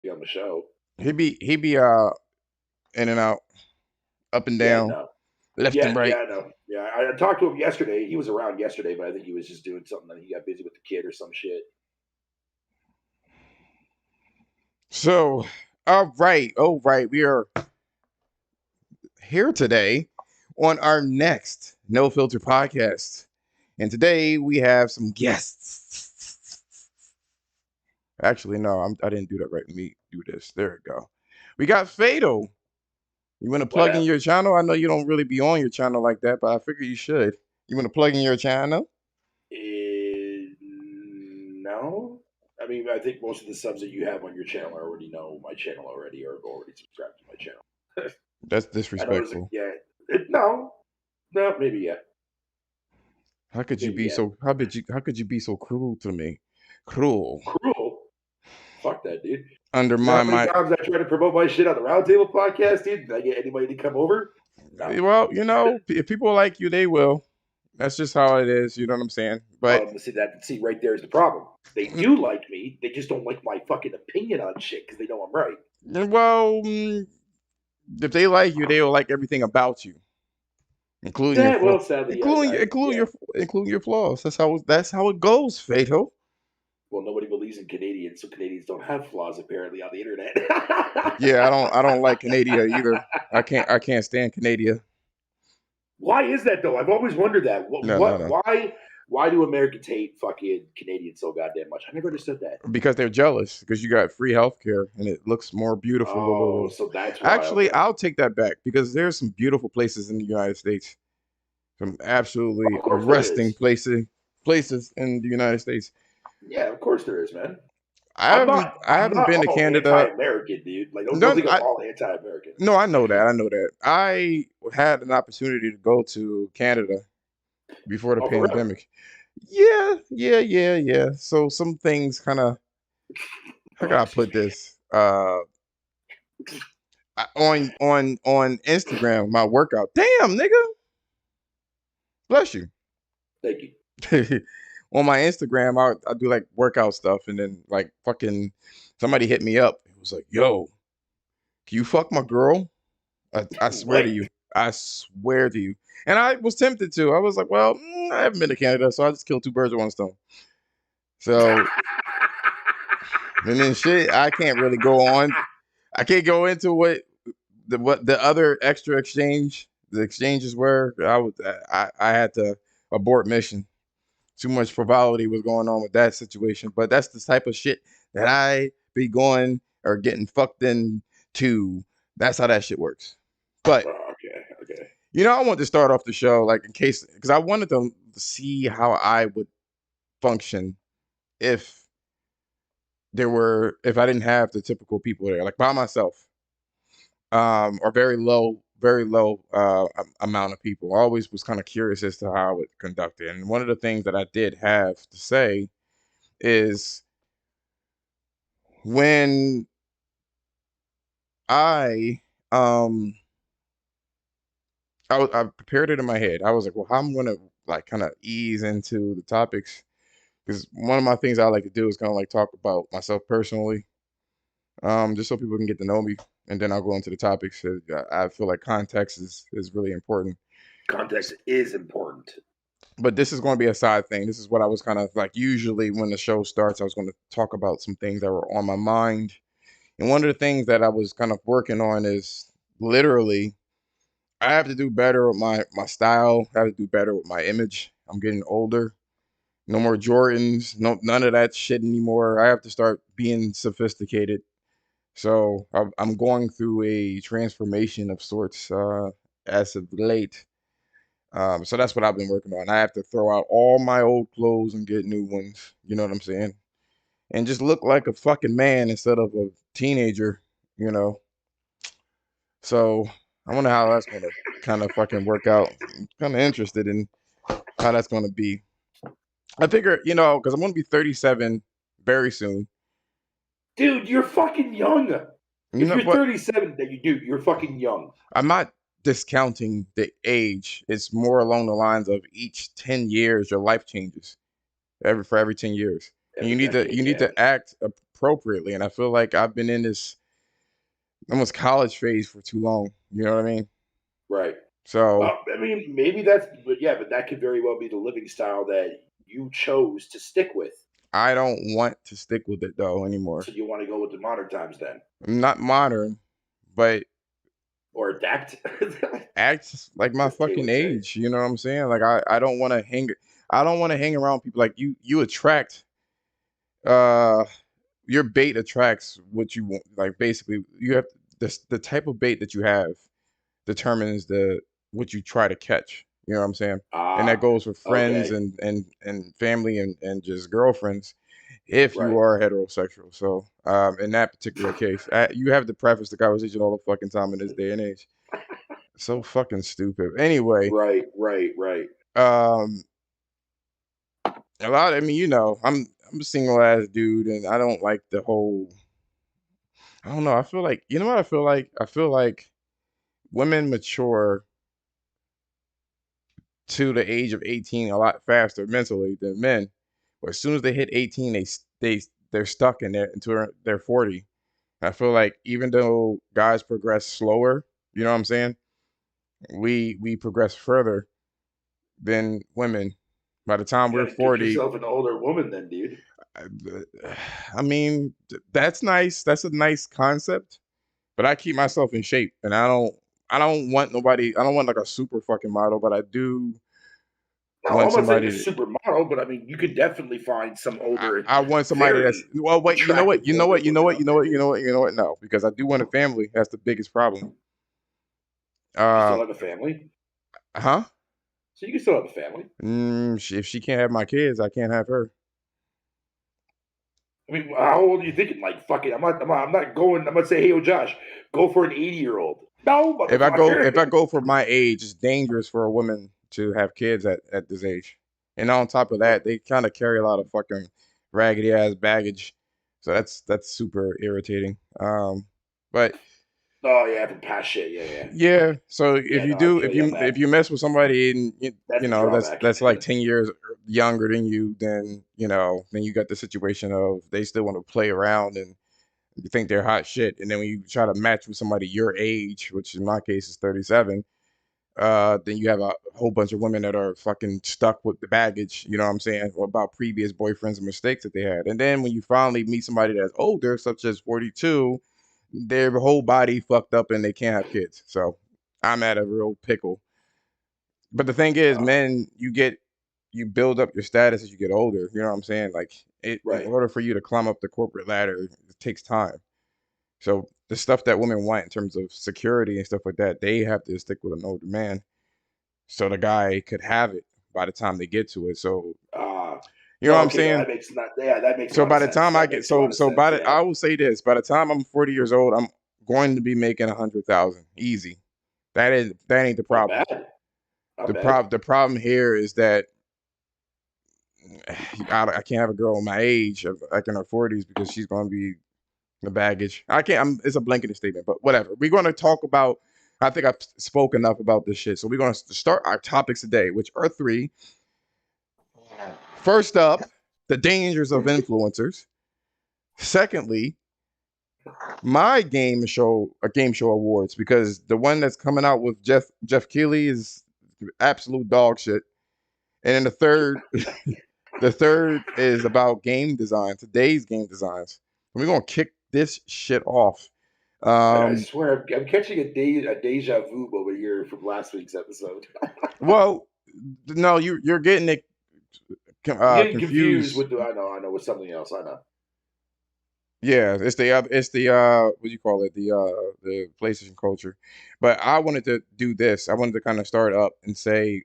be on the show. He be in and out, up and Yeah, down, no. left Yeah, and right. yeah, I know. Yeah, I talked to him yesterday. He was around yesterday, but I think he was just doing something. That he got busy with the kid or some shit. So, all right, we are here today on our next No Filter podcast. And today we have some guests. Actually, no, I didn't do that right. Let me do this. There we go. We got Fatal. You want to What plug in up? your channel? I know you don't really be on your channel like that, but I figure you should. You want to plug in your channel? No. I mean, I think most of the subs that you have on your channel already know my channel already, or have already subscribed to my channel. That's I know there's disrespectful. no, no, maybe yeah, How could you maybe be yeah. so? How could you be so cruel to me? Cruel. Cruel. Fuck that, dude. You know how Undermine many my. times I tried to promote my shit on the Roundtable podcast, dude? Did I get anybody to come over? No. Well, if people like you, they will. That's just how it is. You know what I'm saying? But See right there is the problem. They do like me. They just don't like my fucking opinion on shit because they know I'm right. well, if they like you, they will like everything about you, including your Yeah, flaw, well, sadly, including your flaws. That's how it goes, Fatal. well, nobody believes in Canadians, so Canadians don't have flaws apparently on the internet. Yeah, I don't like Canada either. I can't stand Canada. Why is that though? I've always wondered that. No, no, no. Why do Americans hate fucking Canadians so goddamn much? I never understood that. Because they're jealous because you got free healthcare and it looks more beautiful. Oh, so that's why. Actually, Okay. I'll take that back because there's some beautiful places in the United States. Some Of absolutely course there arresting is. places in the United States. Yeah, of course there is, man. I I'm haven't not. I I'm haven't not been to all Canada. anti-American, dude. Like, don't No, think I'm all anti-American. no, I know that. I know that. I had an opportunity to go to Canada before the Oh, for real? pandemic. Yeah, yeah, yeah, yeah. So some things kind of, how can Oh, I excuse put me. this? On Instagram, my workout. Damn, nigga, bless you. Thank you. On my Instagram, I do like workout stuff, and then like fucking somebody hit me up. It was like, "Yo, can you fuck my girl?" I swear to What? you, I swear to you. And I was tempted to. I was like, "Well, I haven't been to Canada, so I just killed two birds with one stone." So, and then shit, I can't really go on. I can't go into what the other extra the exchanges were. I had to abort mission. Too much frivolity was going on with that situation. But that's the type of shit that I be going or getting fucked into. That's how that shit works. But Oh, okay. Okay. I wanted to start off the show like in case because I wanted to see how I would function if if I didn't have the typical people there, like by myself, or very low amount of people. I always was kind of curious as to how I would conduct it. And one of the things that I did have to say is when I um I prepared it in my head. I was like, well, how I'm gonna like kind of ease into the topics because one of my things I like to do is kind of like talk about myself personally, just so people can get to know me, and then I'll go into the topics. I feel like context is really important. Context is important. But this is going to be a side thing. This is what I was kind of like. Usually, when the show starts, I was going to talk about some things that were on my mind. And one of the things that I was kind of working on is literally, I have to do better with my style. I have to do better with my image. I'm getting older. No more Jordans. No, none of that shit anymore. I have to start being sophisticated. So I'm going through a transformation of sorts as of late. So that's what I've been working on. I have to throw out all my old clothes and get new ones. You know what I'm saying? And just look like a fucking man instead of a teenager. You know. So I wonder how that's gonna kind of fucking work out. I'm kind of interested in how that's gonna be. I figure, because I'm gonna be 37 very soon. Dude, you're fucking young. You If know you're what? 37, then you're fucking young. I'm not discounting the age. It's more along the lines of each 10 years your life changes. For every 10 years. And Every decade, you need yeah. to act appropriately. And I feel like I've been in this almost college phase for too long. You know what I mean? Right. So Well, I mean, maybe that's, but yeah, but that could very well be the living style that you chose to stick with. I don't want to stick with it though anymore. So you want to go with the modern times then, I'm not modern, but or adapt, act like my as Tay fucking would say. age. You know what I'm saying? Like I don't want to hang. I don't want to hang around people like you. You attract. Uh, your bait attracts what you want. Like basically, you have the type of bait that you have determines the what you try to catch. You know what I'm saying? And that Ah, goes for friends okay, and family and just girlfriends if you right. are heterosexual. So in that particular case, you have to preface the conversation all the fucking time in this day and age. So fucking stupid. Anyway, Right, right, right. um, a lot. I mean, I'm a single ass dude, and I don't like the whole. I don't know. I feel like you know what I feel like. I feel like women mature to the age of 18 a lot faster mentally than men. But as soon as they hit 18, they're stuck in there until they're 40. I feel like even though guys progress slower, you know what I'm saying? We progress further than women. By the time You we're got to get 40, yourself an older woman, then, dude. I, I mean, that's nice. That's a nice concept, but I keep myself in shape, and I don't want nobody. I don't want like a super fucking model, but I do No, want I'm not saying a somebody. supermodel, but I mean, you could definitely find some older, I want somebody that's very well. Wait, you know what? attractive You know older what? You know women what? You out know there, what? You dude. know what? You know what? No, because I do want a family. That's the biggest problem. You still Uh, have a family, huh? so you can still have a family. If she can't have my kids, I can't have her. I mean, how old are you thinking? Like, fuck it, I'm not going. I'm not saying, hey, yo, Josh, go for an 80-year-old. No, If motherfucker. I go for my age, it's dangerous for a woman to have kids at this age. And on top of that, they kind of carry a lot of fucking raggedy ass baggage. So that's super irritating. But Oh yeah, from past shit. Yeah, yeah, yeah, so if yeah. you No, I do feel you on if that. you mess with somebody and That's the drawback. that's like 10 years younger than you, then then you got the situation of they still want to play around and you think they're hot shit, and then when you try to match with somebody your age, which in my case is 37, then you have a whole bunch of women that are fucking stuck with the baggage, you know what I'm saying, or about previous boyfriends and mistakes that they had. And then when you finally meet somebody that's older, such as 42, their whole body fucked up and they can't have kids. So I'm at a real pickle. But the thing is, Uh, men, you build up your status as you get older. You know what I'm saying? Like in right. order for you to climb up the corporate ladder, it takes time. So the stuff that women want in terms of security and stuff like that, they have to stick with an older man so the guy could have it by the time they get to it. So Uh, you know no, what I'm okay, no, saying? that makes not. Yeah, that makes a So lot of by the sense. time I That get makes a lot of sense. Yeah, I will say this: by the time I'm 40 years old, I'm going to be making 100,000 easy. That ain't the not problem. bad. Not bad. The problem here is that I can't have a girl my age, like in her 40s, because she's going to be the baggage. I can't. It's a blanket statement, but whatever. We're going to talk about. I think I've spoke enough about this shit. So we're going to start our topics today, which are three. First up, the dangers of influencers. Secondly, my game show awards, because the one that's coming out with Jeff Keighley is absolute dog shit. And then the third is about game design, today's game designs. And we're gonna kick this shit off. I Um, swear, I'm catching a deja vu over here from last week's episode. well, no, you're getting it I'm getting confused confused. with I know, with something else. I know. Yeah, it's the what do you call it, the PlayStation culture. But I wanted to do this. I wanted to kind of start up and say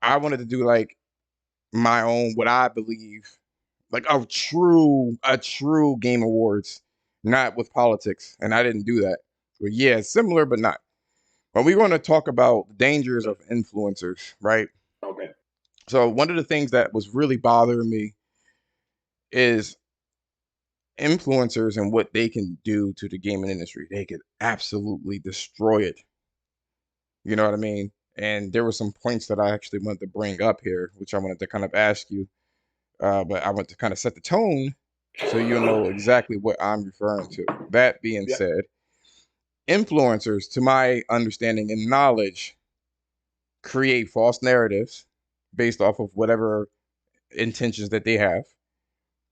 I wanted to do like my own, what I believe, like a true game awards, not with politics. And I didn't do that. But yeah, similar but not. But we're going to talk about the dangers of influencers, right? Okay. So one of the things that was really bothering me is influencers and what they can do to the gaming industry. They could absolutely destroy it. You know what I mean? And there were some points that I actually wanted to bring up here, which I wanted to kind of ask you. But I want to kind of set the tone. so you'll know exactly what I'm referring to. That being Yeah. said, influencers, to my understanding and knowledge, create false narratives based off of whatever intentions that they have.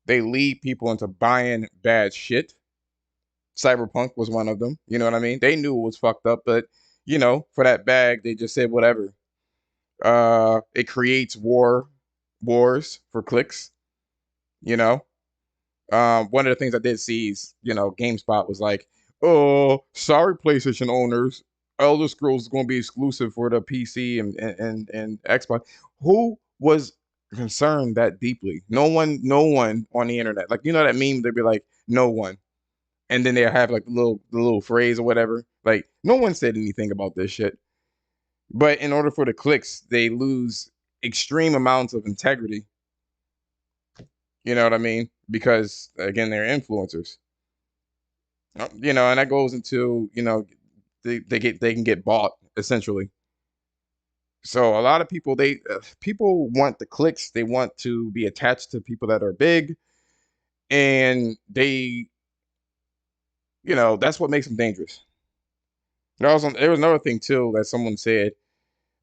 They lead people into buying bad shit. Cyberpunk was one of them. You know what I mean? They knew it was fucked up, but for that bag, they just said whatever. It creates wars for clicks. You know, one of the things I did see is, GameSpot was like, "Oh, sorry, PlayStation owners, Elder Scrolls is going to be exclusive for the PC and Xbox." Who was concerned that deeply? No one on the internet. Like, that meme, they'd be like, "No one," and then they have like the little phrase or whatever. Like, no one said anything about this shit. But in order for the clicks, they lose extreme amounts of integrity. You know what I mean? Because again, they're influencers. And that goes into, they can get bought essentially. So a lot of people, people want the clicks. They want to be attached to people that are big, and that's what makes them dangerous. There was another thing too that someone said.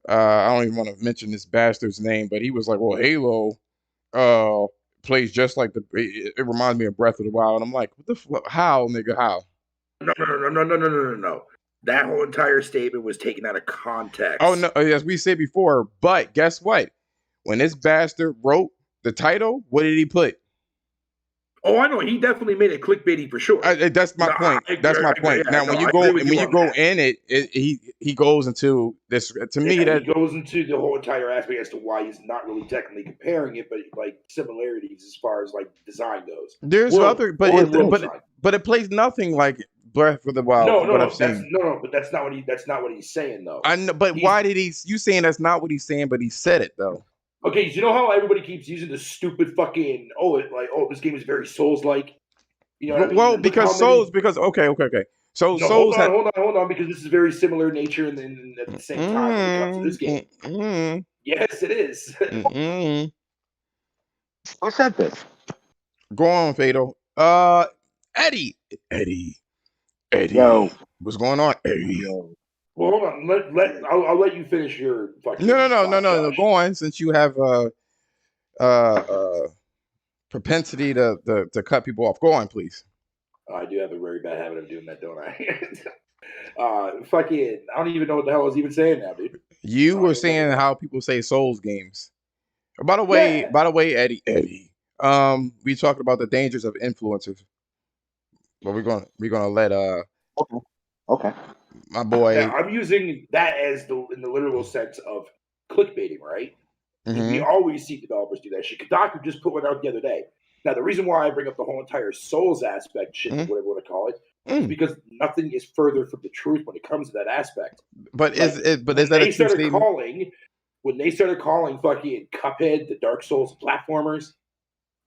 I don't even want to mention this bastard's name, but he was like, "Well, Halo uh plays just like it reminds me of Breath of the Wild." And I'm like, "What the fuck? How, nigga? How?" No, no, no, no, no, no, no, no, no. That whole entire statement was taken out of Oh no, context. as we said before, but guess what? When this bastard wrote the title, what did he put? Oh, I know. He definitely made it clickbaity for sure. That's my No, point. That's my point. yeah, Now, no, when you I go agree with when you you on go that. in he goes into this. To me, Yeah, he that goes into the whole entire aspect as to why he's not really technically comparing it, but like similarities as far as like design goes. there's World other, but or in it world but it, design. but it plays nothing like Breath of the Wild No, from no, what I've no. seen. But that's not what he's saying though. I know, but He's why did he? You saying that's not what he's saying, but he said it though. okay. So you know how everybody keeps using the stupid fucking this game is very Souls like. You know what I mean? Well, Look how many. because okay. So No, Souls had. hold on, because this is very similar nature, and at the same time, when it comes to this Mm, game, mm, mm, yes, it is. mm, mm. Who said this? Go on, Fatal. Eddie, Eddie, Yo, Eddie. What's going on, Eddie? yo, Well, hold on. I'll let you finish your No, no, fucking no, no, thought, no, no. Josh. Go on, since you have uh propensity to cut people off. Go on, please. I do have a very bad habit of doing that, don't I? Fucking, I don't even know what the hell I was even saying now, dude. You I don't were even remember saying now. how people say Souls games. By the way, Yeah. by the way, Eddie. We talked about the dangers of influencers, but we're gonna let okay, okay. my Now boy. I'm using that as the in the literal sense of clickbaiting, right? And we Mm-hmm. always see developers do that shit. Kotaku just put one out the other day. Now, the reason why I bring up the whole entire Souls aspect shit, or Mm-hmm. whatever you want to call it, is Mm. because nothing is further from the truth when it comes to that aspect. But is Like it? But is that a true statement? when they started calling fucking Cuphead the Dark Souls platformers,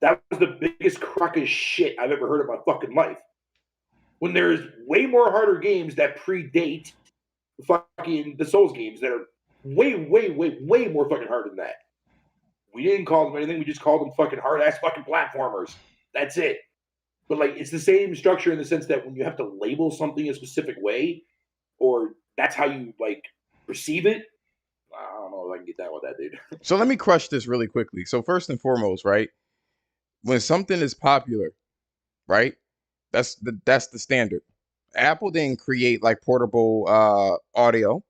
that was the biggest crock of shit I've ever heard in my fucking life. When there's way more harder games that predate fucking the Souls games that are way, way, way, way more fucking hard than that. We didn't call them anything. We just called them fucking hard ass fucking platformers. That's it. But like, it's the same structure in the sense that when you have to label something a specific way, or that's how you like perceive it. I don't know if I can get down with that, dude. So let me crush this really quickly. So first and foremost, right? When something is popular, right? That's the standard. Apple didn't create like portable audio.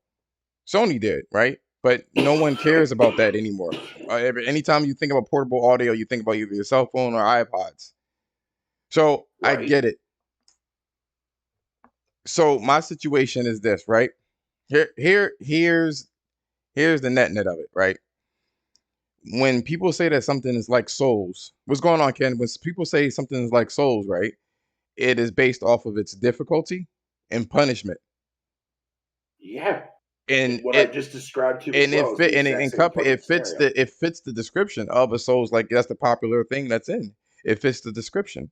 Sony did, right? But no one cares about that anymore. Anytime you think about portable audio, you think about either your cell phone or iPods. So I Right? get it. So my situation is this, right? Here's the net of it, right? When people say that something is like Souls, what's going on, Ken? When people say something is like Souls, right? It is based off of its difficulty and punishment, Yeah. and And what I it just described to as and it well is fit the and exact in same cup fucking scenario. it fits the description of a Souls. Like, that's the popular thing that's in. It fits the description.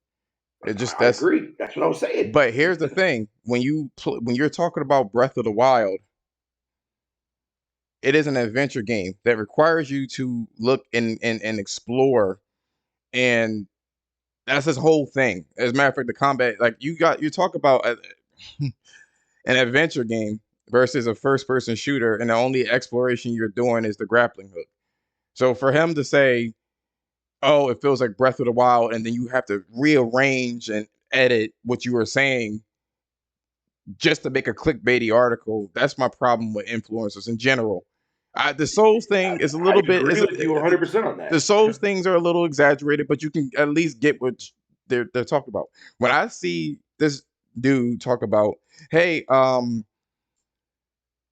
It just I that's. agree. That's what I was saying. But here's the thing: when you're talking about Breath of the Wild, it is an adventure game that requires you to look and explore and That's his whole thing. As a matter of fact, the combat, like you talk about an adventure game versus a first person shooter, and the only exploration you're doing is the grappling hook. So for him to say, "Oh, it feels like Breath of the Wild," and then you have to rearrange and edit what you were saying just to make a clickbaity article, that's my problem with influencers in general. The Souls thing is a I little bit. agree with you 100% on The that. Souls things are a little exaggerated, but you can at least get what they're talking about. When I see this dude talk about, hey,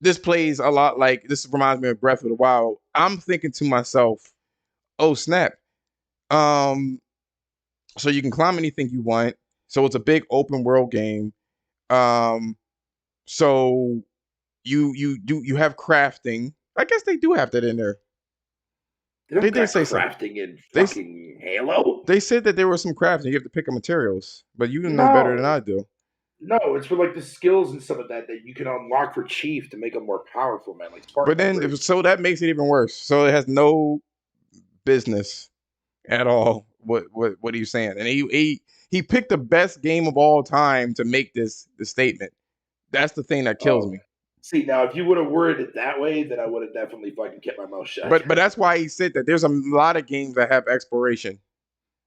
this plays a lot like this reminds me of Breath of the Wild. I'm thinking to myself, oh snap. Um, so you can climb anything you want. So it's a big open world game. Um, so you have crafting. I guess they do have that in there. They don't They did got say something. crafting in They fucking Halo. they said that there was some crafting. You have to pick up materials, but you know better than No, I do. no, it's for like the skills and stuff like that that you can unlock for Chief to make him more powerful, man. Like But Spartan then Race. so that makes it even worse. So it has no business at all. What are you saying? And he picked the best game of all time to make this statement. That's the thing that kills Oh, me. see now, if you would have worded it that way, then I would have definitely fucking kept my mouth shut. But that's why he said that there's a lot of games that have exploration.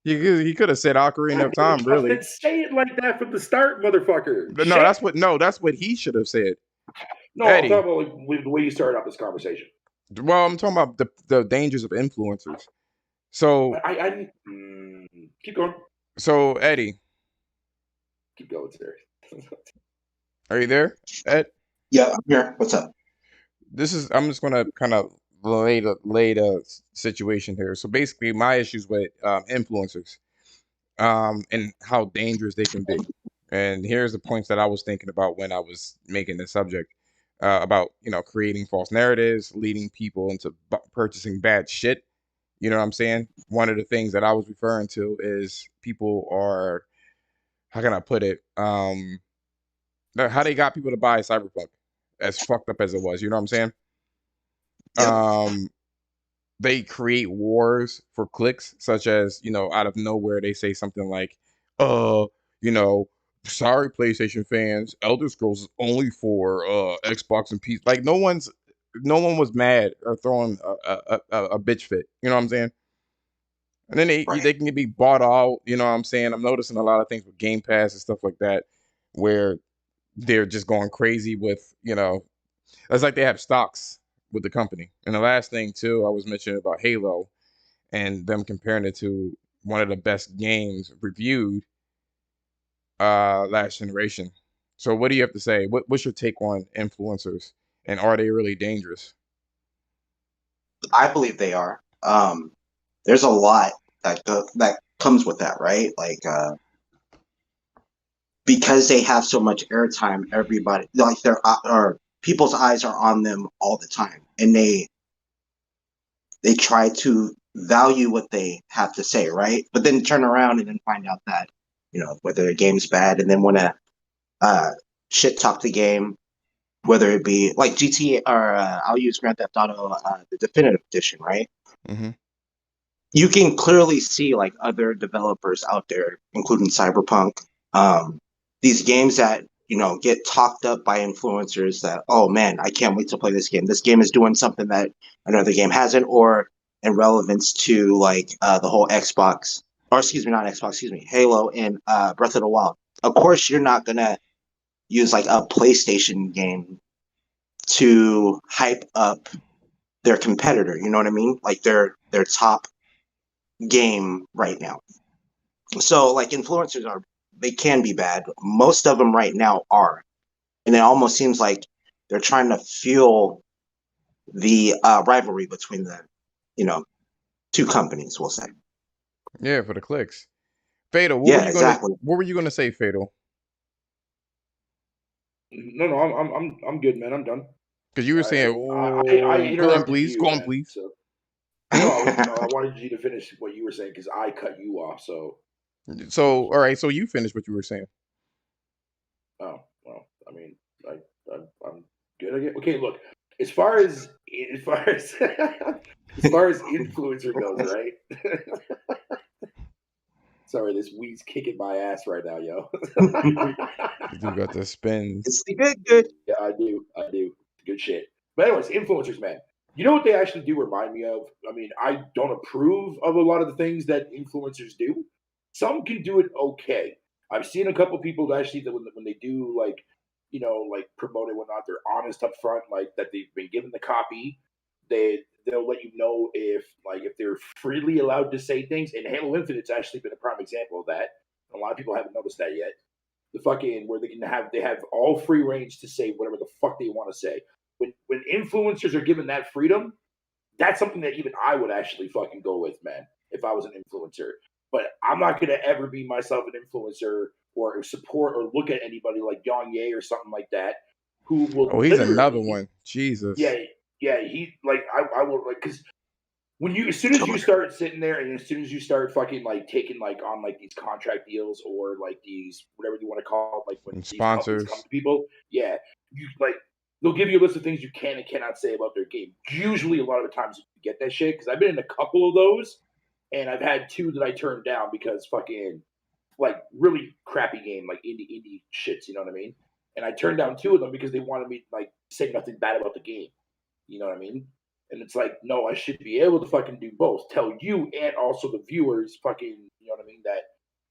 He could have said Ocarina of Time, really. Then say it like that from the start, motherfucker. But Shit. that's what he should have said. No, I'm Eddie. talking about like the way you started off this conversation. Well, I'm talking about the dangers of influencers. So I keep going. so Eddie, Keep going, sir. are you there? Ed? Yeah, I'm here. What's up? I'm just gonna kind of lay the situation here. So basically, my issues with influencers, and how dangerous they can be. And here's the points that I was thinking about when I was making this subject, about creating false narratives, leading people into purchasing bad shit. You know what I'm saying? One of the things that I was referring to is people are, how can I put it? How they got people to buy Cyberpunk, as fucked up as it was. You know what I'm saying? Yep. They create wars for clicks, such as, out of nowhere they say something like, you know, sorry PlayStation fans, Elder Scrolls is only for Xbox and PC. Like no one was mad or throwing a bitch fit. You know what I'm saying? And then Right. they can be bought out. You know what I'm saying? I'm noticing a lot of things with Game Pass and stuff like that, where they're just going crazy with, it's like they have stocks with the company. And the last thing too, I was mentioning about Halo and them comparing it to one of the best games reviewed last generation. So what do you have to say? What's your take on influencers, and are they really dangerous? I believe they are. There's a lot that comes with that, right? Like because they have so much airtime, everybody like or people's eyes are on them all the time, and they try to value what they have to say, right? But then turn around and then find out that whether the game's bad, and then want to shit talk the game, whether it be like GTA or I'll use Grand Theft Auto, the definitive edition, right? Mm-hmm. You can clearly see like other developers out there, including Cyberpunk, these games that get talked up by influencers that, oh man, I can't wait to play this game. This game is doing something that another game hasn't, or in relevance to like the whole Xbox, or excuse me, not Xbox, excuse me, Halo and Breath of the Wild. Of course, you're not gonna use like a PlayStation game to hype up their competitor. You know what I mean? Like their top game right now. So like influencers they can be bad. Most of them right now are, and it almost seems like they're trying to fuel the rivalry between the two companies. We'll say. Yeah, for the clicks. Fatal, Yeah, exactly. what were you gonna say, Fatal? No, I'm good, man. I'm done. Because you were saying, I oh, go on, interrupted please, you, go on, man. please. So no, I wanted you to finish what you were saying because I cut you off. So All right, so you finished what you were saying. oh well, I mean, I'm good. Okay, look. As far as as far as as far as influencer goes, right? Sorry, this weed's kicking my ass right now, yo. You do got the spins. It's the good. Yeah, I do. Good shit. But anyways, influencers, man. You know what they actually do remind me of? I mean, I don't approve of a lot of the things that influencers do. Some can do it okay. I've seen a couple people actually that when they do like, like promote it whatnot, they're honest up front, like that they've been given the copy. They'll let you know if they're freely allowed to say things. And Halo Infinite's actually been a prime example of that. A lot of people haven't noticed that yet. The fucking where they have all free range to say whatever the fuck they want to say. When influencers are given that freedom, that's something that even I would actually fucking go with, man, if I was an influencer. But I'm not gonna ever be myself an influencer or support or look at anybody like Yang Ye or something like that, who will Oh, he's another literally, one. Jesus. yeah, he like I will like because as soon as you start sitting there and as soon as you start fucking like taking like on like these contract deals or like these whatever you want to call it, like when And these companies sponsors. come to people, yeah, you like they'll give you a list of things you can and cannot say about their game. Usually, a lot of the times you get that shit because I've been in a couple of those, and I've had two that I turned down because fucking like really crappy game, like indie shits. You know what I mean? And I turned down two of them because they wanted me to, like say nothing bad about the game. You know what I mean? And it's like, no, I should be able to fucking do both. Tell you and also the viewers fucking, you know what I mean?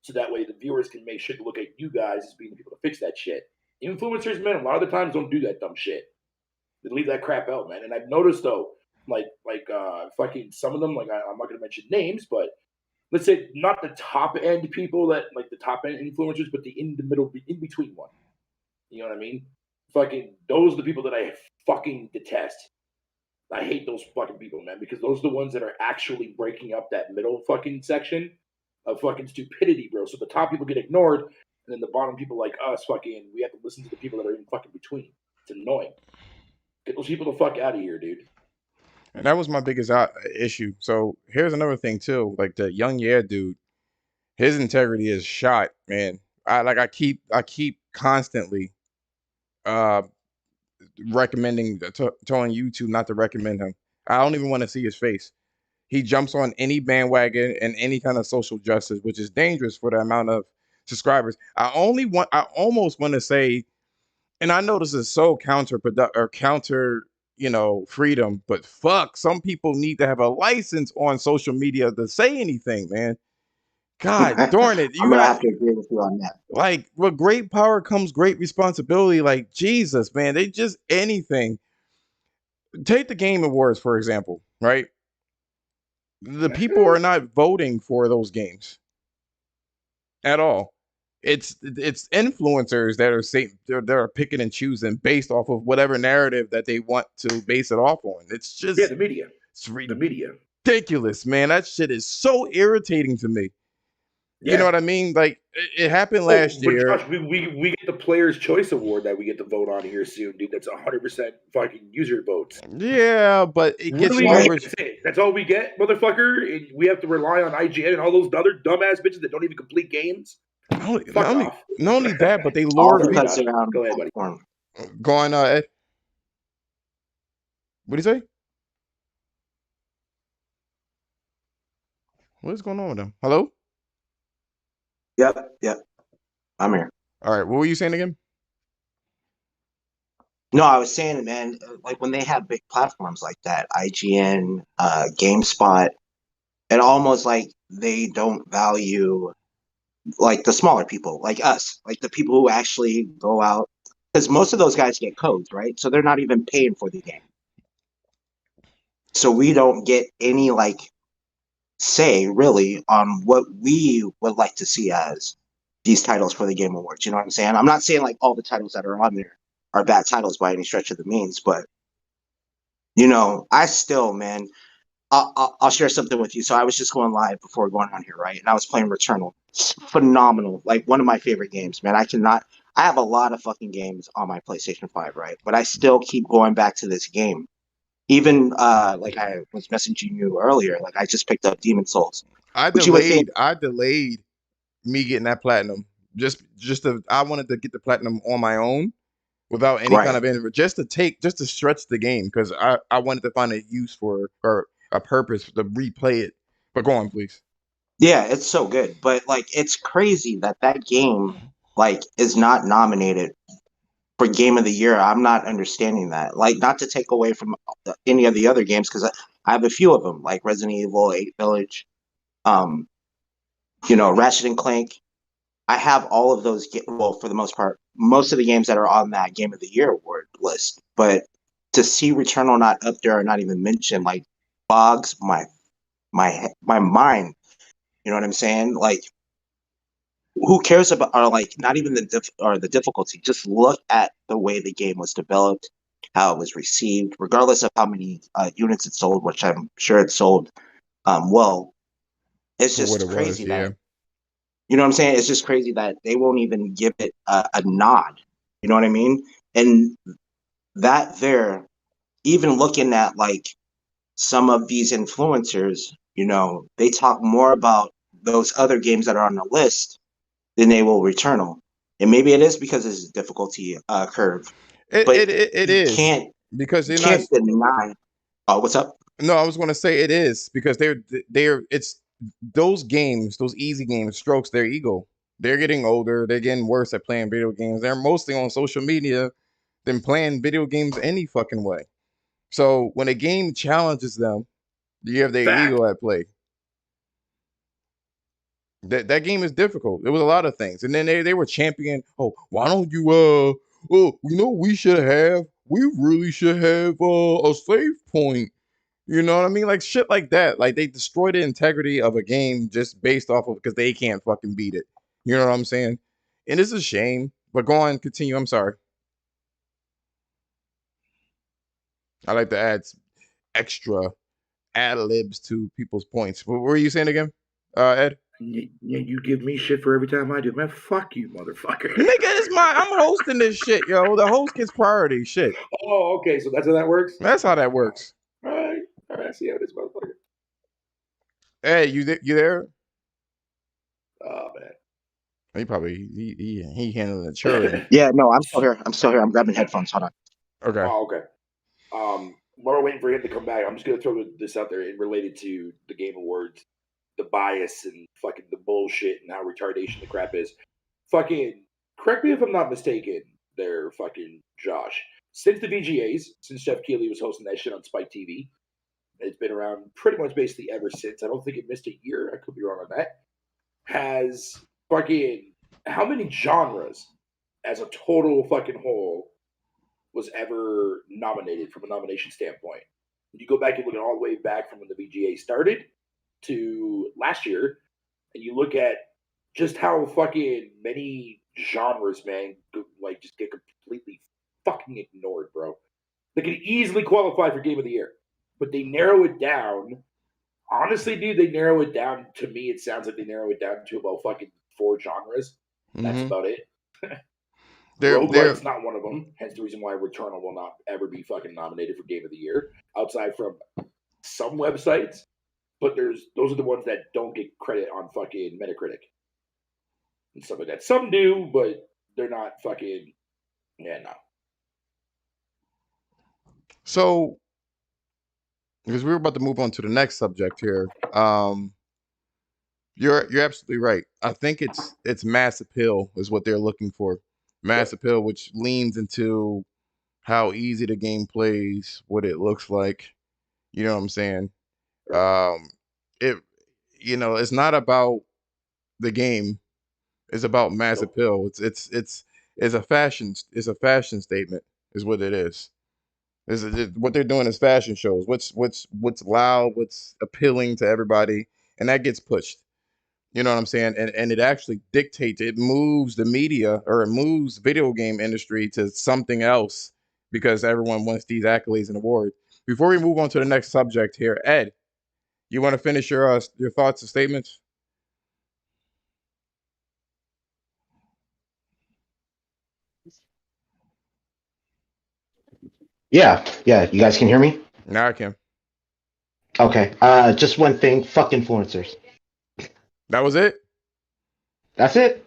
So that way the viewers can make sure to look at you guys as being the people to fix that shit. Influencers, man, a lot of the times don't do that dumb shit. They leave that crap out, man. And I've noticed though, fucking some of them, like I'm not gonna mention names, but let's say not the top end people that like the top end influencers, but the in the middle, in between one. You know what I mean? Fucking those are the people that I fucking detest. I hate those fucking people, man, because those are the ones that are actually breaking up that middle fucking section of fucking stupidity, bro. So the top people get ignored, and then the bottom people like us, fucking, we have to listen to the people that are in fucking between. It's annoying. Get those people the fuck out of here, dude. And that was my biggest issue. So here's another thing too. Like the young dude, his integrity is shot, man. I keep constantly uh recommending telling YouTube not to recommend him. I don't even want to see his face. He jumps on any bandwagon and any kind of social justice, which is dangerous for the amount of subscribers. I almost want to say, and I know this is so counterproductive or counter, freedom, but fuck, some people need to have a license on social media to say anything, man. God darn it. I'm gonna have to agree with you on that. Like, with great power comes great responsibility. Like, Jesus, man, they just anything. Take the Game Awards, for example, right? The people are not voting for those games at all. It's influencers that are saying they're picking and choosing based off of whatever narrative that they want to base it off on. It's just the media. It's the media. ridiculous, man. That shit is so irritating to me. Yeah. You know what I mean? Like it happened last year. Josh, we get the Players' Choice Award that we get to vote on here soon, dude. That's 100% fucking user votes. Yeah, but it gets really, more. That's all we get, motherfucker. And we have to rely on IGN and all those other dumbass bitches that don't even complete games. Not only that, but they all lure because people. Go ahead, buddy. Go on, Ed. What do you say? What is going on with them? Hello? Yep. I'm here. All right. What were you saying again? No, I was saying, man, like when they have big platforms like that, IGN, GameSpot, it almost like they don't value like the smaller people, like us, like the people who actually go out, because most of those guys get codes, right? So they're not even paying for the game. So we don't get any like say really on what we would like to see as these titles for the Game Awards. You know what I'm saying? I'm not saying like all the titles that are on there are bad titles by any stretch of the means, but I still, man, I'll share something with you. So I was just going live before going on here, right? And I was playing Returnal. It's phenomenal, like one of my favorite games, man. I have a lot of fucking games on my PlayStation 5, right? But I still keep going back to this game. Even like I was messaging you earlier, like I just picked up Demon Souls. I delayed me getting that platinum. I wanted to get the platinum on my own without any kind of effort, just to stretch the game because I wanted to find a use for or a purpose to replay it. But go on, please. Yeah, it's so good, but like it's crazy that that game like is not nominated for Game of the Year. I'm not understanding that. Like, not to take away from any of the other games because I have a few of them, like Resident Evil, Eight Village, um, Ratchet and Clank. I have all of those. Well, for the most part, most of the games that are on that Game of the Year award list. But to see Returnal not up there or not even mentioned, like, bogs my mind. You know what I'm saying? Like, who cares about, or like, not even the difficulty. Just look at the way the game was developed, how it was received, regardless of how many units it sold, which I'm sure it sold well. It's For what just it was, crazy yeah. that, you know what I'm saying? It's just crazy that they won't even give it a nod. You know what I mean? And that there, even looking at like some of these influencers, they talk more about those other games that are on the list than they will Returnal. And maybe it is because it's a difficulty curve, but It you is can't because you they're not. can't deny. Oh, what's up? No, I was going to say it is because they're it's those games, those easy games, strokes their ego. They're getting older. They're getting worse at playing video games. They're mostly on social media than playing video games any fucking way. So when a game challenges them, you have their Fact. ego at play. That game is difficult. It was a lot of things, and then they were champion. Oh, why don't you well, we should have. We really should have a save point. You know what I mean? Like shit like that. Like they destroy the integrity of a game just based off of because they can't fucking beat it. You know what I'm saying? And it's a shame. But go on, continue. I'm sorry. I like to add extra ad libs to people's points. What were you saying again, Ed? Yeah, you give me shit for every time I do. Man, fuck you, motherfucker. Nigga, it's I'm hosting this shit, yo. The host gets priority. Shit. Oh, okay. So that's how that works? That's how that works. All right. All right. I see how it is, motherfucker. Hey, you there? Oh, man. He probably he handling the children. Yeah, no, I'm still here. I'm still here. I'm grabbing headphones. Hold on. Okay. Oh, okay. While we're waiting for him to come back, I'm just gonna throw this out there in related to the Game Awards, the bias and fucking the bullshit and how retardation the crap is. Fucking correct me if I'm not mistaken. There, fucking Josh. Since the VGAs, since Jeff Keighley was hosting that shit on Spike TV, it's been around pretty much basically ever since. I don't think it missed a year. I could be wrong on that. Has fucking how many genres as a total fucking whole was ever nominated from a nomination standpoint? When you go back and look at all the way back from when the VGA started to last year, and you look at just how fucking many genres, man, like just get completely fucking ignored, bro. They could easily qualify for Game of the Year, but they narrow it down. Honestly, dude, they narrow it down. To me, it sounds like they narrow it down to about fucking 4 genres. That's Mm-hmm. about it. They're Roguelike's not one of them. Hence the reason why Returnal will not ever be fucking nominated for Game of the Year, outside from some websites. But those are the ones that don't get credit on fucking Metacritic and stuff like that. Some do, but they're not fucking. Yeah, no. so because we're about to move on to the next subject here. You're absolutely right. I think it's mass appeal is what they're looking for. Mass Yep. appeal, which leans into how easy the game plays, what it looks like. You know what I'm saying? Right. Um, it it's not about the game. It's about mass Nope. appeal. It's a fashion statement is what it is. What they're doing is fashion shows. What's loud, what's appealing to everybody, and that gets pushed. You know what I'm saying? And it actually dictates, it moves the media or it moves video game industry to something else because everyone wants these accolades and awards. Before we move on to the next subject here, Ed, you want to finish your thoughts and statements? Yeah, yeah. You guys can hear me? Now I can. Okay. Just one thing. Fuck influencers. That was it. That's it.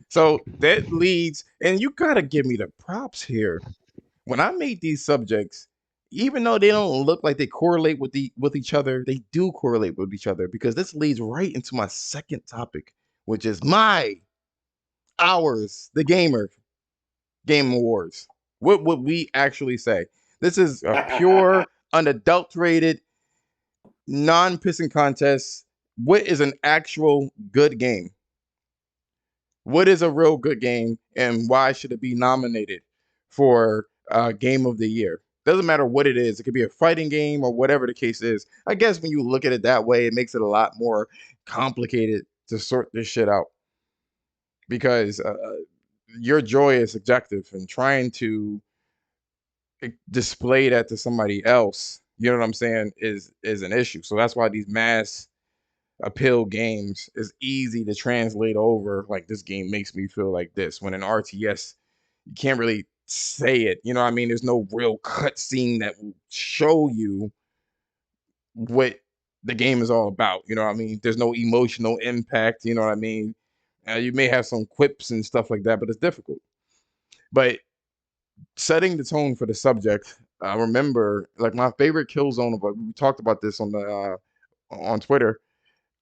So that leads, and you gotta give me the props here. When I made these subjects, even though they don't look like they correlate with each other, they do correlate with each other, because this leads right into my second topic, which is ours, the game awards. What would we actually say? This is a pure, unadulterated, non-pissing contest. What is an actual good game? What is a real good game, and why should it be nominated for Game of the Year? Doesn't matter what it is. It could be a fighting game or whatever the case is. I guess when you look at it that way, it makes it a lot more complicated to sort this shit out, because your joy is subjective, and trying to display that to somebody else, you know what I'm saying, is an issue. So that's why these mass appeal games is easy to translate over. Like, this game makes me feel like this. When in RTS, you can't really say it. You know what I mean? There's no real cutscene that will show you what the game is all about. You know what I mean? There's no emotional impact. You know what I mean? You may have some quips and stuff like that, but it's difficult. But setting the tone for the subject, I remember, like, my favorite Killzone. We talked about this on Twitter.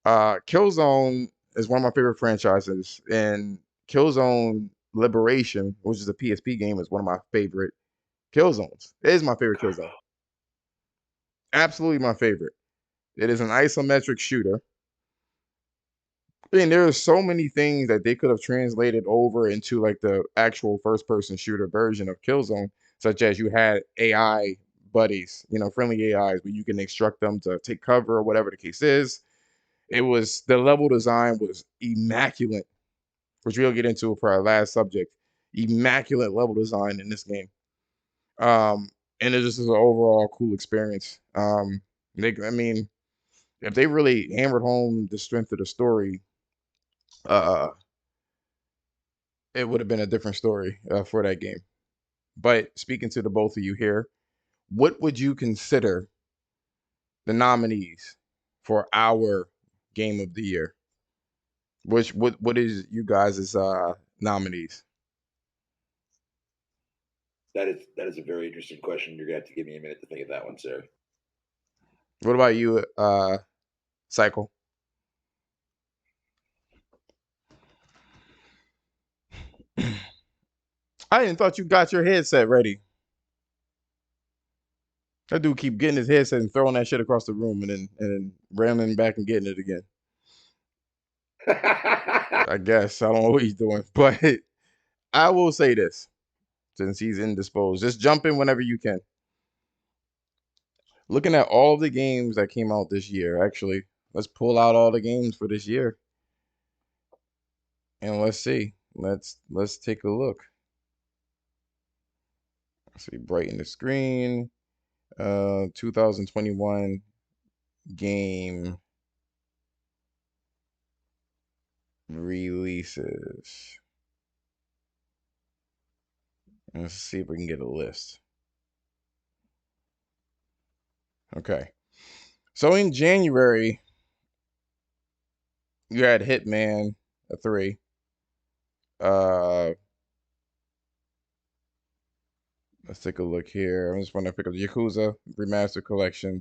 Killzone is one of my favorite franchises, and Killzone Liberation, which is a PSP game, is one of my favorite Killzones. It is my favorite Killzone. Absolutely my favorite. It is an isometric shooter. And there are so many things that they could have translated over into like the actual first-person shooter version of Killzone, such as you had AI buddies, friendly AIs, where you can instruct them to take cover or whatever the case is. The level design was immaculate, which we'll get into for our last subject. Immaculate level design in this game. And it just is an overall cool experience. I mean, if they really hammered home the strength of the story, uh, it would have been a different story for that game. But speaking to the both of you here, what would you consider the nominees for our Game of the Year? What is you guys' nominees? That is a very interesting question. You're gonna have to give me a minute to think of that one, sir. What about you, Cycle? I didn't thought you got your headset ready. That dude keep getting his headset and throwing that shit across the room, and then rambling back and getting it again. I guess I don't know what he's doing, but I will say this, since he's indisposed, just jump in whenever you can. Looking at all the games that came out this year, actually, let's pull out all the games for this year, and let's see. Let's take a look. Let's see, brighten the screen. 2021 game releases. Let's see if we can get a list. Okay. So in January, you had Hitman 3. Let's take a look here. I just want to pick up the Yakuza Remastered Collection.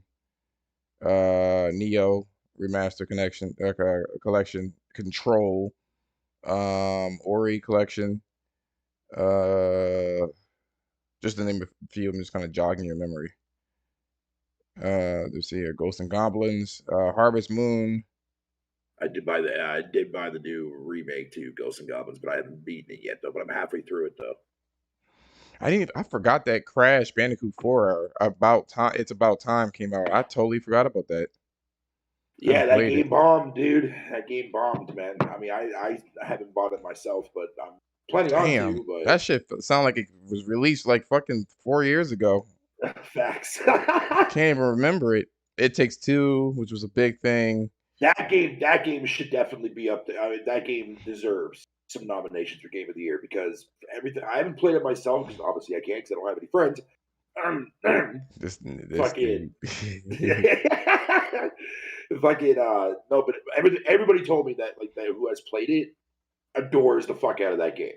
Neo Remastered Collection. Control. Ori Collection. Just to name a few, I'm just kind of jogging your memory. Let's see here. Ghosts and Goblins. Harvest Moon. I did buy the new remake to Ghosts and Goblins, but I haven't beaten it yet though. But I'm halfway through it though. I forgot that Crash Bandicoot 4 About Time came out. I totally forgot about that. Yeah, that game bombed, dude. That game bombed, man. I mean, I haven't bought it myself, but I'm planning on Damn, to. But that shit sound like it was released like fucking 4 years ago. facts. Can't even remember it. It Takes Two, which was a big thing. That game should definitely be up there. I mean, that game deserves some nominations for Game of the Year because everything. I haven't played it myself because obviously I can't because I don't have any friends. This Fucking dude. fucking no, but everybody told me that who has played it adores the fuck out of that game.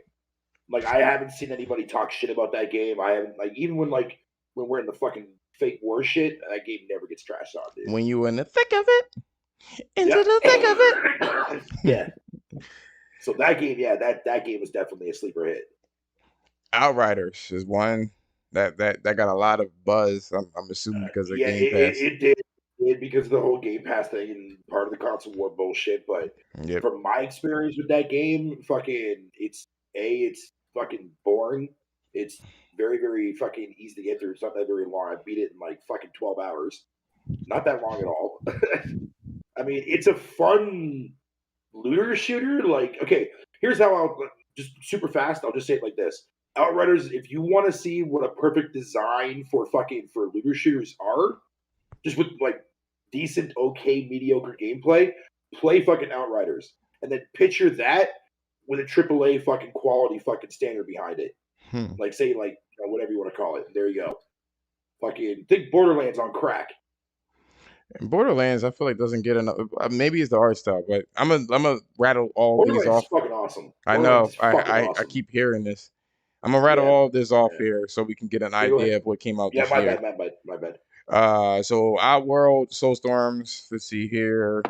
Like I haven't seen anybody talk shit about that game. I haven't even when we're in the fucking fake war shit, that game never gets trashed on, dude. When you in the thick of it, into the thick of it. Yeah. So that game, that game was definitely a sleeper hit. Outriders is one that got a lot of buzz. I'm assuming because of Game Pass. It did because of the whole Game Pass thing and part of the console war bullshit. But from my experience with that game, fucking, it's fucking boring. It's very, very fucking easy to get through. It's not that very long. I beat it in like fucking 12 hours. Not that long at all. I mean, it's a fun looter shooter. Like, okay, here's how I'll just super fast. I'll just say it like this. Outriders, if you want to see what a perfect design for looter shooters are, just with like decent, okay, mediocre gameplay, play fucking Outriders. And then picture that with a AAA fucking quality fucking standard behind it. Like, say, like, whatever you want to call it. There you go. Fucking think Borderlands on crack. And Borderlands, I feel like doesn't get enough. Maybe it's the art style, but I'm gonna rattle all these off. Is fucking awesome. I know. I keep hearing this. I'm gonna rattle all of this off here so we can get an idea of what came out this year. My bad. So Outworld, Soulstorms. Let's see here.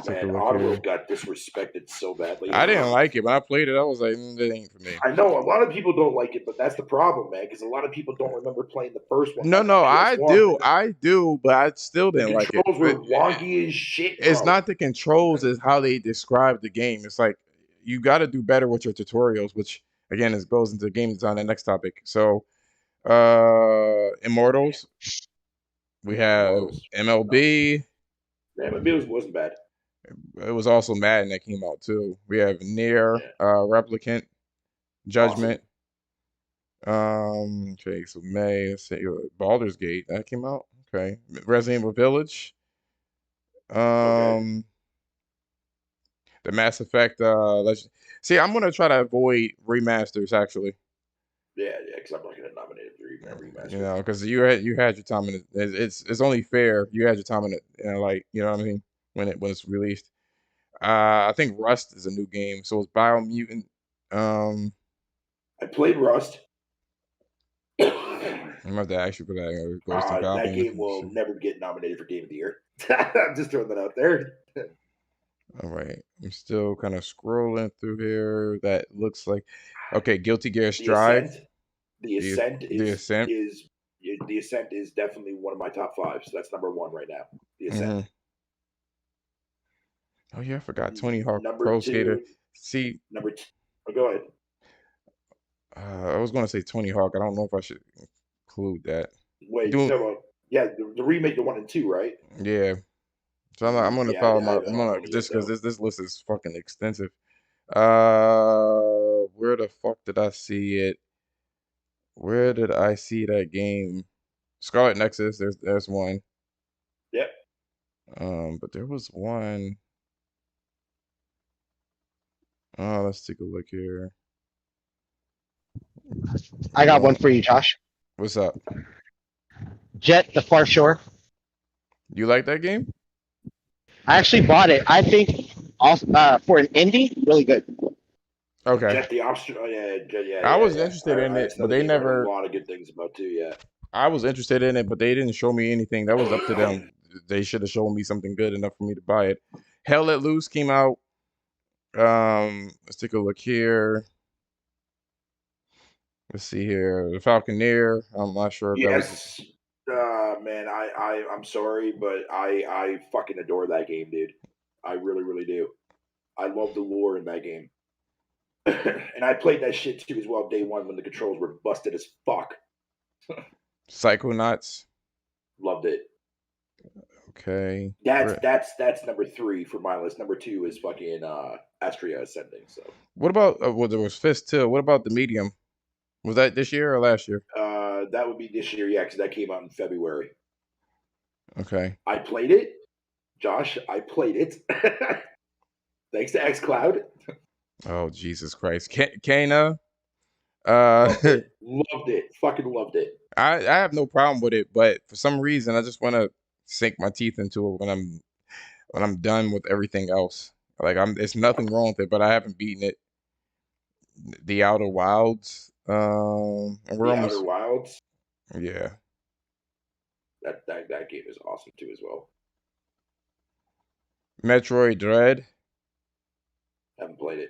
Man, Oddworld got disrespected so badly. I didn't like it. When I played it, I was like, that ain't for me. I know a lot of people don't like it, but that's the problem, man, because a lot of people don't remember playing the first one. No, I do, but I still didn't like it. The controls were wonky as shit, bro. It's not the controls, it's how they describe the game. It's like, you got to do better with your tutorials, which, again, goes into game design, the next topic. So, Immortals. We have MLB. MLB wasn't bad. It was also Madden that came out too. We have Nier, Replicant, Judgment. Awesome. Okay, so May. Let's see, Baldur's Gate that came out. Okay, Resident Evil Village. The Mass Effect. See, I'm gonna try to avoid remasters actually. Yeah, because I'm not gonna nominate it for remaster. You know, because you had your time in it. It's only fair. You had your time in it. Like, you know what I mean, when it's released. I think Rust is a new game, so it's Biomutant. I played Rust. I'm about to ask you for that. That game will never get nominated for Game of the Year. I'm just throwing that out there. All right, I'm still kind of scrolling through here. That looks like Guilty Gear Strive. The Ascent is definitely one of my top 5. So that's number 1 right now. The Ascent. Oh yeah, I forgot Tony Hawk Pro Skater. See, number 2. Oh, go ahead. I was going to say Tony Hawk. I don't know if I should include that. Wait, the remake of 1 and 2, right? Yeah. So I'm going to follow just because this list is fucking extensive. Where the fuck did I see it? Where did I see that game? Scarlet Nexus. There's one. Yep. But there was one. Oh, let's take a look here. I got one for you, Josh. What's up? Jet the Far Shore. You like that game? I actually bought it. I think also, for an indie, really good. Okay. Jet the Offshore. Yeah. I was interested in it, but they never. A lot of good things about too. Yeah. I was interested in it, but they didn't show me anything. That was up to them. They should have shown me something good enough for me to buy it. Hell Let Loose came out. Let's take a look here. Let's see here. The Falconeer. I'm not sure. Yes. Man, I'm sorry, but I fucking adore that game, dude. I really, really do. I love the lore in that game. And I played that shit too as well day 1 when the controls were busted as fuck. Psychonauts. Loved it. Okay. That's number 3 for my list. Number 2 is fucking Astria Ascending. So what about there was Fist 2. What about the Medium? Was that this year or last year? That would be this year, yeah, because that came out in February. Okay. I played it, Josh. I played it. Thanks to xCloud. Oh Jesus Christ, Kana. Loved it. Fucking loved it. I have no problem with it, but for some reason I just want to sink my teeth into it when I'm done with everything else. Like there's nothing wrong with it, but I haven't beaten it. The Outer Wilds. Outer Wilds. Yeah. That game is awesome too as well. Metroid Dread. Haven't played it.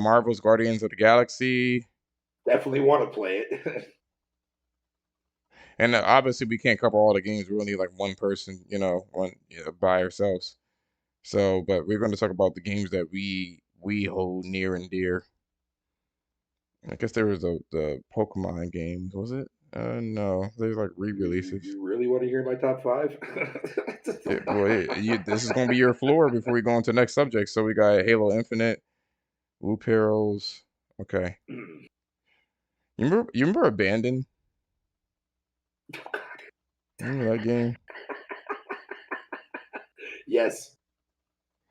Marvel's Guardians of the Galaxy. Definitely want to play it. And obviously, we can't cover all the games. We only need like one person, by ourselves. So, but we're going to talk about the games that we hold near and dear. I guess there was the Pokemon games, was it? No, there's like re-releases. You really want to hear my top 5? This is going to be your floor before we go on to the next subject. So we got Halo Infinite, Loop Heroes. Okay. You remember Abandon? Remember that game? Yes.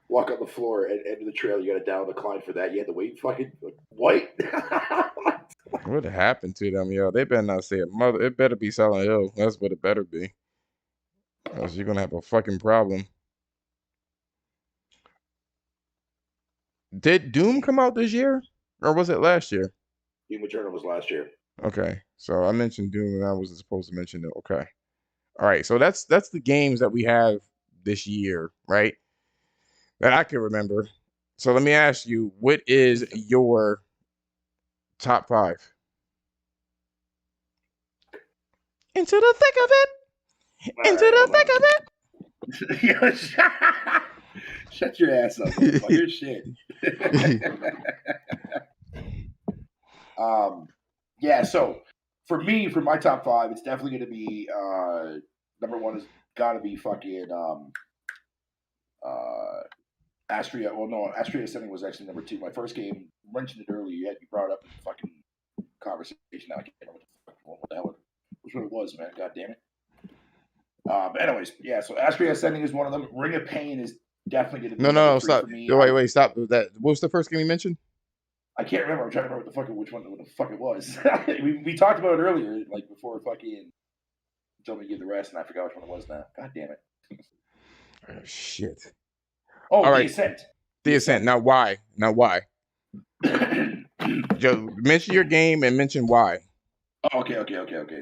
Walk on the floor and end of the trail. You got to down the climb for that. You had to wait fucking what? What happened to them, yo? They better not say it. Mother, it better be Silent Hill. That's what it better be. Else you're gonna have a fucking problem. Did Doom come out this year? Or was it last year? Doom Eternal was last year. Okay. So I mentioned Doom and I wasn't supposed to mention it. Okay. All right. So that's the games that we have this year, right? That I can remember. So let me ask you, what is your top 5? Into the thick of it. Into the thick of it. Shut your ass up, motherfucker. Shit. Yeah, so for me, for my top 5, it's definitely going to be number 1 is got to be fucking Astria. Well, no, Astria Ascending was actually number 2. My first game, mentioned it earlier. You brought up in the fucking conversation. Now I can't remember what the hell it was, man. God damn it. But anyways, yeah. So Astria Ascending is one of them. Ring of Pain is definitely going to be No, 3 stop. for me. Wait, stop. What was the first game you mentioned? I can't remember. I'm trying to remember what the fuck it was. we talked about it earlier, like before fucking told me to give the rest, and I forgot which one it was now. God damn it. Oh, shit. Oh, all The right. Ascent. The Ascent. Now why? Joe, mention your game and mention why. Oh, okay. So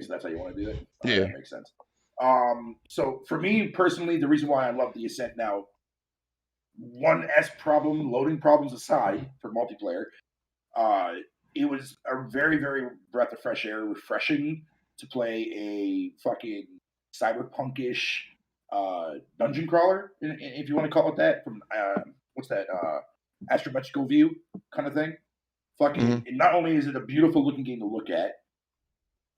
that's how you want to do it? Yeah. That makes sense. So for me personally, the reason why I love The Ascent now, loading problems aside for multiplayer, it was a very, very breath of fresh air, refreshing to play a fucking cyberpunkish dungeon crawler, if you want to call it that, from what's that, astrometrical view kind of thing. Fucking, and not only is it a beautiful looking game to look at,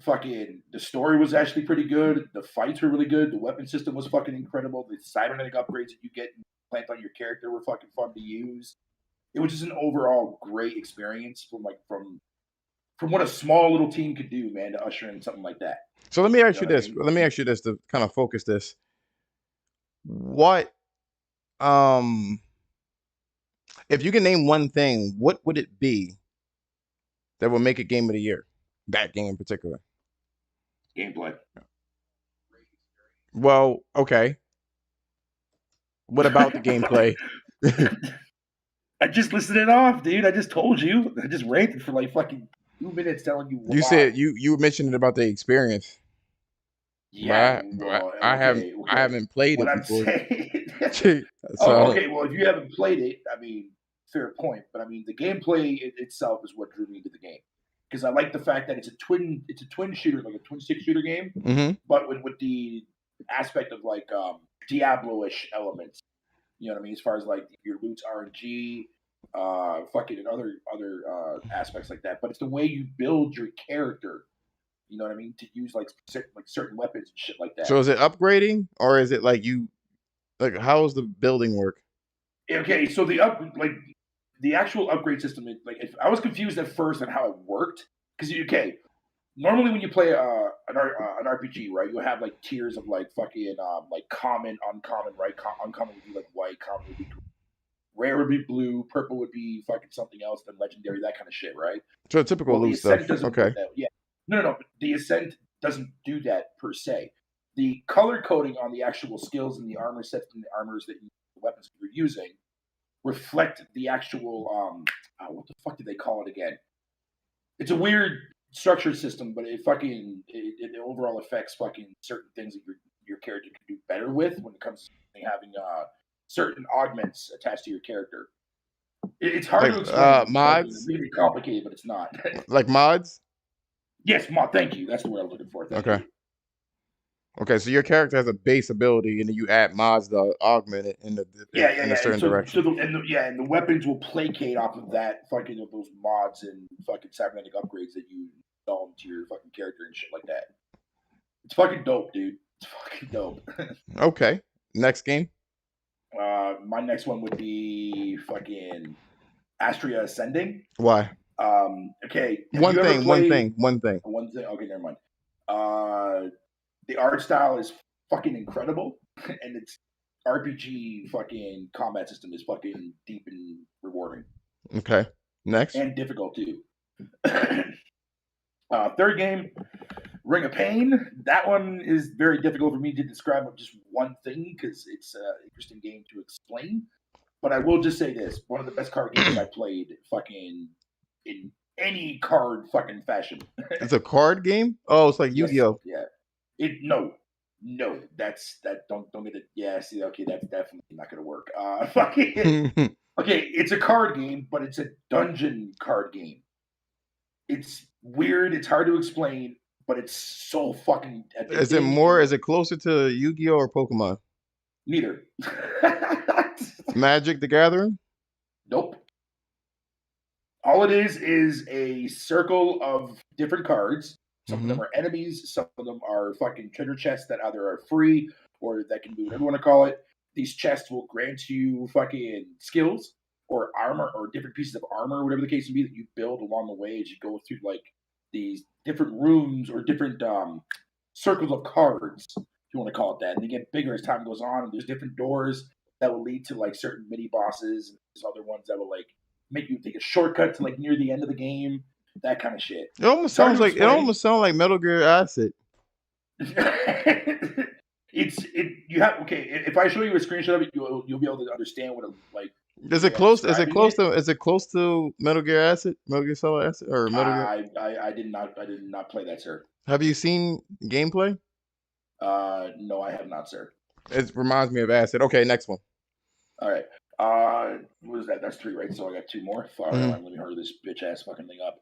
fucking the story was actually pretty good. The fights were really good. The weapon system was fucking incredible. The cybernetic upgrades that you get and plant on your character were fucking fun to use. It was just an overall great experience from what a small little team could do, man, to usher in something like that. So let me ask you this. Let me ask you this to kind of focus this. What, if you can name one thing, what would it be that would make it game of the year? That game in particular. Gameplay. Well, okay. What about the gameplay? I just listed it off, dude. I just told you. I just ranted for like fucking 2 minutes telling you why. You said you mentioned about the experience. Yeah, I haven't played it before. Okay, well, if you haven't played it, I mean, fair point. But I mean, the gameplay itself is what drew me to the game, because I like the fact that it's a twin shooter, like a twin stick shooter game, but with the aspect of like Diablo-ish elements. You know what I mean? As far as like your loot's RNG, fucking and other aspects like that. But it's the way you build your character. You know what I mean? To use like certain weapons and shit like that. So is it upgrading, or is it like how does the building work? Okay, so the actual upgrade system, if I was confused at first on how it worked, because normally when you play an RPG, right, you have like tiers of like fucking like common, uncommon, right? Uncommon would be like white, common would be green, rare would be blue, purple would be fucking something else, then legendary, that kind of shit, right? So typical loot stuff. Okay. Yeah. No. But the Ascent doesn't do that per se. The color coding on the actual skills and the armor sets and the armors that the weapons you're using reflect the actual what the fuck did they call it again? It's a weird structured system, but it overall affects fucking certain things that your character can do better with when it comes to having certain augments attached to your character. It's hard Like to explain. mods, It's really complicated, but it's not. like mods. Yes, mod. Thank you. That's the word I'm looking for. Thank Okay. you. Okay, so your character has a base ability, and then you add mods to augment it in a certain direction. And the weapons will placate off of that fucking of those mods and fucking cybernetic upgrades that you install into your fucking character and shit like that. It's fucking dope, dude. It's fucking dope. Okay, next game. My next one would be fucking Astria Ascending. Why? Okay. One thing. One thing. Okay, never mind. The art style is fucking incredible, and its RPG fucking combat system is fucking deep and rewarding. Okay. Next. And difficult too. Third game, Ring of Pain. That one is very difficult for me to describe with just one thing because it's an interesting game to explain. But I will just say this: one of the best card games I played, fucking in any card fucking fashion. It's a card game. Oh, it's like Yu-Gi-Oh. Yeah. No, that's that. Don't get it. Yeah, see, okay, that's definitely not gonna work. Fucking okay, it's a card game, but it's a dungeon card game. It's weird. It's hard to explain, but it's so fucking. Is it more? Is it closer to Yu-Gi-Oh or Pokemon? Neither. Magic the Gathering? Nope. All it is a circle of different cards. Some of them are enemies. Some of them are fucking treasure chests that either are free or that can do whatever you want to call it. These chests will grant you fucking skills or armor or different pieces of armor, whatever the case may be, that you build along the way as you go through like these different rooms or different circles of cards, if you want to call it that. And they get bigger as time goes on. And there's different doors that will lead to like certain mini bosses. And there's other ones that will like make you take a shortcut to like near the end of the game. That kind of shit. It almost sounds like Metal Gear Acid. If I show you a screenshot of it, you'll be able to understand what it like. Is it close to Metal Gear Acid? Metal Gear Solid Acid or Metal Gear? I did not play that, sir. Have you seen gameplay? No, I have not, sir. It reminds me of Acid. Okay, next one. All right. What is that? That's 3, right? So I got 2 more. All right, let me hurry this bitch ass fucking thing up.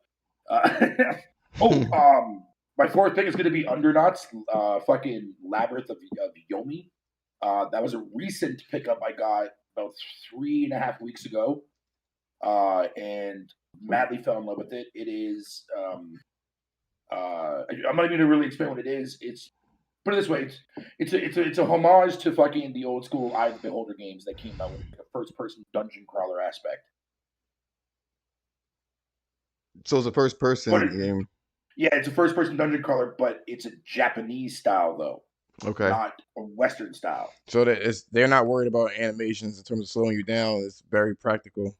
My 4th thing is going to be Undernauts, fucking Labyrinth of Yomi. That was a recent pickup I got about 3.5 weeks ago, and madly fell in love with it. It is. I'm not even going to really explain what it is. It's put it this way: it's a homage to fucking the old school Eye of the Beholder games that came out with a first-person dungeon crawler aspect. So it's a first-person game. Yeah, it's a first-person dungeon crawler, but it's a Japanese style though. Okay. Not a Western style. So they're not worried about animations in terms of slowing you down. It's very practical.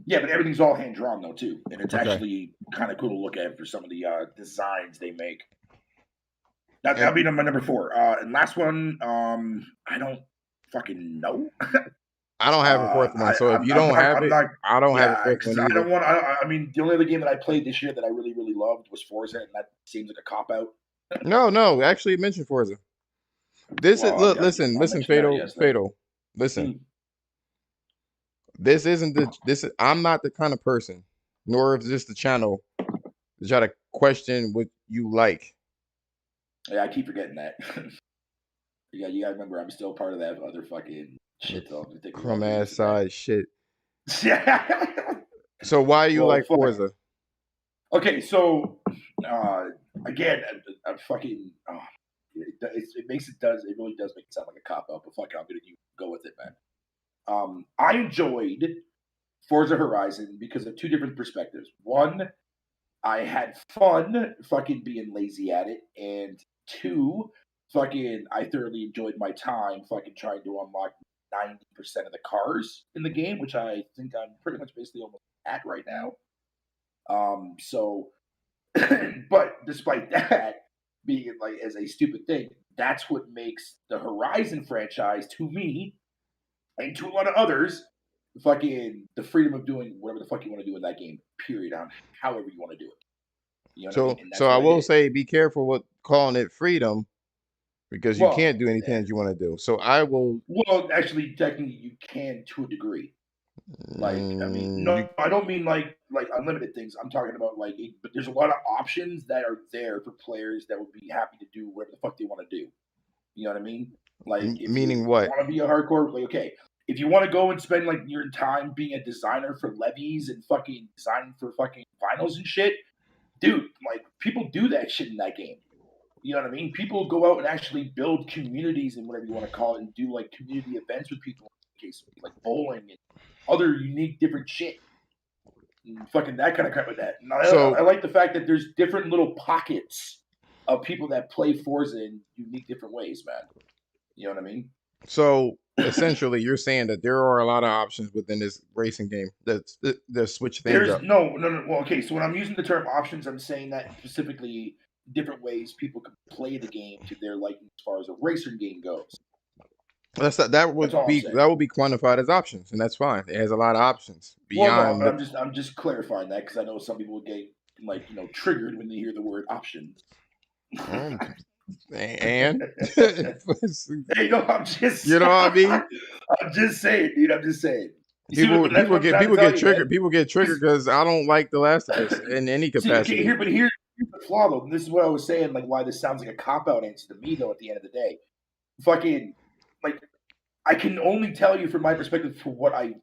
Yeah, but everything's all hand drawn though too, and it's actually kind of cool to look at for some of the designs they make. That'll be my number 4. And last one, I don't fucking know. I don't have a 4th one, so if you don't have it, I don't have a 4th one either. I don't want. I mean, the only other game that I played this year that I really, really loved was Forza, and that seems like a cop out. No, actually, it mentioned Forza. Listen, Fatal. Listen, I'm not the kind of person, nor is this the channel, to try to question what you like. Yeah, I keep forgetting that. You gotta remember, I'm still part of that other fucking shit. Crumb ass side shit. So why do you like Forza? Okay, so again, I'm fucking. It really does make it sound like a cop out, but fuck it, I'm gonna go with it, man. I enjoyed Forza Horizon because of 2 different perspectives. One, I had fun fucking being lazy at it, and 2, fucking I thoroughly enjoyed my time fucking trying to unlock 90% of the cars in the game, which I think I'm pretty much basically almost at right now. But despite that being like as a stupid thing, that's what makes the Horizon franchise, to me and to a lot of others, the freedom of doing whatever the fuck you want to do in that game. Period. On however you want to do it. You know what I mean? And that's So I what I will did. say, be careful with calling it freedom because you Well, can't do anything that you want to do. So I will. Well, actually, technically, you can to a degree. Like, I mean, no, I don't mean like unlimited things. I'm talking about like, but there's a lot of options that are there for players that would be happy to do whatever the fuck they want to do. You know what I mean? Like, if Meaning you what? want to be a hardcore, like, okay, if you want to go and spend like your time being a designer for levies and fucking designing for fucking vinyls and shit, dude, like people do that shit in that game. You know what I mean? People go out and actually build communities and whatever you want to call it, and do like community events with people, in case like bowling and other unique different shit. And fucking that kind of crap with that. And I like the fact that there's different little pockets of people that play Forza in unique different ways, man. You know what I mean? So essentially, you're saying that there are a lot of options within this racing game that switch things up. No. Well, okay. So when I'm using the term options, I'm saying that specifically different ways people can play the game to their liking as far as a racing game goes. That would be quantified as options, and that's fine. It has a lot of options beyond. Well, no, but I'm just clarifying that because I know some people get like triggered when they hear the word options. And hey, no, I'm just what I mean. I'm just saying, dude. I'm just saying. People get triggered. People get triggered because I don't like The Last of Us in any capacity. Here's the flaw, though. And this is what I was saying. Like, why this sounds like a cop out answer to me, though. At the end of the day, fucking like, I can only tell you from my perspective for what I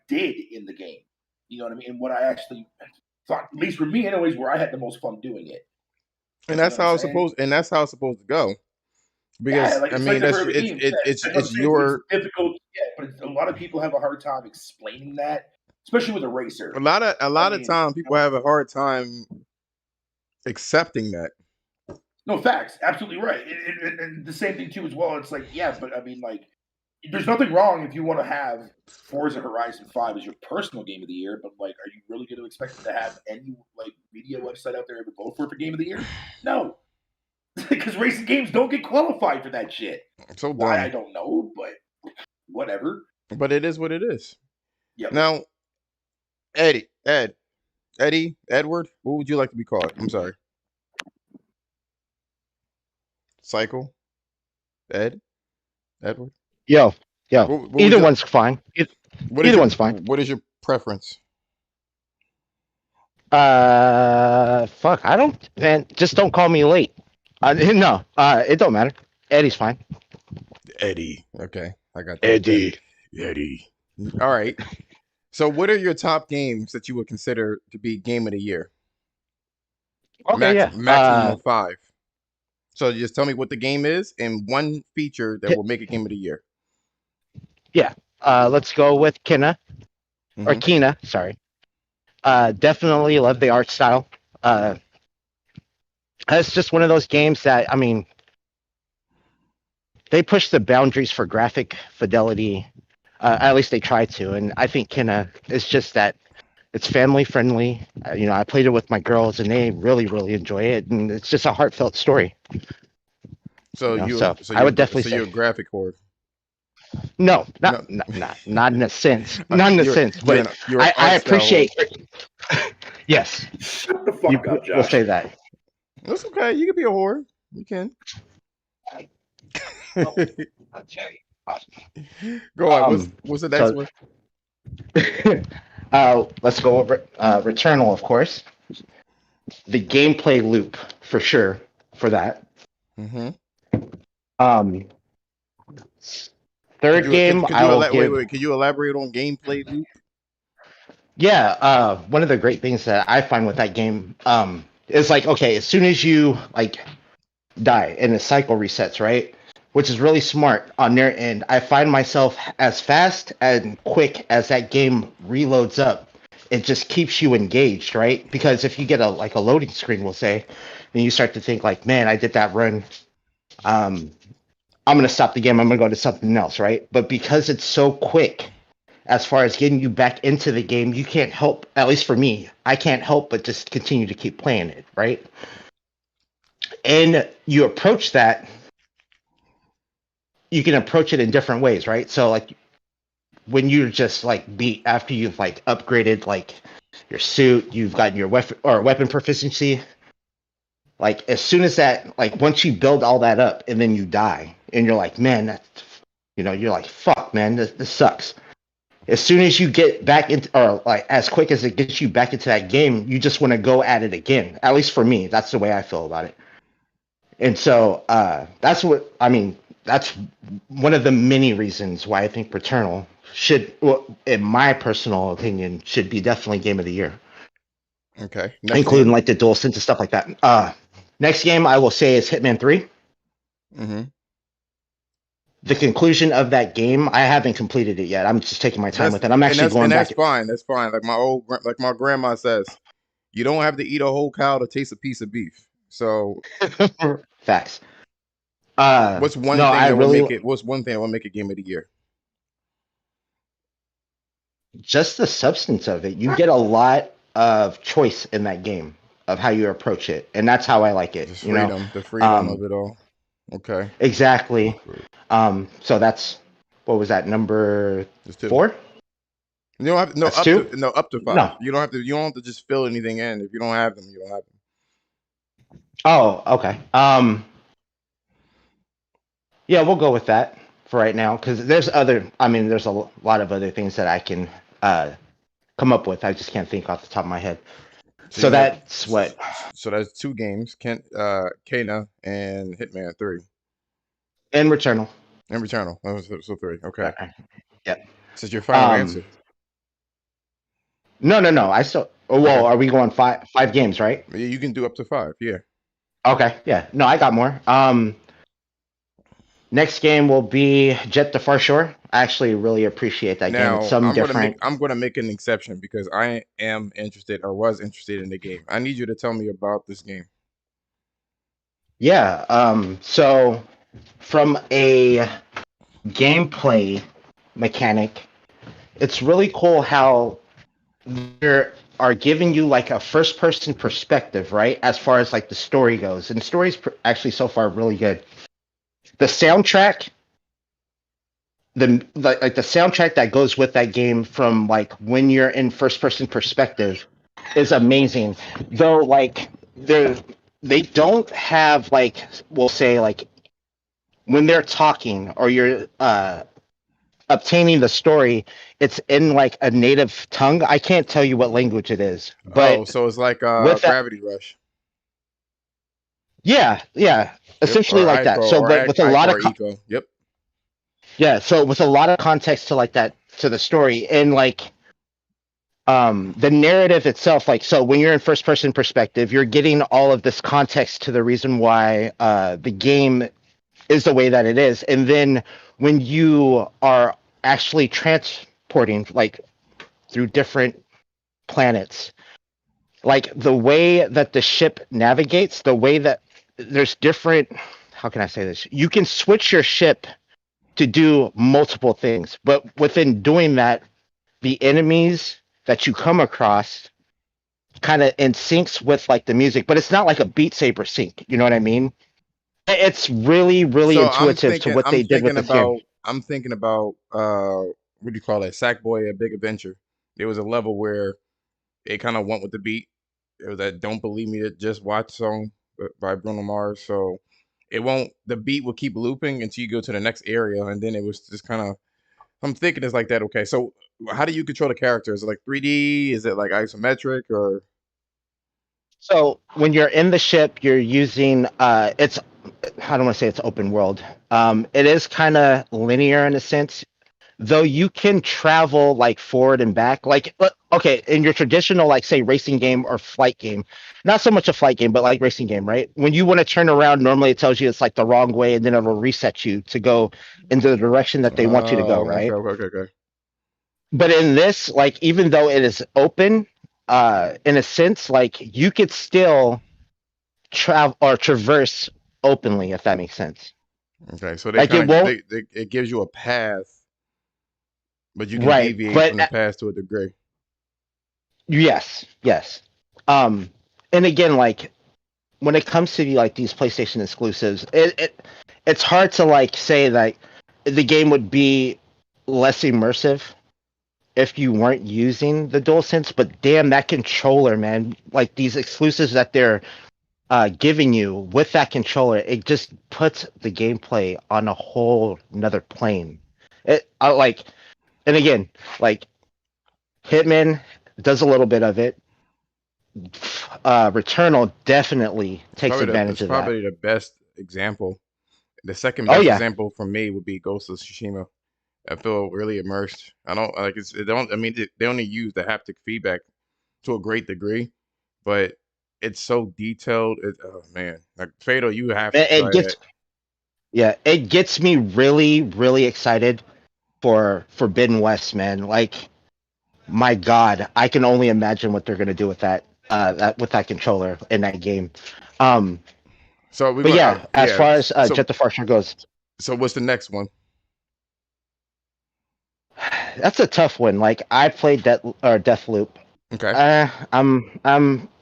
did in the game. You know what I mean? And what I actually thought, at least for me, anyways, where I had the most fun doing it. And that's how it's supposed. And that's how it's supposed to go. Because I mean, it's your difficult. Yeah, but a lot of people have a hard time explaining that, especially with a racer. A lot of time, people have a hard time accepting that. No, facts, absolutely right. And the same thing too as well. It's like, yeah, but I mean, like, there's nothing wrong if you want to have Forza Horizon 5 as your personal game of the year, but like, are you really going to expect to have any like media website out there ever vote for game of the year? No, because racing games don't get qualified for that shit. So why I don't know, but whatever. But it is what it is. Yeah. Now, Eddie, Edward, what would you like to be called? I'm sorry. Cycle, Edward. Yo. Either one's fine. Either one's fine. What is your preference? Fuck. I don't. Man, just don't call me late. No. It don't matter. Eddie's fine. Eddie. Okay, I got that. Eddie. All right. So, what are your top games that you would consider to be game of the year? Okay, Maximum of 5. So just tell me what the game is and one feature that will make it game of the year. Yeah. Let's go with Kina. Mm-hmm. Or Kina, sorry. Definitely love the art style. It's just one of those games that, I mean, they push the boundaries for graphic fidelity. At least they try to. And I think Kina is just that. It's family friendly. I played it with my girls, and they really, really enjoy it. And it's just a heartfelt story. So I would definitely say you're a graphic whore. No, not in a sense. Not in a sense, but I appreciate. Yes. Shut the fuck up, Josh. We'll say that. That's okay. You can be a whore. You can. Go on. What's the next one? Let's go over Returnal, of course. The gameplay loop for sure for that. Mm-hmm. Third game. Wait. Can you elaborate on gameplay loop? Yeah. One of the great things that I find with that game is like, okay, as soon as you like die and the cycle resets, right? Which is really smart on their end. I find myself as fast and quick as that game reloads up, it just keeps you engaged, right? Because if you get a loading screen, we'll say, then you start to think like, man, I did that run. I'm gonna stop the game. I'm gonna go to something else, right? But because it's so quick, as far as getting you back into the game, you can't help. At least for me, I can't help but just continue to keep playing it, right? And you approach that. You can approach it in different ways, right? So like when you're just like beat after you've like upgraded like your suit, you've gotten your weapon proficiency. Like as soon as that, like once you build all that up and then you die, and you're like, man, that's, you're like, fuck, man, this sucks. As soon as you get back into, or like as quick as it gets you back into that game, you just want to go at it again. At least for me, that's the way I feel about it. And so that's what I mean. That's one of the many reasons why I think Returnal should, well, in my personal opinion, should be definitely game of the year. Okay. Next including game. like the DualSense and stuff like that. Next game I will say is Hitman 3. Mm-hmm. The conclusion of that game, I haven't completed it yet. I'm just taking my time with it. I'm actually going back. That's fine. That's fine. Like my grandma says, you don't have to eat a whole cow to taste a piece of beef. So Facts. what's one no, thing I that really, will make it? What's one thing that will make it game of the year? just the substance of it. You get a lot of choice in that game of how you approach it, and that's how I like it. Just You know, freedom, the freedom of it all. Okay. exactly. So that's, what was that, number Just two. 4? You don't have That's two? up to 5. No. You don't have to just fill anything in. If you don't have them, you don't have them. Oh, okay. Yeah, we'll go with that for right now because there's there's a lot of other things that I can come up with. I just can't think off the top of my head. So that's what. So that's 2 games, Kana and Hitman 3. And Returnal. And Returnal. So 3. Okay. Yep. This is your final answer. No. I still. Oh, well, Okay. are we going five games, right? Yeah, you can do up to 5. Yeah. Okay. Yeah. No, I got more. Next game will be Jet to Far Shore. I actually really appreciate that game. It's something different. I'm gonna make an exception because I am interested or was interested in the game. I need you to tell me about this game. Yeah. So from a gameplay mechanic, it's really cool how they are giving you like a first person perspective, right? As far as like the story goes. And the story's actually so far really good. The soundtrack, the soundtrack that goes with that game from like when you're in first person perspective is amazing. Though like they don't have like, we'll say like when they're talking or you're obtaining the story, it's in like a native tongue. I can't tell you what language it is, but so it's like with Gravity Rush. Yeah, essentially Or like that. Ico, So, or but with a lot of Eco. Yep. yeah, so with a lot of context to like that to the story and like the narrative itself, like so when you're in first person perspective, you're getting all of this context to the reason why the game is the way that it is, and then when you are actually transporting like through different planets, like the way that the ship navigates, the way that there's different, how can I say this? You can switch your ship to do multiple things, but within doing that, the enemies that you come across kind of in syncs with like the music, but it's not like a Beat Saber sync. You know what I mean? It's really, really So intuitive to what they did with this game. I'm thinking about what do you call that? Sackboy: A Big Adventure. There was a level where it kind of went with the beat. It was that "Don't Believe Me, Just Watch" song by Bruno Mars. So the beat will keep looping until you go to the next area, and then it was just kind of. I'm thinking it's like that. Okay, so how do you control the character? Is it like 3D? Is it like isometric or? So when you're in the ship, you're using it's, I don't want to say it's open world. It is kind of linear in a sense, though you can travel like forward and back. Like okay, in your traditional like say racing game or flight game, not so much a flight game, but like racing game, right? When you want to turn around, normally it tells you it's like the wrong way, and then it'll reset you to go into the direction that they want you to go, right? Okay. But in this, like even though it is open, in a sense, like you could still travel or traverse openly, if that makes sense. Okay, so Like it won't. it gives you a path, but you can Right, deviate but from the path to a degree. yes. And again, like when it comes to like these PlayStation exclusives, it's hard to like say that the game would be less immersive if you weren't using the DualSense. But damn, that controller, man! Like these exclusives that they're giving you with that controller, it just puts the gameplay on a whole another plane. It I like, and again, like Hitman does a little bit of it. Returnal definitely takes advantage It's of that. probably the best example. The second Oh best yeah, example for me would be Ghost of Tsushima. I feel really immersed. I don't like it's. They don't. I mean, they only use the haptic feedback to a great degree, but it's so detailed. Oh man, like Fatal, you have to it try gets that. yeah, it gets me really really excited for Forbidden West, man. Like my God, I can only imagine what they're gonna do with that with that controller in that game. Um, So we're but going. yeah, as Yeah. far as So Jet the Farshar goes, what's the next one? that's a tough one. Like I played Deathloop. Okay.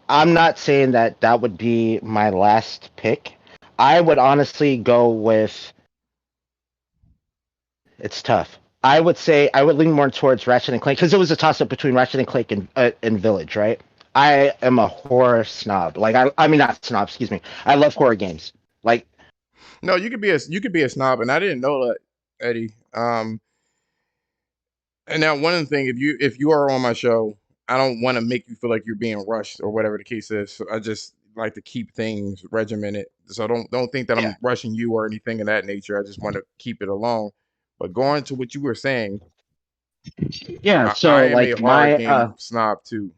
I'm not saying that that would be my last pick. I would honestly go with. It's tough. I would say I would lean more towards Ratchet and Clank because it was a toss up between Ratchet and Clank and Village, right? I am a horror snob. Like I mean not snob, excuse me. I love horror games. Like No, you could be a snob, and I didn't know that, Eddie. And now one of the things, if you are on my show, I don't want to make you feel like you're being rushed or whatever the case is. So I just like to keep things regimented. So don't think that yeah, I'm rushing you or anything of that nature. I just want to keep it along. But going to what you were saying, yeah. I So am a like horror my game snob too.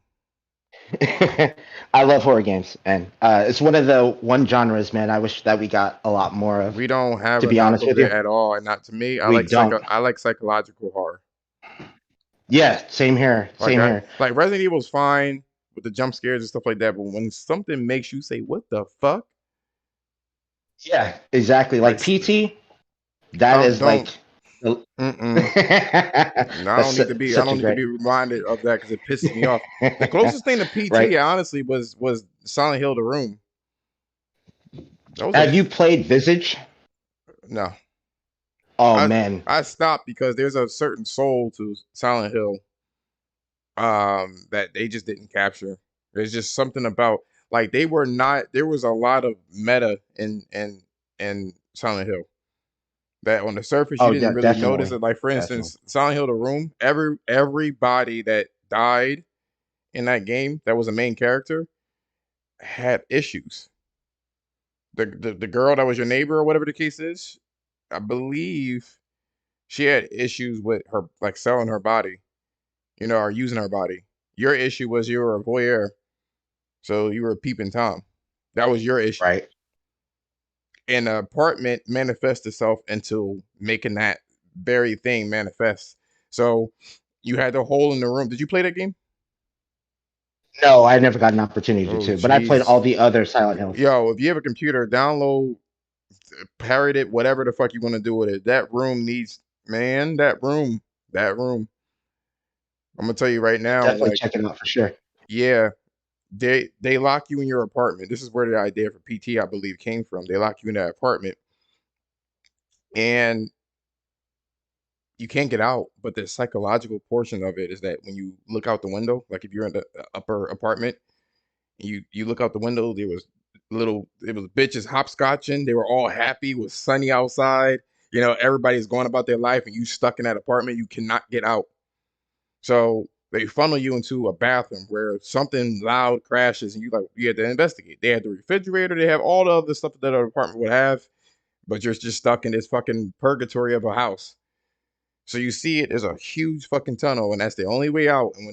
I love horror games, and it's one of the one genres, man. I wish that we got a lot more of. We don't have To be enough honest of with it you, at all, and not to me. we don't. I like psychological horror. Yeah, same here, Like same here. Resident Evil's fine with the jump scares and stuff like that, but when something makes you say, "What the fuck?" Yeah, exactly. Like Like PT, that is like. don't. Mm-mm. I don't That's need to be. I such a don't need to great. be reminded of that because it pisses me off. The closest thing to PT, Right. honestly, was Silent Hill: The Room. That was a Have you played Visage? no. Oh I man. I stopped because there's a certain soul to Silent Hill that they just didn't capture. There's just something about like they were not. There was a lot of meta in Silent Hill that on the surface you Oh didn't yeah, really notice definitely. it. Like for Definitely. instance, Silent Hill: The Room. Everybody that died in that game that was a main character had issues. The girl that was your neighbor or whatever the case is, I believe she had issues with her like selling her body, or using her body. Your issue was you were a voyeur, so you were a peeping tom. That was your issue. Right. And the apartment manifests itself into making that very thing manifest. So you had the hole in the room. Did you play that game? No, I never got an opportunity Oh, to, but I played jeez. all the other Silent Hills. Yo, if you have a computer, download, parrot it, whatever the fuck you want to do with it. That room needs, man, that room. I'm gonna tell you right I'll now, definitely like, check it out for sure. yeah, they lock you in your apartment. This is where the idea for PT, I believe, came from. They lock you in that apartment, and you can't get out. But the psychological portion of it is that when you look out the window, like if you're in the upper apartment, you look out the window, it was bitches hopscotching. They were all happy. It was sunny outside. Everybody's going about their life, and you stuck in that apartment. You cannot get out. So they funnel you into a bathroom where something loud crashes, and you had to investigate. They had the refrigerator. They have all the other stuff that an apartment would have, but you're just stuck in this fucking purgatory of a house. So you see it as a huge fucking tunnel, and that's the only way out. And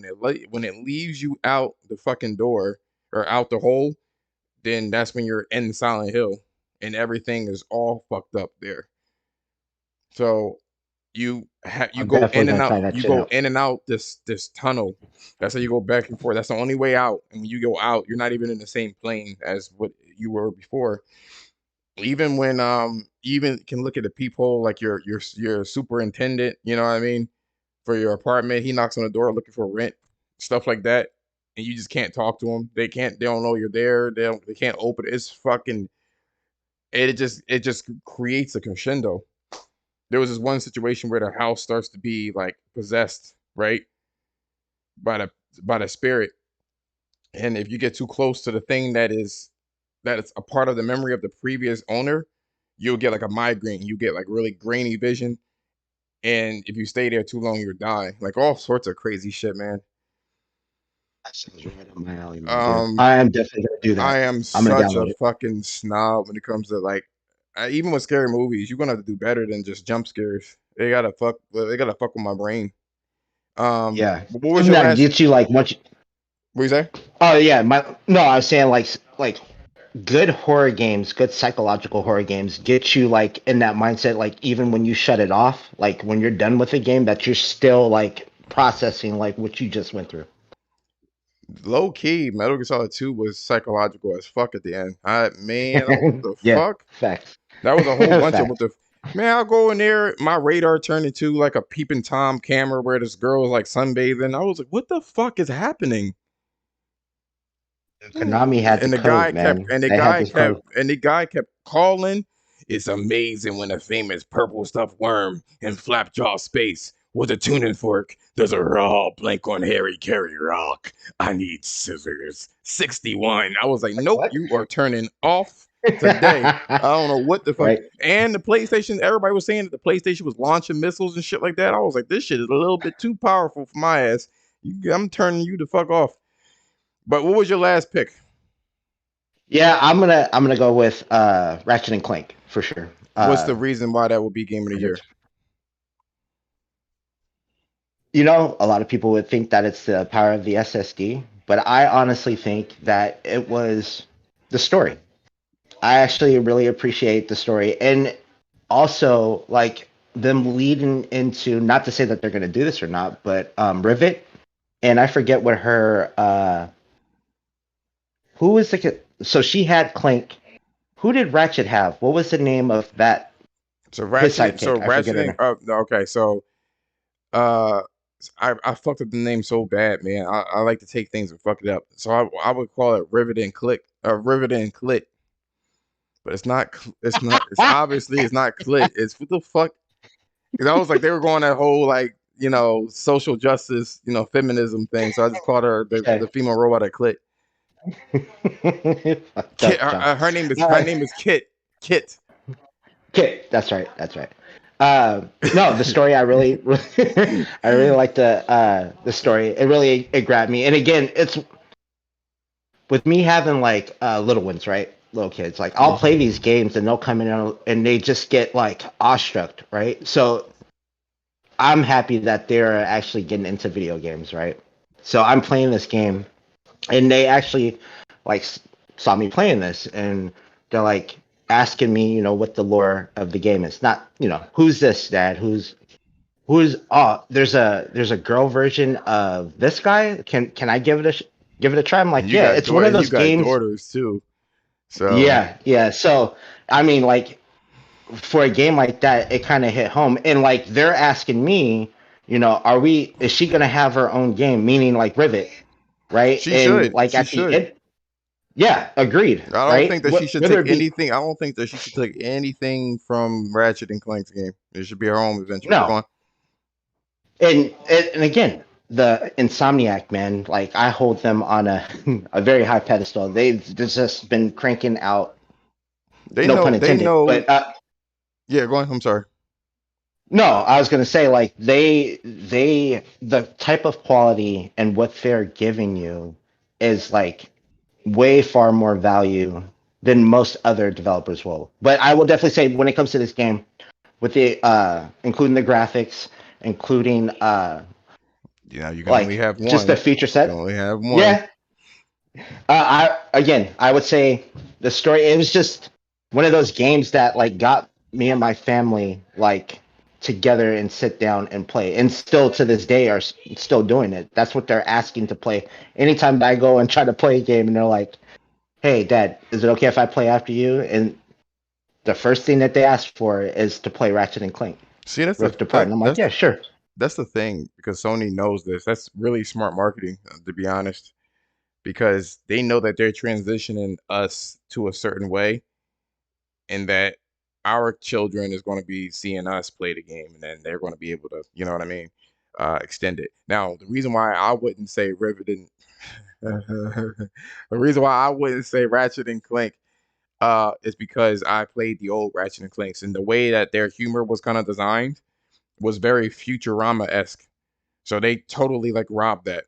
when it leaves you out the fucking door or out the hole, then that's when you're in Silent Hill, and everything is all fucked up there. So you I'm go definitely in and gonna out. try that You shit go out. in and out this tunnel. That's how you go back and forth. That's the only way out. And when you go out, you're not even in the same plane as what you were before. Even when you even can look at the peephole, like your superintendent, you know what I mean, for your apartment. He knocks on the door looking for rent, stuff like that, and you just can't talk to him. They don't know you're there. They can't open it. It's fucking. It just creates a crescendo. there was this one situation where the house starts to be like possessed, right, by the spirit, and if you get too close to the thing that is a part of the memory of the previous owner, you'll get like a migraine. You get like really grainy vision, and if you stay there too long, you'll die. Like all sorts of crazy shit, man. That sounds right up my alley, man, dude. Um, I am definitely gonna do I that. am I'm gonna such a download it. fucking snob when it comes to like, even with scary movies, you're gonna have to do better than just jump scares. They gotta fuck with my brain. Yeah, What was something your that last? gets you like once. What you say? Oh yeah, my no, I was saying like good horror games, good psychological horror games get you like in that mindset. Like even when you shut it off, like when you're done with the game, that you're still like processing like what you just went through. Low key, Metal Gear Solid 2 was psychological as fuck at the end. Man, I was what the Yeah, fuck? facts. That was a whole bunch of what Facts. the man. I'll go in there, my radar turned into like a peeping Tom camera where this girl was like sunbathing. I was like, what the fuck is happening? Konami had the And the code, guy kept man. They had this code. calling. It's amazing when a famous purple stuffed worm in Flapjaw space with a tuning fork. There's a raw blank on Harry Carry rock. I need scissors. 61. I was like, nope, What? you are turning off today. I don't know what the fuck. Right. And the PlayStation, everybody was saying that the PlayStation was launching missiles and shit like that. I was like, this shit is a little bit too powerful for my ass. I'm turning you the fuck off. But what was your last pick? Yeah, I'm gonna go with Ratchet and Clank for sure. What's the reason why that would be game of the year? You know, a lot of people would think that it's the power of the SSD, but I honestly think that it was the story. I actually really appreciate the story, and also like them leading into, not to say that they're going to do this or not, but Rivet, and I forget what her who was the so she had Clank. Who did Ratchet have? What was the name of that So his Ratchet, so sidekick? I forget her Ratcheting. name. Okay, so uh, I fucked up the name so bad, man. I like to take things and fuck it up. So I would call it Rivet and Click, Rivet and Clit, but it's not. It's not. It's obviously it's not Clit. It's what the fuck? Because I was like they were going that whole like social justice feminism thing. So I just called her Okay. the female robot at Clit. Fucked Kit. up, John. Her name is Kit. Kit. Okay, that's right. That's right. No, the story I really, I really like the story. It really it grabbed me. And again, it's with me having like little ones, right? Little kids. Like I'll play these games and they'll come in and they just get like awestruck, right? So I'm happy that they're actually getting into video games, right? So I'm playing this game and they actually like saw me playing this and they're like asking me, what the lore of the game is. Not, who's this, dad? Who's oh, there's a girl version of this guy. Can I give it a try? I'm And like, yeah, it's one of you those got games. daughters too. So Yeah, yeah. So I mean, like for a game like that, it kind of hit home. And like they're asking me, is she gonna have her own game? Meaning like Rivet, right? she And should. like She at the should. end, yeah, agreed, I don't right? think that she should Whether take it be anything. I don't think that she should take anything from Ratchet and Clank's game. It should be her own adventure. But go no, on. and again, the Insomniac man, like I hold them on a a very high pedestal. They've just been cranking out, They no know. pun They intended, know. but Yeah, go on. I'm sorry. no, I was gonna say like the type of quality and what they're giving you is like way far more value than most other developers will. But I will definitely say when it comes to this game, with the including the graphics, including Yeah, you can only like have just the one. feature You can set. only have one. Yeah, I would say the story. It was just one of those games that like got me and my family like together and sit down and play, and still to this day are still doing it. That's what they're asking to play. Anytime that I go and try to play a game, and they're like, "Hey, Dad, is it okay if I play after you?" And the first thing that they ask for is to play Ratchet and Clank See, Rift Apart, and I'm like, "Yeah, sure." that's the thing because Sony knows this. That's really smart marketing, to be honest, because they know that they're transitioning us to a certain way, and that our children is going to be seeing us play the game, and then they're going to be able to, you know what I mean, extend it. Now, the reason why I wouldn't say Riveting, the reason why I wouldn't say Ratchet and Clank, is because I played the old Ratchet and Clanks, and the way that their humor was kind of designed was very Futurama-esque. So they totally like robbed that.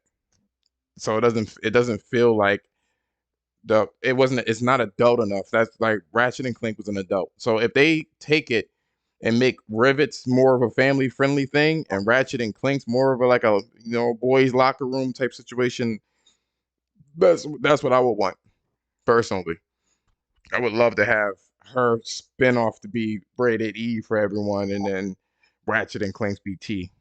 So it doesn't feel like it's not adult enough. That's like Ratchet and Clank was an adult. So if they take it and make Rivets more of a family friendly thing and Ratchet and Clank's more of a like a boys locker room type situation, that's what I would want personally. I would love to have her spin off to be Braided E for everyone, and then Ratchet and Clank's BT.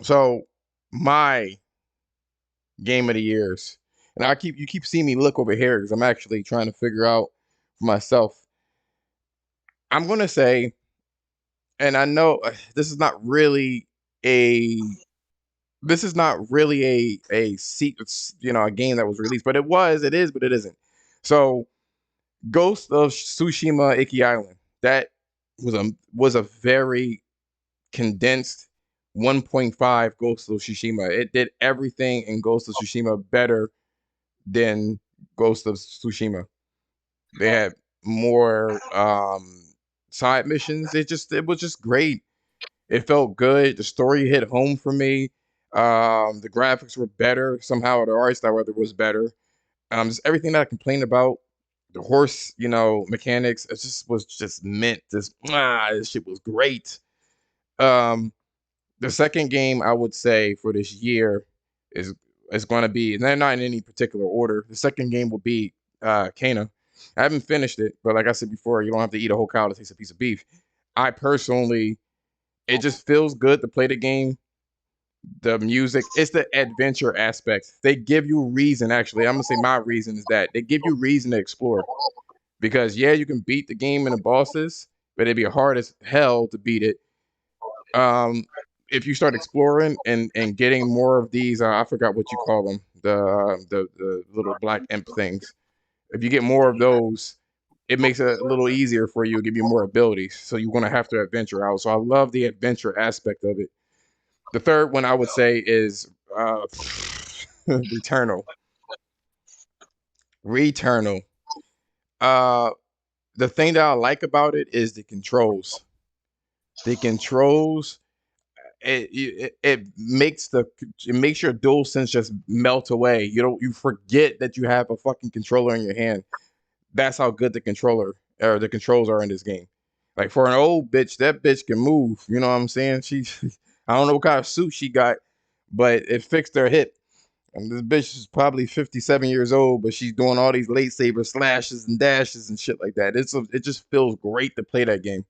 So my game of the years, and you keep seeing me look over here because I'm actually trying to figure out for myself. I'm gonna say, and I know this is not really a a game that was released, but it is, but it isn't. So Ghost of Tsushima Iki Island, that was a very condensed 1.5 Ghost of Tsushima. It did everything in Ghost of Tsushima better than Ghost of Tsushima. They had more side missions. It was just great. It felt good. The story hit home for me. The graphics were better. Somehow the art style whether was better. Just everything that I complained about. The horse, mechanics. It just was just mint. This shit was great. Um, the second game I would say for this year is going to be, and they're not in any particular order. The second game will be Kana. I haven't finished it, but like I said before, you don't have to eat a whole cow to taste a piece of beef. I personally, it just feels good to play the game. The music, it's the adventure aspect. They give you reason. Actually, I'm gonna say my reason is that they give you reason to explore. Because yeah, you can beat the game and the bosses, but it'd be hard as hell to beat it if you start exploring and getting more of these I forgot what you call them, the little black imp things. If you get more of those, it makes it a little easier for you, give you more abilities, so you're going to have to adventure out. So I love the adventure aspect of it. The third one I would say is Returnal. Returnal. uh the thing that I like about it is the controls. It makes your dual sense just melt away. You forget that you have a fucking controller in your hand. That's how good the controls are in this game. Like for an old bitch, that bitch can move. You know what I'm saying? I don't know what kind of suit she got, but it fixed her hip. And this bitch is probably 57 years old, but she's doing all these lightsaber slashes and dashes and shit like that. It just feels great to play that game.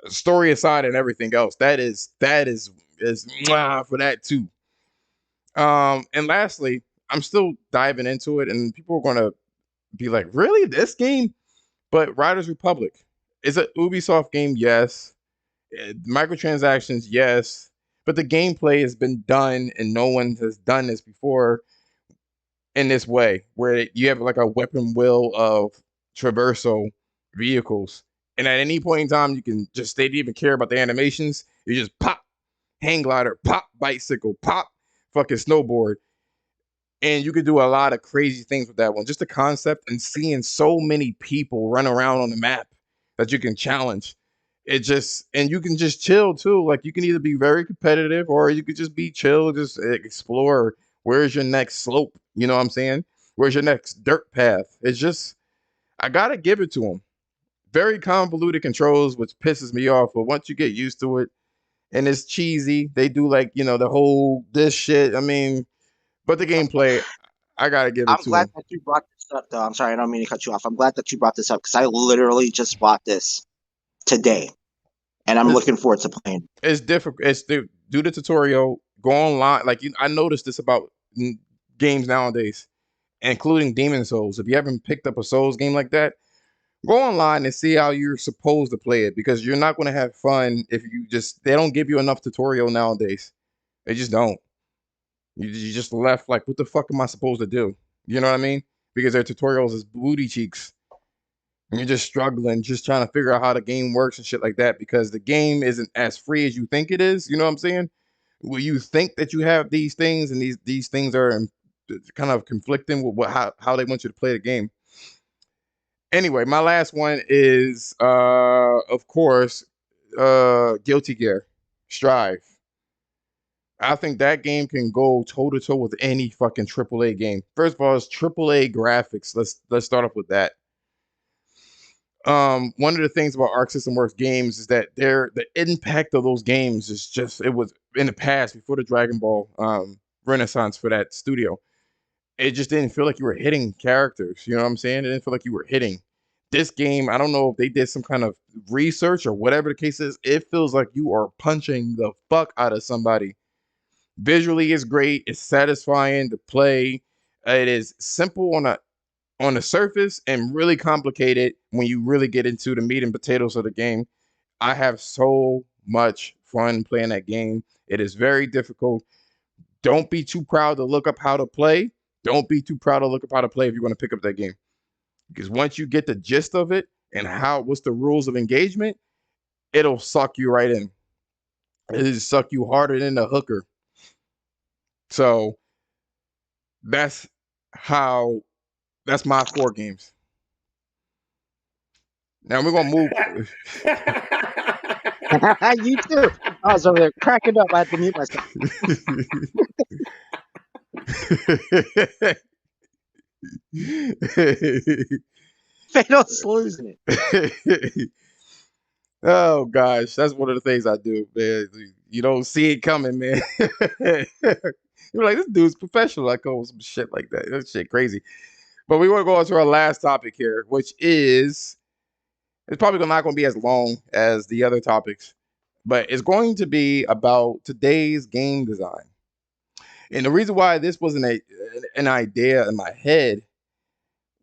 Story aside and everything else, that is mwah for that too. And lastly, I'm still diving into it, and people are gonna be like, "Really, this game?" But Riders Republic is a Ubisoft game, yes. Microtransactions, yes. But the gameplay has been done, and no one has done this before in this way, where you have like a weapon wheel of traversal vehicles, and at any point in time, you can just they didn't even care about the animations. You just pop hang glider, pop bicycle, pop fucking snowboard, and you could do a lot of crazy things with that one. Just the concept and seeing so many people run around on the map that you can challenge. And you can just chill too. Like you can either be very competitive or you could just be chill, just explore. Where's your next slope? You know what I'm saying? Where's your next dirt path? It's just, I gotta give it to them. Very convoluted controls, which pisses me off. But once you get used to it, and it's cheesy, they do like the whole this shit. I mean, but the gameplay, I gotta give it I'm to glad them. that you brought this up, though. I'm sorry, I don't mean to cut you off. I'm glad that you brought this up because I literally just bought this today, and I'm It's, looking forward to playing. it's difficult. Do the tutorial, go online. Like I noticed this about games nowadays, including Demon Souls. If you haven't picked up a Souls game like that, go online and see how you're supposed to play it because you're not going to have fun if they don't give you enough tutorial nowadays. They just don't. You just left like, what the fuck am I supposed to do? You know what I mean? Because their tutorials is booty cheeks. and you're just struggling, just trying to figure out how the game works and shit like that, because the game isn't as free as you think it is. You know what I'm saying? Where you think that you have these things, and these things are kind of conflicting with how they want you to play the game. Anyway, my last one is of course Guilty Gear Strive. I think that game can go toe to toe with any fucking AAA game. First of all, it's AAA graphics. Let's start off with that. One of the things about Arc System Works games is that the impact of those games is just, it was in the past before the Dragon Ball renaissance for that studio. It just didn't feel like you were hitting characters. You know what I'm saying? It didn't feel like you were hitting. This game, I don't know if they did some kind of research or whatever the case is. It feels like you are punching the fuck out of somebody. Visually, it's great. It's satisfying to play. It is simple on the surface and really complicated when you really get into the meat and potatoes of the game. I have so much fun playing that game. It is very difficult. Don't be too proud to look up how to play. Don't be too proud to look up how to play if you want to pick up that game. Because once you get the gist of it and what's the rules of engagement, it'll suck you right in. It'll suck you harder than a hooker. So that's my 4 games. Now we're gonna move. You too. I was over there cracking up. I had to mute myself. Fatal's losing it. Oh gosh, that's one of the things I do, man. You don't see it coming, man. You're like, this dude's professional. I call some shit like that. That shit crazy. But we want to go on to our last topic here, which is, it's probably not going to be as long as the other topics, but it's going to be about today's game design. And the reason why this wasn't an idea in my head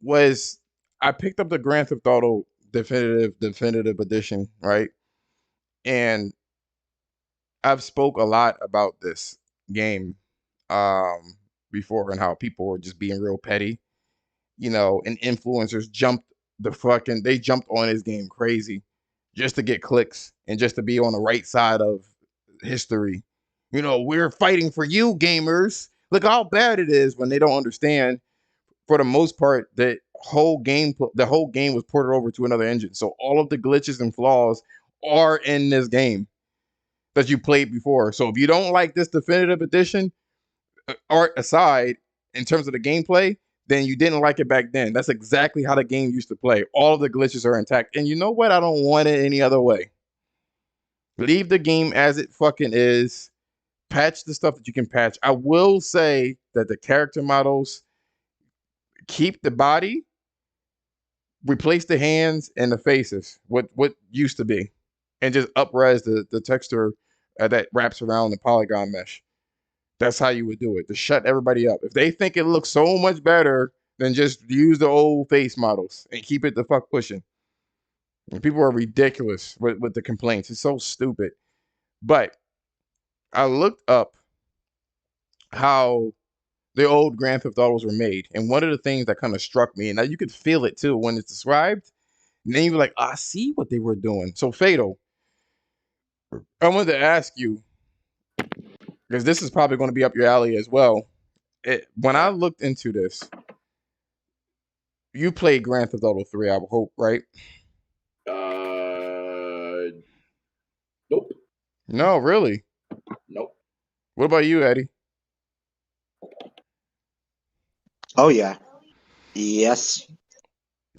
was I picked up the Grand Theft Auto definitive edition, right? And I've spoke a lot about this game before, and how people were just being real petty, and influencers jumped on his game crazy just to get clicks and just to be on the right side of history. We're fighting for you, gamers. Look how bad it is, when they don't understand, for the most part, the whole game was ported over to another engine. So all of the glitches and flaws are in this game that you played before. So if you don't like this definitive edition, art aside, in terms of the gameplay, then you didn't like it back then. That's exactly how the game used to play. All of the glitches are intact. And you know what? I don't want it any other way. Leave the game as it fucking is. Patch the stuff that you can patch. I will say that the character models, keep the body, replace the hands and the faces, what used to be, and just up-res the texture that wraps around the polygon mesh. That's how you would do it, to shut everybody up. If they think it looks so much better, then just use the old face models and keep it the fuck pushing. And people are ridiculous with the complaints. It's so stupid. But I looked up how the old Grand Theft Autos were made, and one of the things that kind of struck me, and now you could feel it too when it's described, and then you're like, I see what they were doing. So Fatal, I wanted to ask you, because this is probably going to be up your alley as well. When I looked into this, you played Grand Theft Auto 3, I would hope, right? Nope. No, really? Nope. What about you, Eddie? Oh yeah, yes.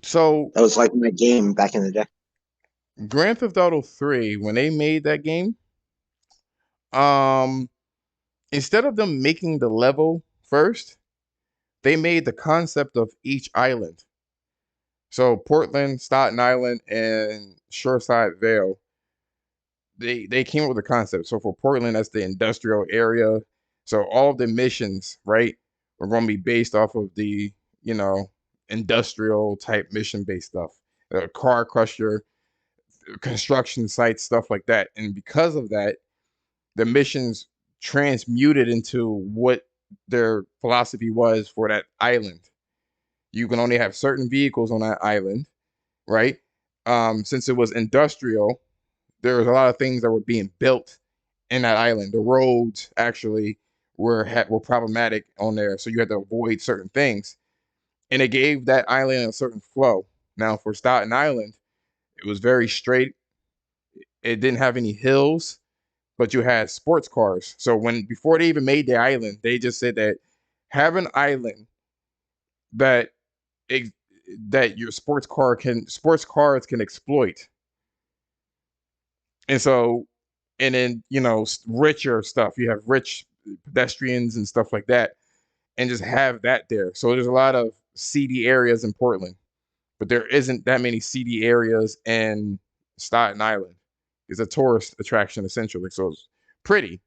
So That was like my game back in the day. Grand Theft Auto 3, when they made that game, instead of them making the level first, they made the concept of each island. So Portland, Staten Island, and Shoreside Vale, they came up with a concept. So for Portland, that's the industrial area. So all of the missions, right, are going to be based off of the, industrial type mission based stuff. Car crusher, construction sites, stuff like that. And because of that, the missions transmuted into what their philosophy was for that island. You can only have certain vehicles on that island. right? Since it was industrial, there was a lot of things that were being built in that island. The roads actually were problematic on there, so you had to avoid certain things, and it gave that island a certain flow. Now for Staten Island, it was very straight. It didn't have any hills, but you had sports cars. So when before they even made the island, they just said that have an island that ex- that your sports cars can exploit. And so, and then richer stuff. You have rich pedestrians and stuff like that, and just have that there. So there's a lot of seedy areas in Portland, but there isn't that many seedy areas in Staten Island. It's a tourist attraction essentially, so it's pretty.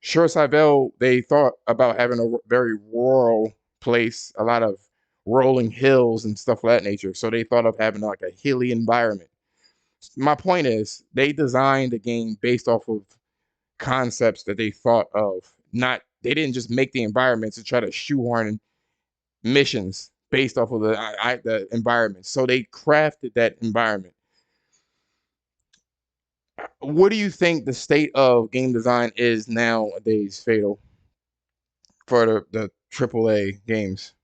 Shoreside they thought about having a very rural place, a lot of rolling hills and stuff of that nature. So they thought of having like a hilly environment. My point is, they designed the game based off of concepts that they thought of. Not they didn't just make the environments to try to shoehorn missions based off of the environment. So they crafted that environment. What do you think the state of game design is nowadays, Fatal, for the AAA games?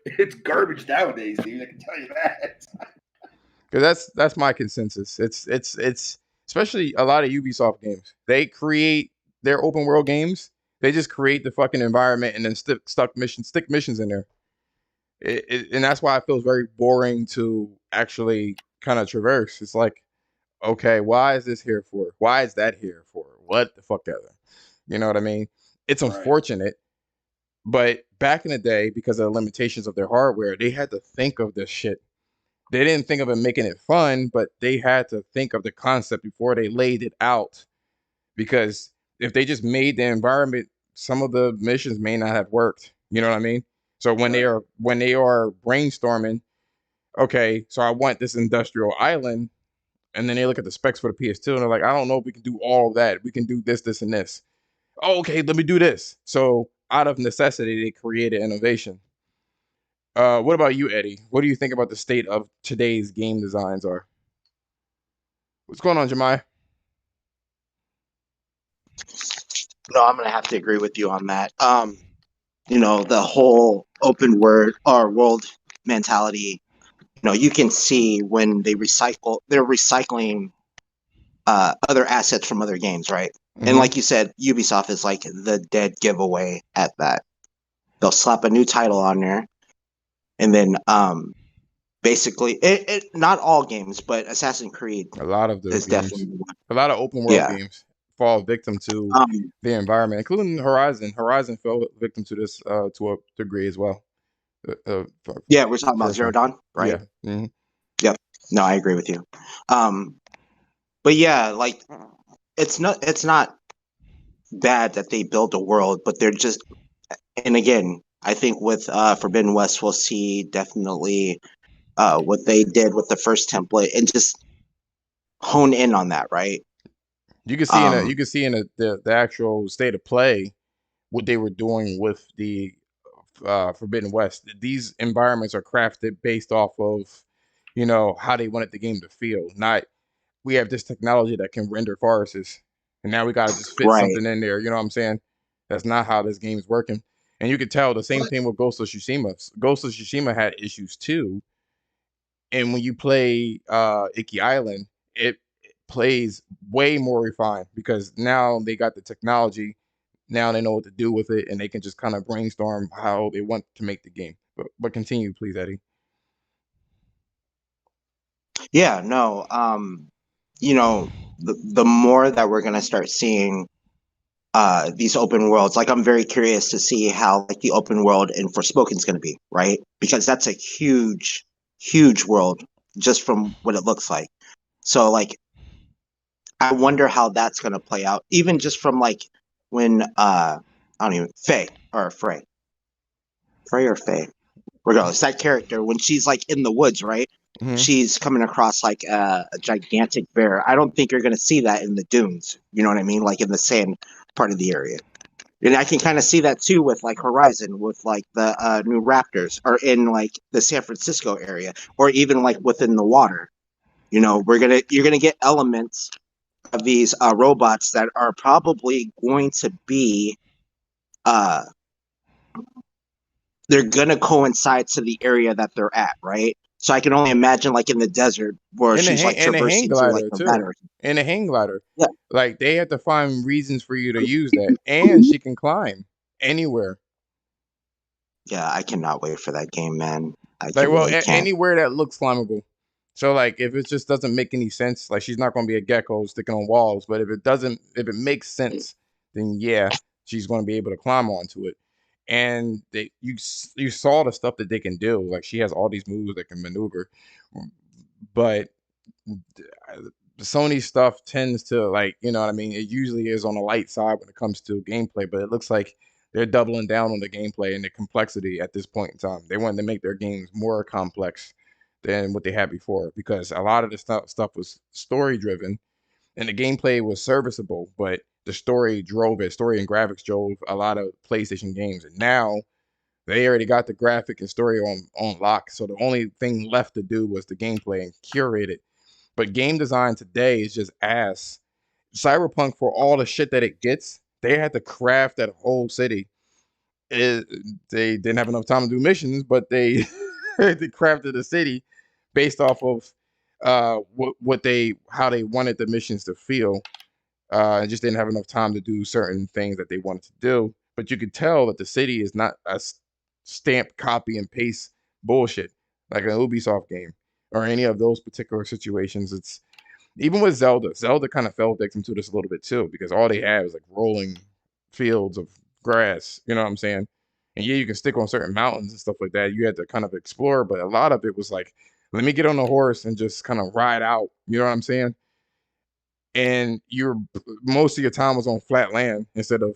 It's garbage nowadays, dude. I can tell you that. Because that's my consensus. It's especially a lot of Ubisoft games. They create their open world games. They just create the fucking environment and then stick missions in there. And that's why it feels very boring to actually kind of traverse. It's like, okay, why is this here for? Why is that here for? What the fuck ever? You know what I mean? It's Right. unfortunate, but back in the day, because of the limitations of their hardware, they had to think of this shit. They didn't think of it making it fun, but they had to think of the concept before they laid it out. Because if they just made the environment, some of the missions may not have worked. You know what I mean? So when Right. they are brainstorming, okay, so I want this industrial island, and then they look at the specs for the PS2 and they're like, I don't know if we can do all of that. We can do this, this, and this. Oh, okay, let me do this. So out of necessity, they created innovation. What about you, Eddie? What do you think about the state of today's game designs are? What's going on, Jemai? No, I'm gonna have to agree with you on that. The whole open word or world mentality. You can see when they're recycling other assets from other games, right? And Mm-hmm. like you said, Ubisoft is like the dead giveaway at that. They'll slap a new title on there, and then basically, it not all games, but Assassin's Creed A lot of those is games, definitely one. a lot of open world Yeah. games fall victim to Um, the environment, including Horizon. Horizon fell victim to this to a degree as well. yeah, we're talking about First Zero one, Dawn, right? yeah. Mm-hmm. Yep. No, I agree with you. But yeah, like it's not bad that they build a world, but they're just, and again, I think with Forbidden West, we'll see definitely what they did with the first template and just hone in on that, right? You can see Um, the actual state of play what they were doing with the Forbidden West. These environments are crafted based off of, how they wanted the game to feel. Not we have this technology that can render forests, and now we got to just fit right. something in there. You know what I'm saying? That's not how this game is working. And you could tell the same thing with Ghost of Tsushima. Ghost of Tsushima had issues too. And when you play Iki Island, it plays way more refined because now they got the technology. Now they know what to do with it, and they can just kind of brainstorm how they want to make the game. But continue, please, Eddie. Yeah, no. The more that we're gonna start seeing these open worlds, like I'm very curious to see how like the open world in Forspoken is gonna be, right? Because that's a huge, huge world just from what it looks like. So like I wonder how that's gonna play out, even just from like when I don't even Frey or Faye, regardless, that character when she's like in the woods, right? Mm-hmm. She's coming across like a gigantic bear. I don't think you're gonna see that in the dunes. You know what I mean? Like in the sand part of the area. And I can kind of see that too with like Horizon, with like the new Raptors, or in like the San Francisco area, or even like within the water. You know, you're gonna get elements of these robots that are probably going to be uh they're gonna coincide to the area that they're at, right? So I can only imagine like in the desert where And she's like the hang traversing through like glider Nevada. too. And the hang glider. Yeah, Like they have to find reasons for you to use that. And she can climb anywhere. yeah, I cannot wait for that game, man. I Like, can well, really can't. anywhere that looks climbable. So, like, if it just doesn't make any sense, like she's not going to be a gecko sticking on walls. But if it makes sense, then yeah, she's going to be able to climb onto it. And you saw the stuff that they can do. Like she has all these moves that can maneuver. But Sony stuff tends to, like, you know what I mean? It usually is on the light side when it comes to gameplay, but it looks like they're doubling down on the gameplay and the complexity at this point in time. They wanted to make their games more complex than what they had before, because a lot of the stuff was story driven and the gameplay was serviceable, but the story drove it. Story and graphics drove a lot of PlayStation games. And now they already got the graphic and story on lock. So the only thing left to do was the gameplay and curate it. But game design today is just ass. Cyberpunk, for all the shit that it gets, they had to craft that whole city. They didn't have enough time to do missions, but they they crafted a city based off of how they wanted the missions to feel. And just didn't have enough time to do certain things that they wanted to do. But you could tell that the city is not a stamp, copy, and paste bullshit like an Ubisoft game or any of those particular situations. It's even with Zelda. Zelda kind of fell victim to this a little bit too, because all they had was like rolling fields of grass. You know what I'm saying? And yeah, you can stick on certain mountains and stuff like that. You had to kind of explore, but a lot of it was like, let me get on a horse and just kind of ride out. You know what I'm saying? And most of your time was on flat land instead of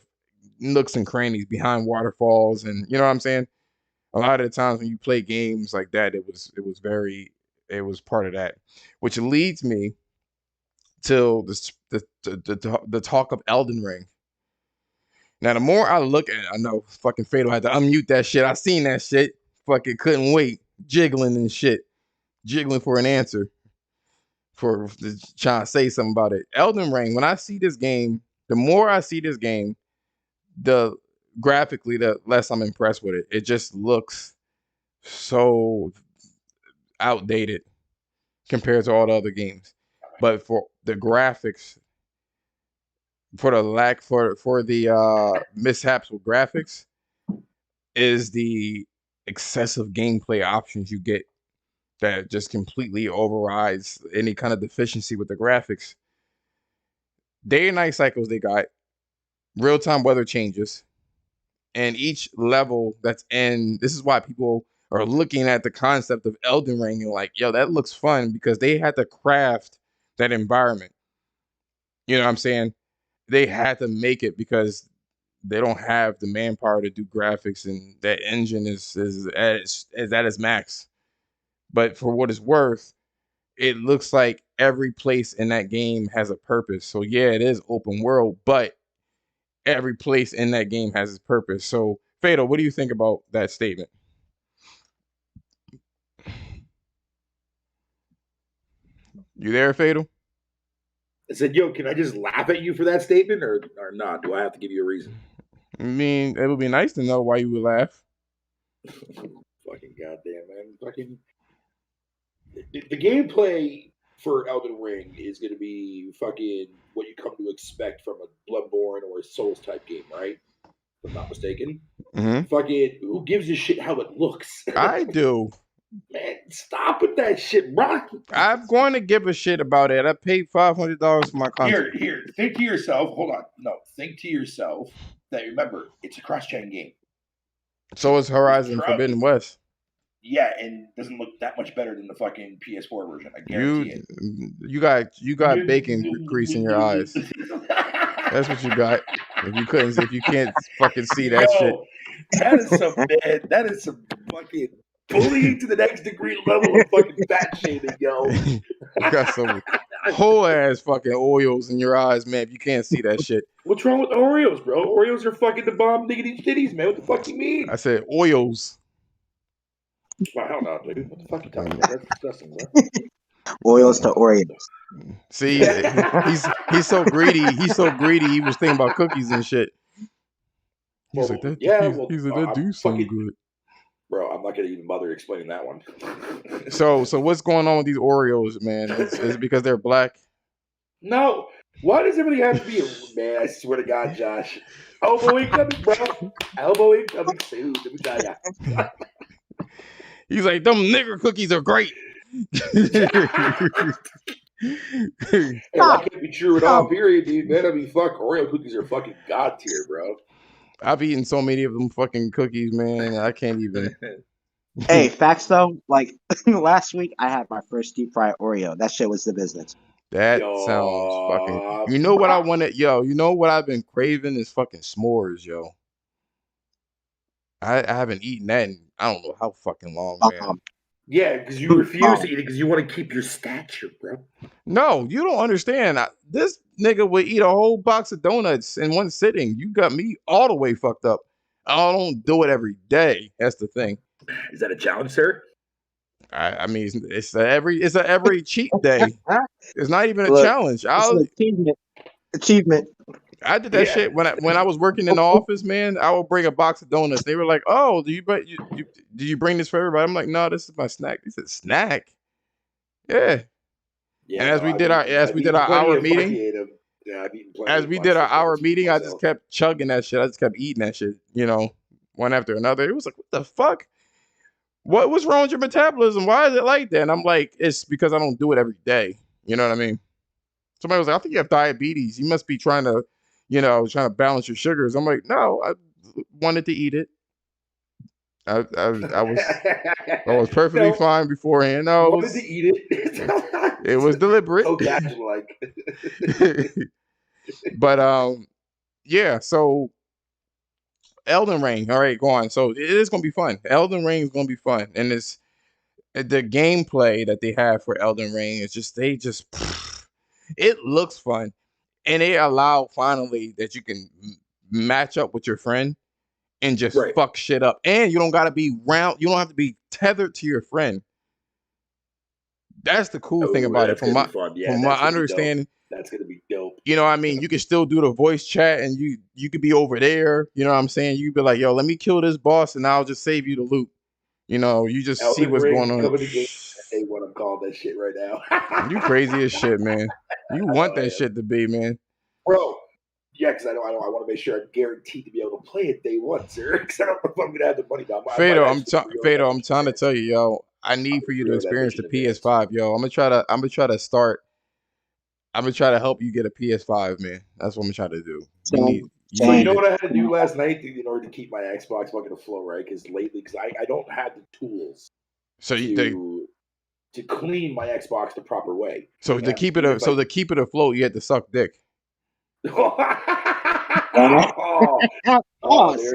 nooks and crannies behind waterfalls, and you know what I'm saying. A lot of the times when you play games like that, it was part of that, which leads me to the talk of Elden Ring. Now, the more I look at it, I know fucking Fatal had to unmute that shit. I seen that shit. Fucking couldn't wait, jiggling and shit, jiggling for an answer, for trying to say something about it. Elden Ring. When I see this game, the more I see this game, the graphically, the less I'm impressed with it. It just looks so outdated compared to all the other games. But for the graphics, for the lack for the mishaps with graphics, is the excessive gameplay options you get that just completely overrides any kind of deficiency with the graphics. Day and night cycles they got, real-time weather changes, and each level that's in, this is why people are looking at the concept of Elden Ring and like, yo, that looks fun, because they had to craft that environment. You know what I'm saying? They had to make it because they don't have the manpower to do graphics, and that engine is at its max. But for what it's worth, it looks like every place in that game has a purpose. So yeah, it is open world, but every place in that game has its purpose. So Fatal, what do you think about that statement? You there, Fatal? I said, yo, can I just laugh at you for that statement or not? Do I have to give you a reason? I mean, it would be nice to know why you would laugh. Fucking goddamn, man. Fucking the gameplay for Elden Ring is going to be fucking what you come to expect from a Bloodborne or a Souls type game, right? If I'm not mistaken. Mm-hmm. Fucking, who gives a shit how it looks? I do. Man, stop with that shit, bro. I'm going to give a shit about it. I paid $500 for my content. Here, think to yourself. Hold on, no, think to yourself that, remember, it's a cross-gen game. So is Horizon Forbidden West. Yeah, and doesn't look that much better than the fucking PS4 version. I guarantee it. You got bacon grease in your eyes. That's what you got. If you can't fucking see that shit. That is some fucking bullying to the next degree level of fucking fat shaming, yo. You got some whole ass fucking Oreos in your eyes, man. If you can't see that shit. What's wrong with Oreos, bro? Oreos are fucking the bomb diggity titties, man. What the fuck you mean? I said Oreos. Well, hell no, dude. What the fuck you talking about? That's disgusting, bro. Oils to Oreos. See, he's so greedy. He's so greedy. He was thinking about cookies and shit. He's like that. He's like that do sound good. Bro, I'm not gonna even bother explaining that one. So what's going on with these Oreos, man? Is it because they're black? No. Why does everybody have to be a man? I swear to God, Josh. Elbow incoming, bro. Elbow incoming soon. Let me tell ya. He's like, them nigger cookies are great. Hey, that can't be true at all, period, dude. Man, I mean, fuck, Oreo cookies are fucking god tier, bro. I've eaten so many of them fucking cookies, man. I can't even. Hey, facts though. Like last week, I had my first deep fried Oreo. That shit was the business. That sounds fucking. You know what I wanted, yo? You know what I've been craving is fucking s'mores, yo. I haven't eaten that in I don't know how fucking long, man. Yeah, because you refuse to eat it because you want to keep your stature, bro. No, you don't understand. This nigga would eat a whole box of donuts in one sitting. You got me all the way fucked up. I don't do it every day. That's the thing. Is that a challenge, sir? I mean, it's a every cheat day. It's not even a challenge. It's an achievement. I did that shit when I was working in the office, man. I would bring a box of donuts. They were like, "Oh, did you bring this for everybody?" I'm like, "No, this is my snack." He said, "Snack." Yeah. And as we did our hour meeting, I just kept chugging that shit. I just kept eating that shit, one after another. It was like, what the fuck? What's wrong with your metabolism? Why is it like that? And I'm like, it's because I don't do it every day. You know what I mean? Somebody was like, I think you have diabetes. You must be trying to balance your sugars. I'm like, no, I wanted to eat it. I was perfectly fine beforehand. No, wanted to eat it. It was deliberate. So casual, like. But yeah. So Elden Ring. All right, go on. So it is gonna be fun. Elden Ring is gonna be fun, and it's the gameplay that they have for Elden Ring is just it looks fun, and they allow finally that you can match up with your friend and just fuck shit up, and you don't gotta be round. You don't have to be tethered to your friend. That's the cool thing about it. From my understanding, that's gonna be dope. You know what I mean? You can still do the voice chat, and you could be over there. You know what I'm saying? You could be like, yo, let me kill this boss, and I'll just save you the loot. You just Elden see what's Ring going on. What I'm calling that shit right now. You crazy as shit, man. You want that shit to be, man. Bro, yeah, because I want to make sure I'm guaranteed to be able to play it day one, sir. Because I don't know if I'm gonna have the money down. Fado, I'm trying to tell you, yo. I need for you to experience the PS5, yo. I'm gonna try to help you get a PS5, man. That's what I'm trying to do. So you know what I had to do last night in order to keep my Xbox fucking afloat, right? Because I don't have the tools to clean my Xbox the proper way. So to keep it afloat, you had to suck dick. There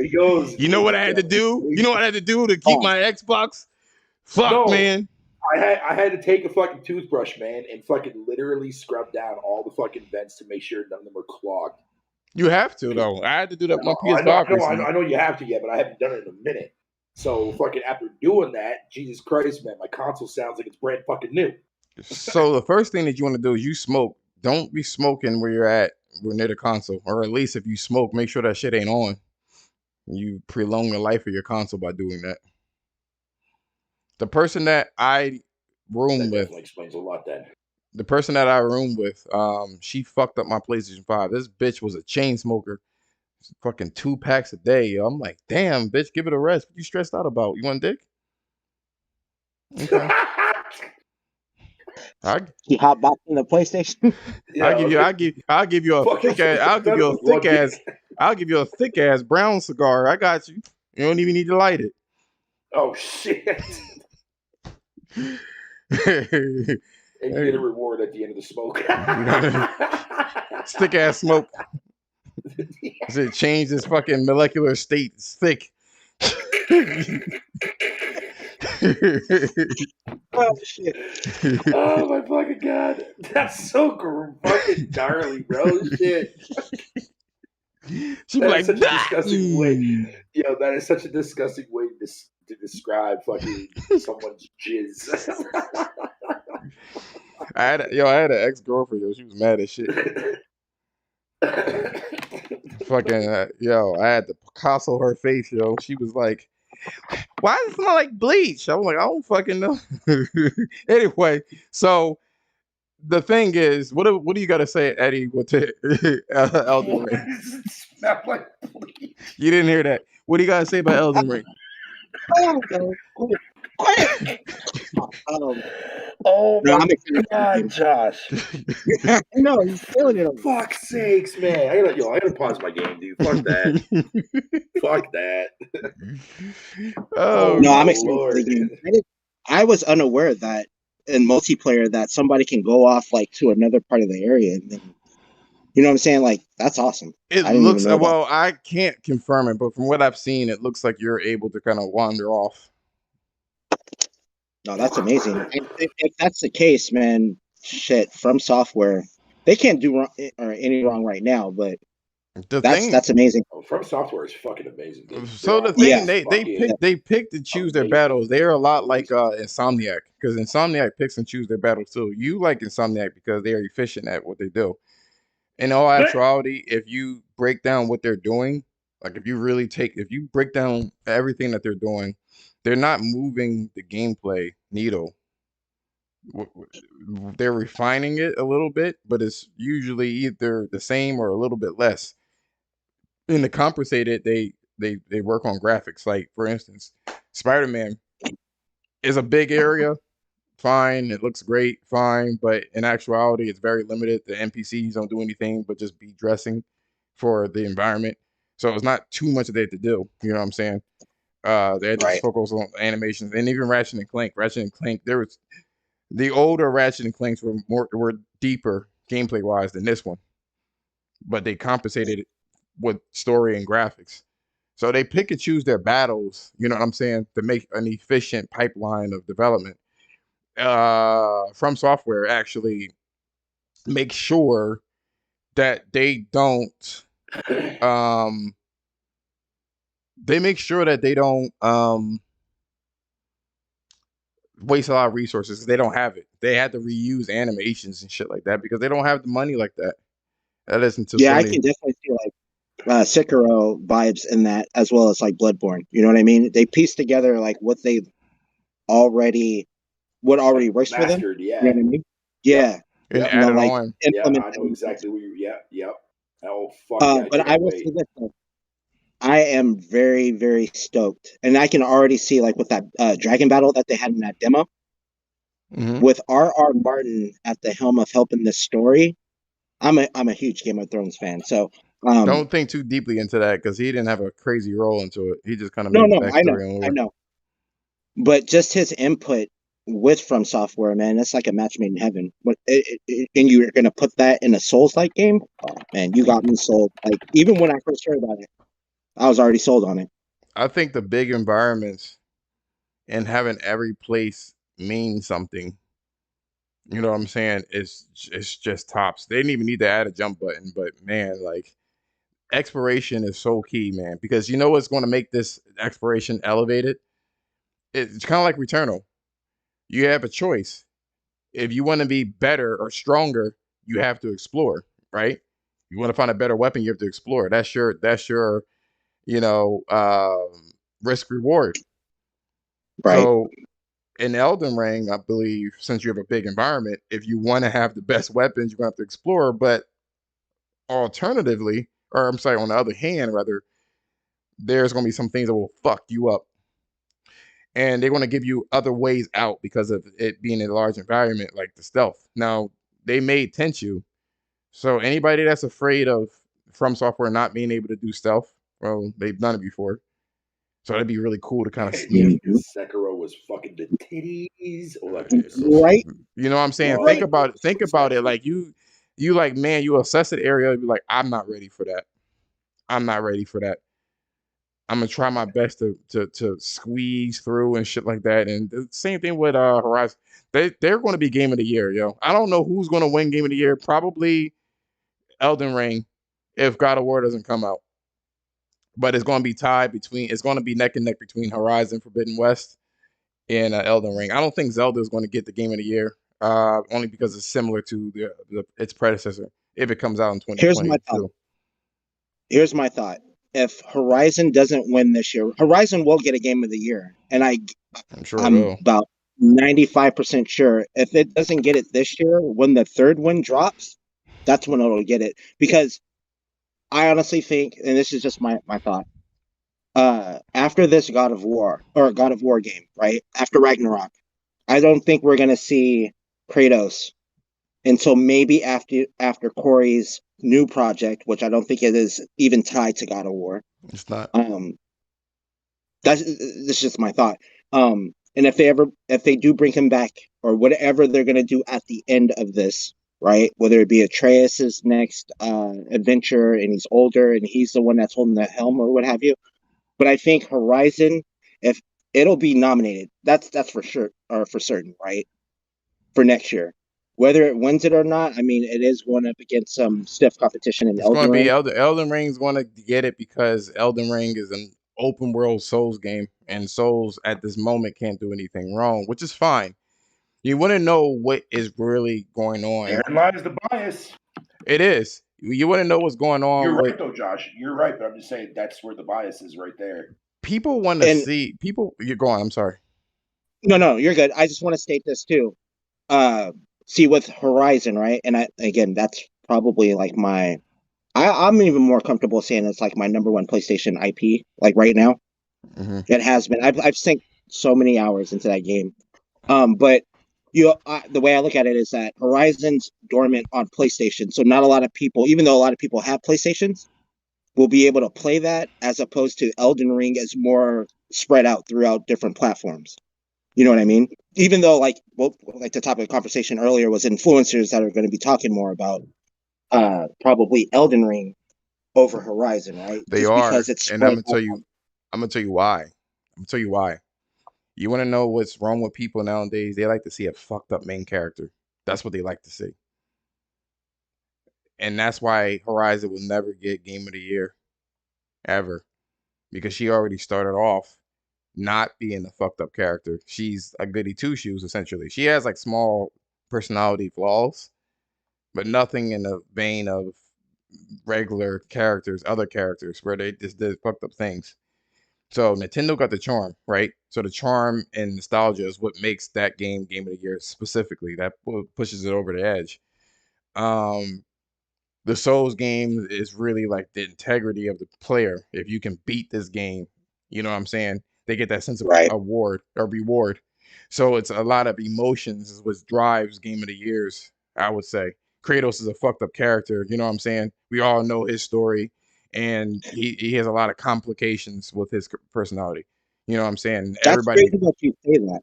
he goes. You know what I had to do? You know what I had to do to keep my Xbox? Man. I had to take a fucking toothbrush, man, and fucking literally scrub down all the fucking vents to make sure none of them are clogged. You have to, though. I had to do that with my PS5. I know you have to, but I haven't done it in a minute. So fucking after doing that, Jesus Christ, man, my console sounds like it's brand fucking new. So the first thing that you want to do is you smoke. Don't be smoking where you're at. We're near the console, or at least if you smoke, make sure that shit ain't on. You prolong the life of your console by doing that. The person that I room with explains a lot. Then the person that I room with, she fucked up my PlayStation 5. This bitch was a chain smoker, fucking 2 packs a day. Yo. I'm like, damn, bitch, give it a rest. What you stressed out about? You want dick? Okay. He hot boxing the PlayStation. I'll give you a thick ass brown cigar. I got you. You don't even need to light it. Oh shit. And you get a reward at the end of the smoke. Thick ass smoke. It changed its fucking molecular state. It's thick. Oh shit! Oh my fucking god, that's so fucking gnarly, bro. Shit, She'd be that is like, such a "Nah." disgusting way. Yo, that is such a disgusting way to describe fucking someone's jizz. I had an ex-girlfriend, yo. She was mad as shit. Fucking, I had to Picasso her face, yo. She was like, why does it smell like bleach? I was like, I don't fucking know. Anyway, so the thing is, what do you got to say, Eddie, with Elden What Ring? does it smell like, please? You didn't hear that. What do you got to say about Elden Ring? Oh no! Quiet! Um, Oh no, my I'm excited for the god, game. Josh! No, he's killing it. Over. Fuck's sakes, man! I gotta pause my game, dude. Fuck that. Fuck that. Oh, No, my I'm excited for the lord. game. I was unaware that in multiplayer that somebody can go off like to another part of the area and then, you know what I'm saying? Like that's awesome. it I didn't even looks know that. well. I can't confirm it, but from what I've seen, it looks like you're able to kind of wander off. No, that's amazing. And if that's the case, man, shit, From Software, they can't do wrong, or any wrong right now, but The that's thing, amazing. Oh, From Software is fucking amazing, dude. so the Yeah. thing, they pick to choose their amazing. battles. They're a lot like Insomniac, because Insomniac picks and choose their battles too. You like Insomniac because they are efficient at what they do. In all actuality, if you break down what they're doing, like if you break down everything that they're doing, they're not moving the gameplay needle. They're refining it a little bit, but it's usually either the same or a little bit less. And to compensate it, they work on graphics. Like for instance, Spider-Man is a big area, fine. It looks great, fine. But in actuality, it's very limited. The NPCs don't do anything but just be dressing for the environment. So it's not too much that they have to do. You know what I'm saying? They had to just Right. focus on animations, and even Ratchet and Clank. Ratchet and Clank, there was the older Ratchet and Clanks were deeper gameplay wise than this one, but they compensated it with story and graphics. So they pick and choose their battles. You know what I'm saying, to make an efficient pipeline of development. From Software actually make sure that they don't waste a lot of resources. They don't have it. They had to reuse animations and shit like that because they don't have the money like that. That isn't until Yeah, I Sony. can definitely see like Sekiro vibes in that, as well as like Bloodborne. You know what I mean? They piece together like what already works for them. Mastered, yeah. You know what I mean? Yeah. And Yep. You know, added like on. Yeah, implement I know them. exactly what you're. Yep. Oh fuck yeah! But I will say this though. I am very, very stoked. And I can already see like with that dragon battle that they had in that demo, with R.R. Martin at the helm of helping this story. I'm a huge Game of Thrones fan. So Don't think too deeply into that because he didn't have a crazy role into it. He just kind of no, made the I backstory and know. over. But just his input with From Software, man, it's like a match made in heaven. But and you're gonna put that in a Souls-like game, oh, man, you got me sold. Like even when I first heard about it, I was already sold on it. I think the big environments and having every place mean something. You know what I'm saying? It's just tops. They didn't even need to add a jump button, but man, like exploration is so key, man. Because you know what's going to make this exploration elevated? It's kind of like Returnal. You have a choice. If you want to be better or stronger, you have to explore, right? You want to find a better weapon, you have to explore. That's your you know, risk reward. Right. So in Elden Ring, I believe, since you have a big environment, if you want to have the best weapons, you're going to have to explore. But alternatively, or I'm sorry, on the other hand, rather, there's going to be some things that will fuck you up. And they're going to give you other ways out because of it being a large environment, like the stealth. Now, they made Tenchu. So anybody that's afraid of From Software not being able to do stealth, well, they've done it before. So that'd be really cool to kind of sneak. Sekiro was fucking the titties. Oh, that game was so Right. You know what I'm saying? Oh, Think right. about it. Think So about it. sexy. Like you like, man, you assess an area, you be like, I'm not ready for that. I'm not ready for that. I'm gonna try my best to squeeze through and shit like that. And the same thing with Horizon. They're going to be game of the year, yo. I don't know who's going to win game of the year. Probably Elden Ring, if God of War doesn't come out. But it's going to be tied between. It's going to be neck and neck between Horizon Forbidden West and Elden Ring. I don't think Zelda is going to get the game of the year. Only because it's similar to its predecessor if it comes out in Here's my thought. 2022. Here's my thought. If Horizon doesn't win this year, Horizon will get a game of the year, and I'm sure it I'm will. about 95% sure if it doesn't get it this year, when the third one drops, that's when it'll get it. Because I honestly think, and this is just my thought, after this God of War or God of War game, right? After Ragnarok, I don't think we're gonna see Kratos until maybe after Corey's new project, which I don't think it is even tied to God of War. It's not. That's just my thought. And if they do bring him back or whatever they're gonna do at the end of this, right? Whether it be Atreus's next adventure and he's older and he's the one that's holding the helm or what have you. But I think Horizon, if it'll be nominated, that's for sure or for certain, right? For next year. Whether it wins it or not, I mean, it is going up against some stiff competition in It's going Elden to be Ring. Elden Ring's going to get it because Elden Ring is an open world Souls game, and Souls at this moment can't do anything wrong, which is fine. You want to know what is really going on. Therein lies the bias. It is. You want to know what's going on You're with right, though, Josh. You're right, but I'm just saying that's where the bias is right there. people want to And see people. You're going. I'm sorry. no, you're good. I just want to state this too. See with Horizon, right? And again, that's probably like I'm even more comfortable saying it's like my number one PlayStation IP, like right now. Mm-hmm. It has been. I've sunk so many hours into that game. But the way I look at it is that Horizon's dormant on PlayStation, so not a lot of people, even though a lot of people have PlayStations, will be able to play that as opposed to Elden Ring is more spread out throughout different platforms. You know what I mean? Even though, like the topic of conversation earlier was influencers that are going to be talking more about probably Elden Ring over Horizon, right? They Just are, because it's and I'm spread gonna out. tell you. I'm gonna tell you why. I'm gonna tell you why. You want to know what's wrong with people nowadays? They like to see a fucked up main character. That's what they like to see. And that's why Horizon will never get Game of the Year ever because she already started off not being a fucked up character. She's a goody two shoes essentially. She has like small personality flaws, but nothing in the vein of regular characters, other characters where they just did fucked up things. So Nintendo got the charm, right? So the charm and nostalgia is what makes that game of the year specifically. That pushes it over the edge. Um, the Souls game is really like the integrity of the player. If you can beat this game, you know what I'm saying? They get that sense of Right. award or reward. So it's a lot of emotions is what drives game of the years, I would say. Kratos is a fucked up character, you know what I'm saying? We all know his story and he has a lot of complications with his personality. You know what I'm saying? That's Everybody, crazy that you say that.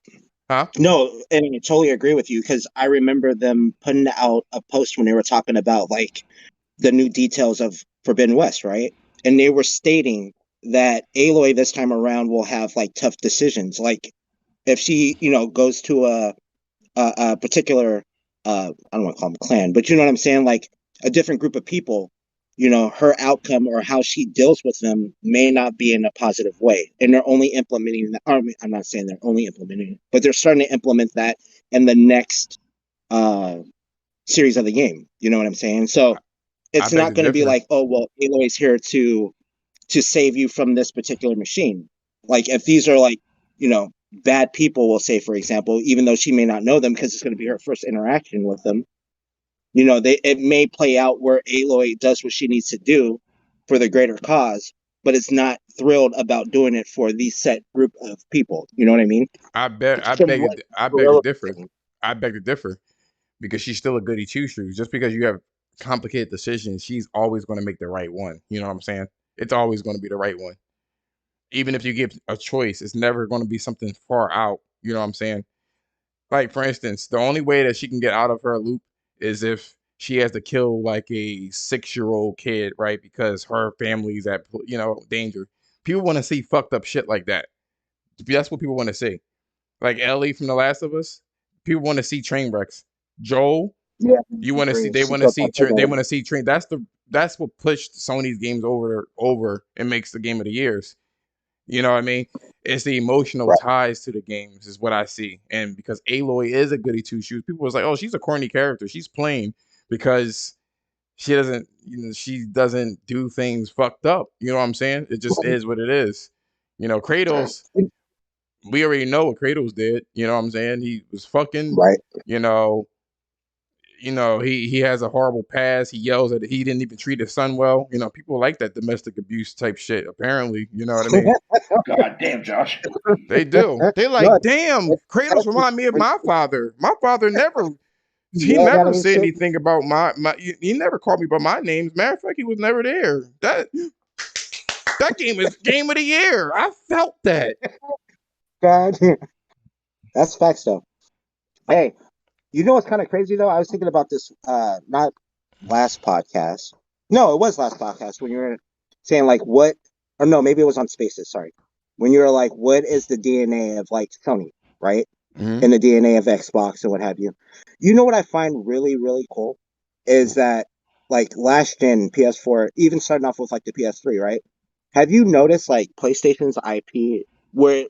huh? No, and I totally agree with you because I remember them putting out a post when they were talking about like the new details of Forbidden West, right? And they were stating that Aloy this time around will have like tough decisions. Like if she, goes to a particular I don't want to call them clan, but you know what I'm saying, like a different group of people, her outcome or how she deals with them may not be in a positive way. And they're only implementing that. I mean, I'm not saying they're only implementing it, but they're starting to implement that in the next uh series of the game. You know what I'm saying? So I it's beg not to going to be differ. like, oh well, Aloy's here to save you from this particular machine. Like if these are like, bad people, we'll say, for example, even though she may not know them because it's going to be her first interaction with them, it may play out where Aloy does what she needs to do for the greater cause, but it's not thrilled about doing it for the set group of people. You know what I mean? From what I beg to Gorilla was differ. saying. I beg to differ because she's still a goody two shoes. Just because you have complicated decisions, she's always going to make the right one. You know what I'm saying? It's always going to be the right one. Even if you give a choice, it's never going to be something far out. You know what I'm saying? Like for instance, the only way that she can get out of her loop is if she has to kill like a 6-year-old kid, right? Because her family's at danger. People want to see fucked up shit like that. That's what people want to see. Like Ellie from The Last of Us. People want to see train wrecks. Joel, Yeah, you want to see. They she want to built see. that big They old- want to see train. That's what pushed Sony's games over and makes the game of the years. You know what I mean? It's the emotional Right. ties to the games is what I see. And because Aloy is a goody two shoes, people was like, oh, she's a corny character. She's plain because she doesn't do things fucked up. You know what I'm saying? It just is what it is. Kratos, we already know what Kratos did. You know what I'm saying? He was fucking, Right. you know, he has a horrible past. He yells at he didn't even treat his son well. People like that domestic abuse type shit, apparently. You know what I mean? God damn, Josh. They do. They like, No, damn, Kratos remind me of my father. My father he yeah, never anime said shit. anything about he never called me by my name. Matter of fact, he was never there. That game is game of the year. I felt that. God, that's facts though. Hey, you know what's kind of crazy though? I was thinking about this. Not last podcast. No, it was last podcast when you were saying like what, or no, maybe it was on Spaces. Sorry, when you were like, what is the DNA of like Sony, right? Mm-hmm. And the DNA of Xbox and what have you. You know what I find really really cool is that like last gen PS4, even starting off with like the PS3, right? Have you noticed like PlayStation's IP where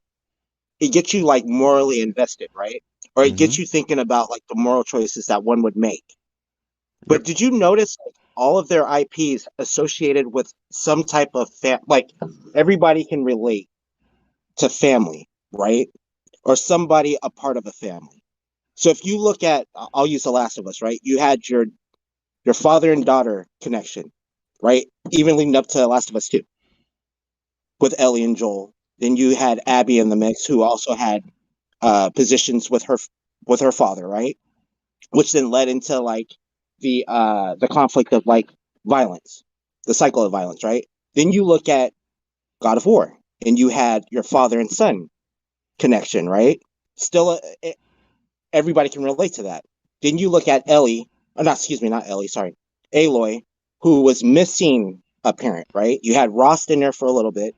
it gets you like morally invested, right? Or it gets Mm-hmm. you thinking about like the moral choices that one would make. But Yep. did you notice like, all of their IPs associated with some type of like everybody can relate to family, right? Or somebody a part of a family. So if you look at, I'll use The Last of Us, right? You had your father and daughter connection, right? Even leading up to Last of Us 2 with Ellie and Joel. Then you had Abby in the mix, who also had positions with her father, right? Which then led into like the conflict of like violence, the cycle of violence, right? Then you look at God of War, and you had your father and son connection, right? Still, everybody can relate to that. Then you look at Ellie, or not, excuse me, not Ellie, sorry, Aloy, who was missing a parent, right? You had Rost in there for a little bit,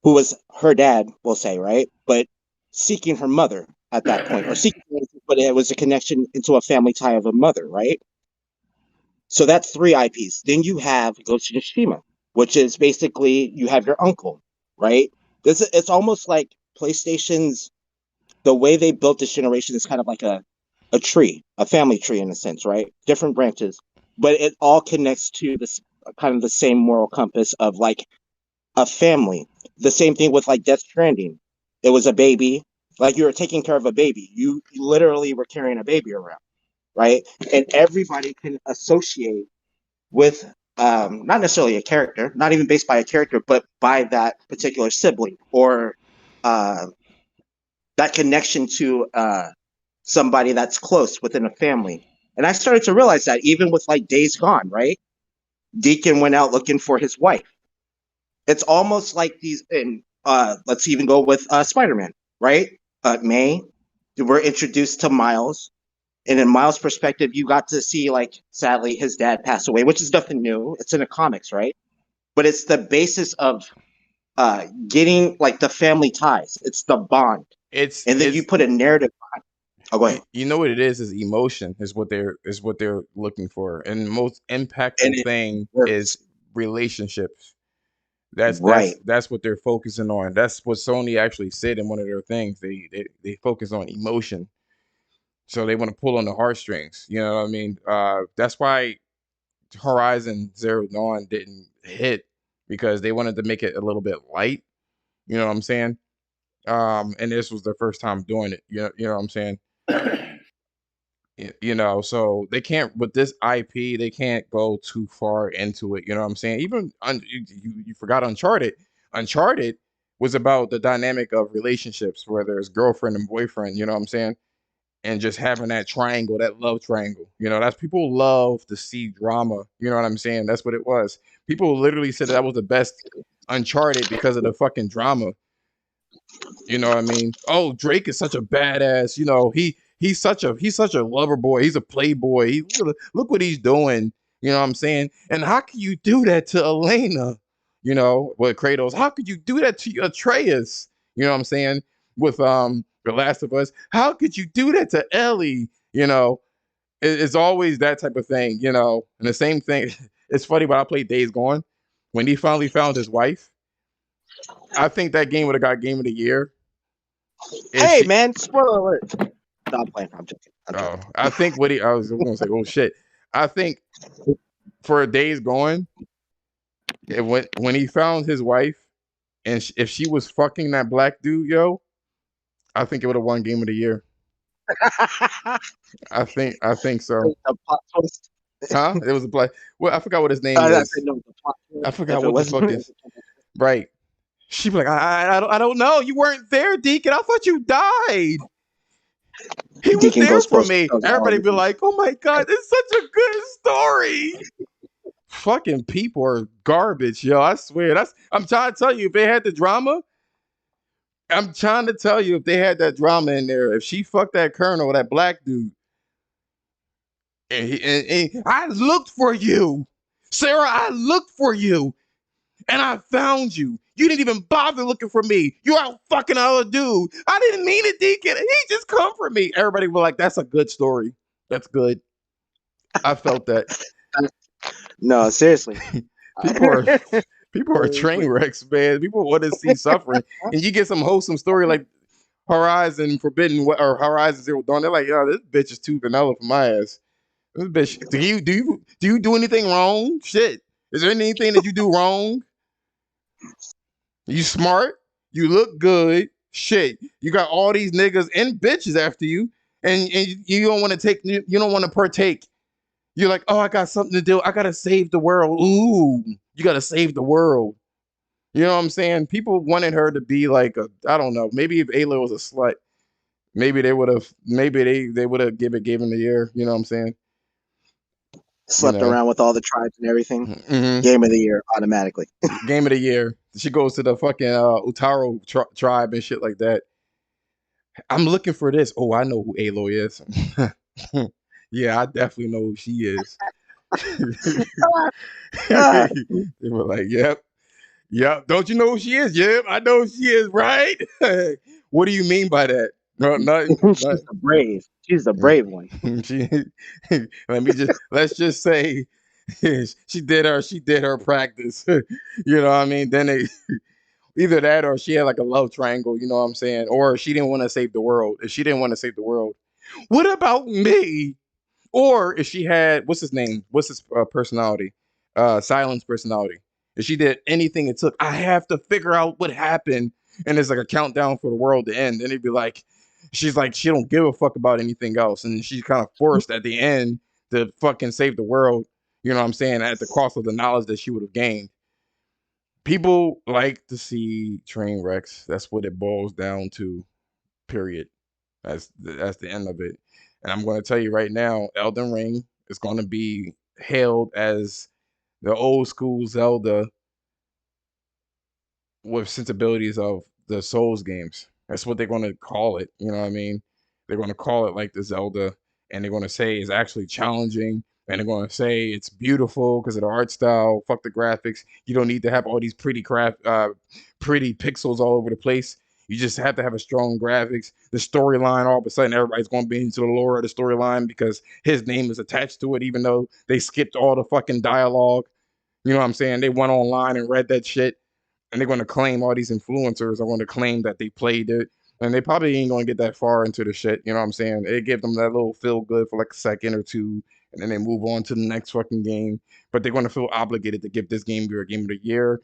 who was her dad, we'll say, right? But seeking her mother at that point, or seeking, but it was a connection into a family tie of a mother, right? So that's 3 IPs. Then you have Ghost of Tsushima, which is basically you have your uncle, right? It's almost like PlayStation's the way they built this generation is kind of like a tree, a family tree in a sense, right? Different branches, but it all connects to this kind of the same moral compass of like a family. The same thing with like Death Stranding. It was a baby, like you were taking care of a baby. You literally were carrying a baby around, right? And everybody can associate with not necessarily a character, not even based by a character, but by that particular sibling or uh, that connection to somebody that's close within a family. And I started to realize that even with like Days Gone, right? Deacon went out looking for his wife. It's almost like these, and let's even go with Spider-Man, right? May, we're introduced to Miles, and in Miles' perspective, you got to see like sadly his dad passed away, which is nothing new. It's in the comics, right? But it's the basis of getting like the family ties. It's the bond, and then you It's put a narrative on. Oh, go ahead. you know what it is emotion is what they're looking for, and the most And impactful it thing is works. relationships. That's Right. that's that's what they're focusing on. That's what Sony actually said in one of their things. They focus on emotion, so they want to pull on the heartstrings. You know what I mean? That's why Horizon Zero Dawn didn't hit, because they wanted to make it a little bit light. You know what I'm saying? And this was their first time doing it. You know what I'm saying? So they can't, with this IP, they can't go too far into it. You know what I'm saying? Even you forgot Uncharted. Uncharted was about the dynamic of relationships, where there's girlfriend and boyfriend. You know what I'm saying? And just having that triangle, that love triangle. That's people love to see drama. You know what I'm saying? That's what it was. People literally said that was the best Uncharted because of the fucking drama. You know what I mean? Oh, Drake is such a badass. He's such a lover boy. He's a playboy. Look what he's doing. You know what I'm saying? And how can you do that to Elena? You know, with Kratos, how could you do that to Atreus? You know what I'm saying? With The Last of Us, how could you do that to Ellie? You know, it's always that type of thing. You know, and the same thing. It's funny when I played Days Gone, when he finally found his wife. I think that game would have got Game of the Year if Hey, she. man, spoiler alert. No, I'm playing. I'm joking. I'm Oh, joking. I think what he. I was going to say, oh shit. I think for Days Gone, when he found his wife, and if she was fucking that black dude, yo, I think it would have won Game of the Year. I think so. The plot twist. Huh? It was a black. Well, I forgot what his name I said is. no. The plot I twist. forgot If it what the wasn't, fuck is. Right. She'd be like, I don't know. You weren't there, Deacon. I thought you died. He was Deacon there goes for post. me. Everybody be like, oh my God, it's such a good story. Fucking people are garbage, yo. I swear. I'm trying to tell you, if they had the drama, I'm trying to tell you, if they had that drama in there, if she fucked that colonel, that black dude, and I looked for you, Sarah, I looked for you, and I found you. You didn't even bother looking for me. You out fucking other dude. I didn't mean it, Deacon. He just come for me. Everybody was like, that's a good story. That's good. I felt that. No, seriously. People are people are train wrecks, man. People want to see suffering, and you get some wholesome story like Horizon Forbidden or Horizon Zero Dawn. They're like, yo, this bitch is too vanilla for my ass. This bitch, do you do anything wrong? Shit, is there anything that you do wrong? You smart, you look good. Shit, you got all these niggas and bitches after you, and you don't want to take, you don't want to partake. You're like, oh, I got something to do. I gotta save the world. Ooh, you gotta save the world. You know what I'm saying? People wanted her to be like a, I don't know, maybe if Ayla was a slut, maybe they would have, maybe they would have given the year. You know what I'm saying? You Slept know, around with all the tribes and everything. mm-hmm. Game of the year automatically. Game of the year. She goes to the fucking Utaro tribe and shit like that. I'm looking for this. Oh, I know who Aloy is. Yeah, I definitely know who she is. They were like, yep. Yep. Don't you know who she is? Yep, I know who she is, right? What do you mean by that? No, nothing. She's the brave. She's the brave one. She, let's just say she did her practice. You know what I mean? Then they either that or she had like a love triangle, you know what I'm saying? Or she didn't want to save the world. If she didn't want to save the world, what about me? Or if she had, what's his name? What's his personality? Silence personality. If she did anything it took, I have to figure out what happened. And it's like a countdown for the world to end. And it'd be like, she's like, she don't give a fuck about anything else. And she's kind of forced at the end to fucking save the world. You know what I'm saying? At the cost of the knowledge that she would have gained. People like to see train wrecks. That's what it boils down to, period. That's the end of it. And I'm going to tell you right now, Elden Ring is going to be hailed as the old school Zelda with sensibilities of the Souls games. That's what they're going to call it. You know what I mean? They're going to call it like the Zelda, and they're going to say it's actually challenging, and they're going to say it's beautiful because of the art style. Fuck the graphics. You don't need to have all these pretty pixels all over the place. You just have to have a strong graphics. The storyline, all of a sudden, everybody's going to be into the lore of the storyline because his name is attached to it, even though they skipped all the fucking dialogue. You know what I'm saying? They went online and read that shit, and they're going to claim all these influencers are going to claim that they played it, and they probably ain't going to get that far into the shit. You know what I'm saying? It give them that little feel good for like a second or two, and then they move on to the next fucking game. But they're going to feel obligated to give this game their game of the year.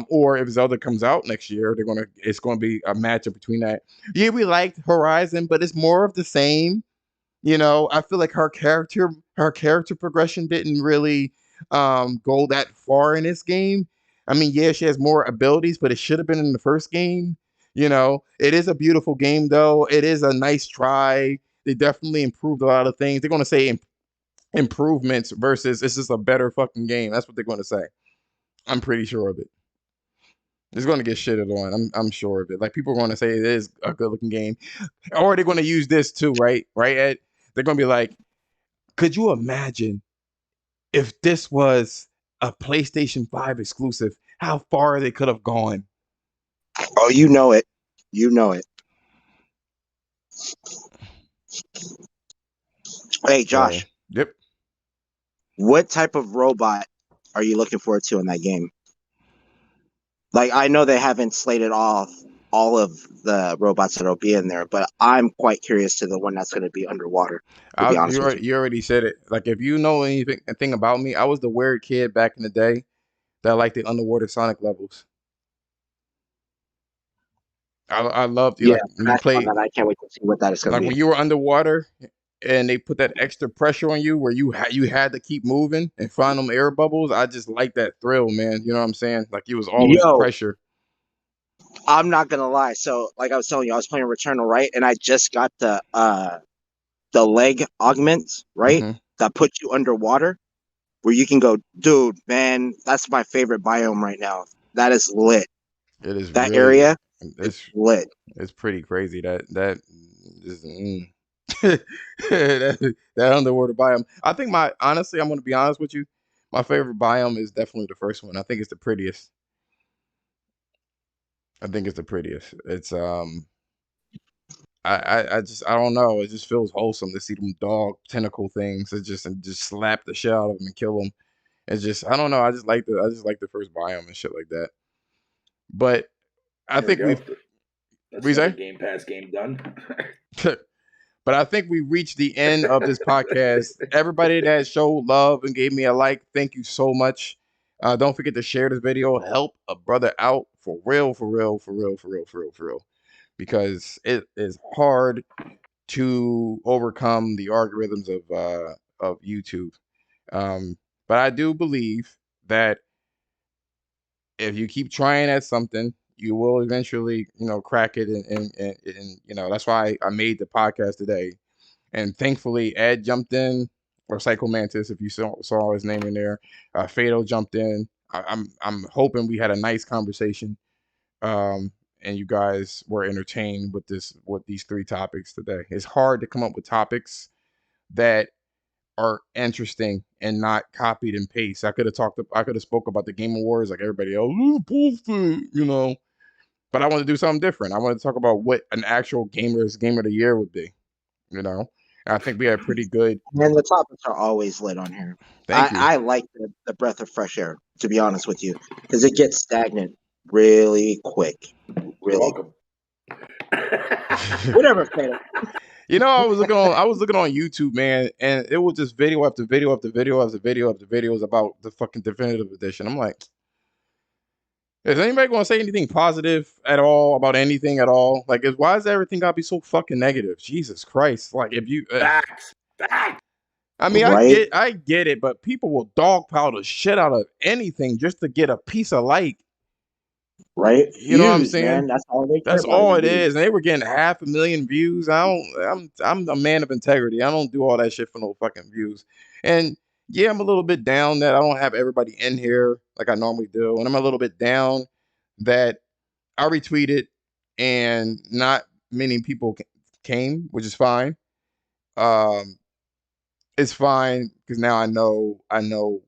Or if Zelda comes out next year, it's gonna be a matchup between that. Yeah, we liked Horizon, but it's more of the same. You know, I feel like her character progression didn't really go that far in this game. I mean, yeah, she has more abilities, but it should have been in the first game. You know, it is a beautiful game though. It is a nice try. They definitely improved a lot of things. They're gonna say improvements versus it's just a better fucking game. That's what they're gonna say. I'm pretty sure of it. It's going to get shitted on. I'm sure of it. Like people are going to say it is a good looking game, or they're going to use this too, right? Right, Ed? They're going to be like, could you imagine if this was a PlayStation 5 exclusive? how far they could have gone. Oh, you know it. You know it. Hey, So, Josh, yep. what type of robot are you looking forward to in that game? Like, I know they haven't slated off all of the robots that'll be in there, but I'm quite curious to the one that's going to be underwater, to be honest with you. You already said it. Like, if you know anything about me, I was the weird kid back in the day that liked the underwater Sonic levels. I loved you Yeah, like when you that's one played that I can't wait to see what that is going to like be. when you were underwater and they put that extra pressure on you where you had to keep moving and find them air bubbles. I just like that thrill, man. You know what I'm saying? Like it was always Yo, pressure. I'm not gonna lie. So, like I was telling you, I was playing Returnal, right? And I just got the leg augment, right? Hmm. That puts you underwater, where you can go, dude, man, that's my favorite biome right now. That is lit. It is That really area is it's lit. it's pretty crazy that is that underwater biome. I think honestly, I'm gonna be honest with you. My favorite biome is definitely the first one. I think it's the prettiest. I think it's the prettiest. It's I don't know. It just feels wholesome to see them dog tentacle things. It just slap the shit out of them and kill them. It's just I don't know. I just like the first biome and shit like that. But I There we think go. That's we another say. Game Pass game done. But I think we reached the end of this podcast. Everybody that showed love and gave me a like, thank you so much. Don't forget to share this video. Help a brother out for real, for real, for real, for real, for real, for real. Because it is hard to overcome the algorithms of YouTube. But I do believe that if you keep trying at something, you will eventually, crack it. And that's why I made the podcast today. And thankfully, Ed jumped in, or Psycho Mantis, if you saw his name in there. Fado jumped in. I'm hoping we had a nice conversation, and you guys were entertained with these three topics today. It's hard to come up with topics that are interesting and not copied and paste. I could have spoke about the Game Awards like everybody else, but I want to do something different. I want to talk about what an actual gamer's game of the year would be, you know. And I think we had pretty good. And the topics are always lit on here. Thank you. I like the breath of fresh air, to be honest with you, because it gets stagnant really quick. You're Really. welcome. Whatever, Fado. I was looking on YouTube, man, and it was just video after video after video after video after videos about the fucking definitive edition. I'm like, is anybody going to say anything positive at all about anything at all? Like, why is everything got to be so fucking negative? Jesus Christ! Like, if you, Facts. I mean, Right? I get it, but people will dogpile the shit out of anything just to get a piece of like. Right? You know what I'm Views, saying? man. That's all they care That's about all is it views. is. And they were getting 500,000 views. I'm a man of integrity. I don't do all that shit for no fucking views. And yeah, I'm a little bit down that I don't have everybody in here like I normally do. And I'm a little bit down that I retweeted and not many people came, which is fine. Um, it's fine because now I know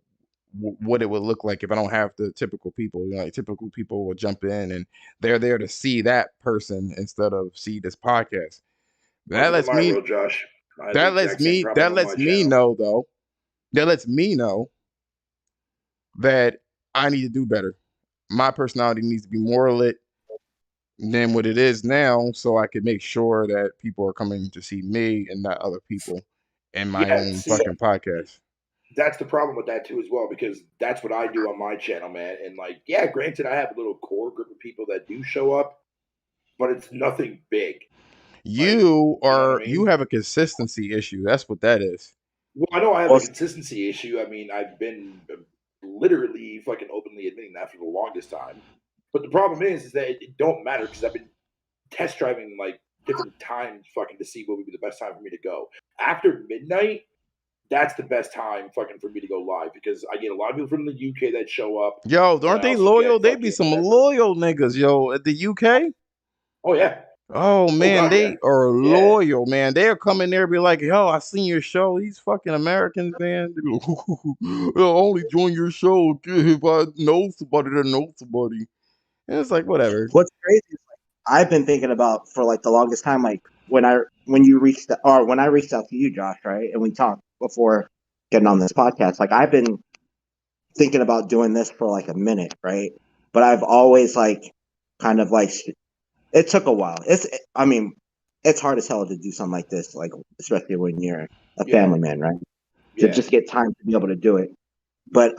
what it would look like if I don't have the typical people. Like typical people will jump in and they're there to see that person instead of see this podcast. That Welcome to lets my me world, Josh. I had the exact same problem that on my lets me channel. know though. That lets me know that I need to do better. My personality needs to be more lit than what it is now, so I can make sure that people are coming to see me and not other people in my Yeah, own see, fucking podcast. that's the problem with that too as well, because that's what I do on my channel, man. And like, yeah, granted, I have a little core group of people that do show up, but it's nothing big. Like, you know what I You mean? have a consistency issue. That's what that is. Well, I know I have a Well, consistency issue. I mean, I've been literally fucking openly admitting that for the longest time. But the problem is that it don't matter because I've been test driving like different times fucking to see what would be the best time for me to go. After midnight, that's the best time fucking for me to go live because I get a lot of people from the UK that show up, Yo, but aren't I they also loyal? get They be fucking some whatever. loyal niggas, yo, at the UK. Oh yeah, Oh man, God, they are yeah. loyal, man. They'll come in there and be like, "Yo, I seen your show." These fucking Americans, man. They be like, I'll only join your show if I know somebody that knows somebody. And it's like, whatever. What's crazy is like I've been thinking about for like the longest time, like when I reached out to you, Josh, right, and we talked before getting on this podcast. Like I've been thinking about doing this for like a minute, right? But I've always like kind of like it took a while. I mean, it's hard as hell to do something like this, like especially when you're a Yeah. family man, right? To Yeah. just get time to be able to do it. But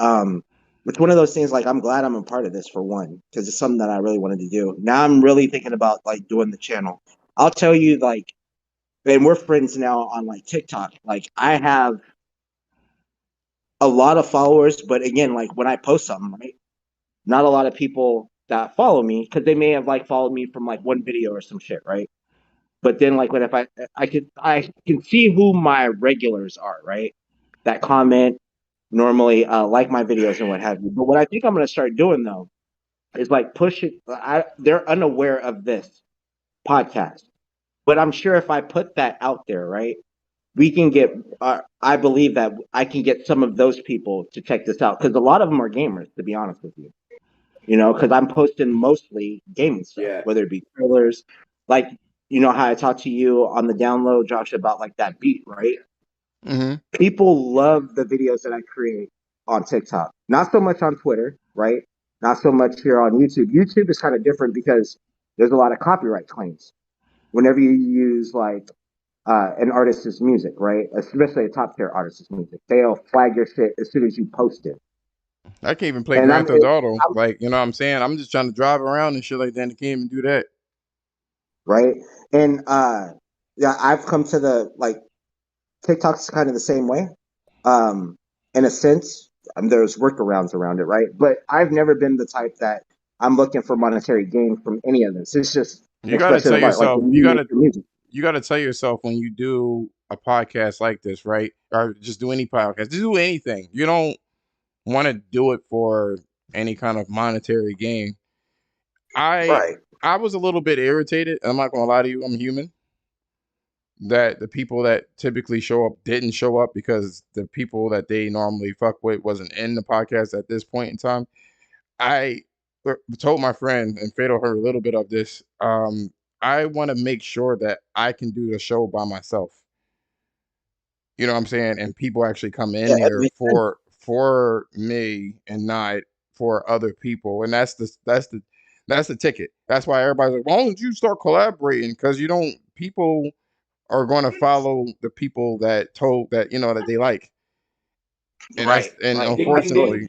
it's one of those things like I'm glad I'm a part of this for one, because it's something that I really wanted to do. Now I'm really thinking about like doing the channel. I'll tell you, like, and we're friends now on like TikTok. Like I have a lot of followers, but again, like when I post something, right? Not a lot of people that follow me because they may have like followed me from like one video or some shit, right? But then like when if I can see who my regulars are, right? That comment normally like my videos and what have you. But what I think I'm gonna start doing though is like push it. They're unaware of this podcast, but I'm sure if I put that out there, right, we can get. I believe that I can get some of those people to check this out because a lot of them are gamers, to be honest with you. You know, because I'm posting mostly gaming stuff, Yeah. whether it be trailers, like you know how I talked to you on the download, Josh, about like that beat, right? Mm-hmm. People love the videos that I create on TikTok. Not so much on Twitter, right? Not so much here on YouTube. YouTube is kind of different because there's a lot of copyright claims whenever you use like an artist's music, right? Especially a top tier artist's music. They'll flag your shit as soon as you post it. I can't even play And Grand Theft Auto. Like, you know what I'm saying? I'm just trying to drive around and shit like that, and I can't even do that. right? And yeah, I've come to the like TikTok's kind of the same way. In a sense, there's workarounds around it, right? But I've never been the type that I'm looking for monetary gain from any of this. It's just You gotta expression tell of art, like yourself, when you make your music, you gotta tell yourself when you do a podcast like this, right? Or just do any podcast, just do anything. You don't want to do it for any kind of monetary gain. I right? I was a little bit irritated. I'm not gonna lie to you, I'm human. That the people that typically show up didn't show up because the people that they normally fuck with wasn't in the podcast at this point in time. I told my friend, and Fatal heard a little bit of this. I want to make sure that I can do the show by myself. You know what I'm saying? And people actually come Yeah, in it here makes sense. for me and not for other people. And that's the ticket. That's why everybody's like, why don't you start collaborating? Because you don't people are going to follow the people that told that you know that they like. And that's Right, and right. Ding, I ding, ding. unfortunately,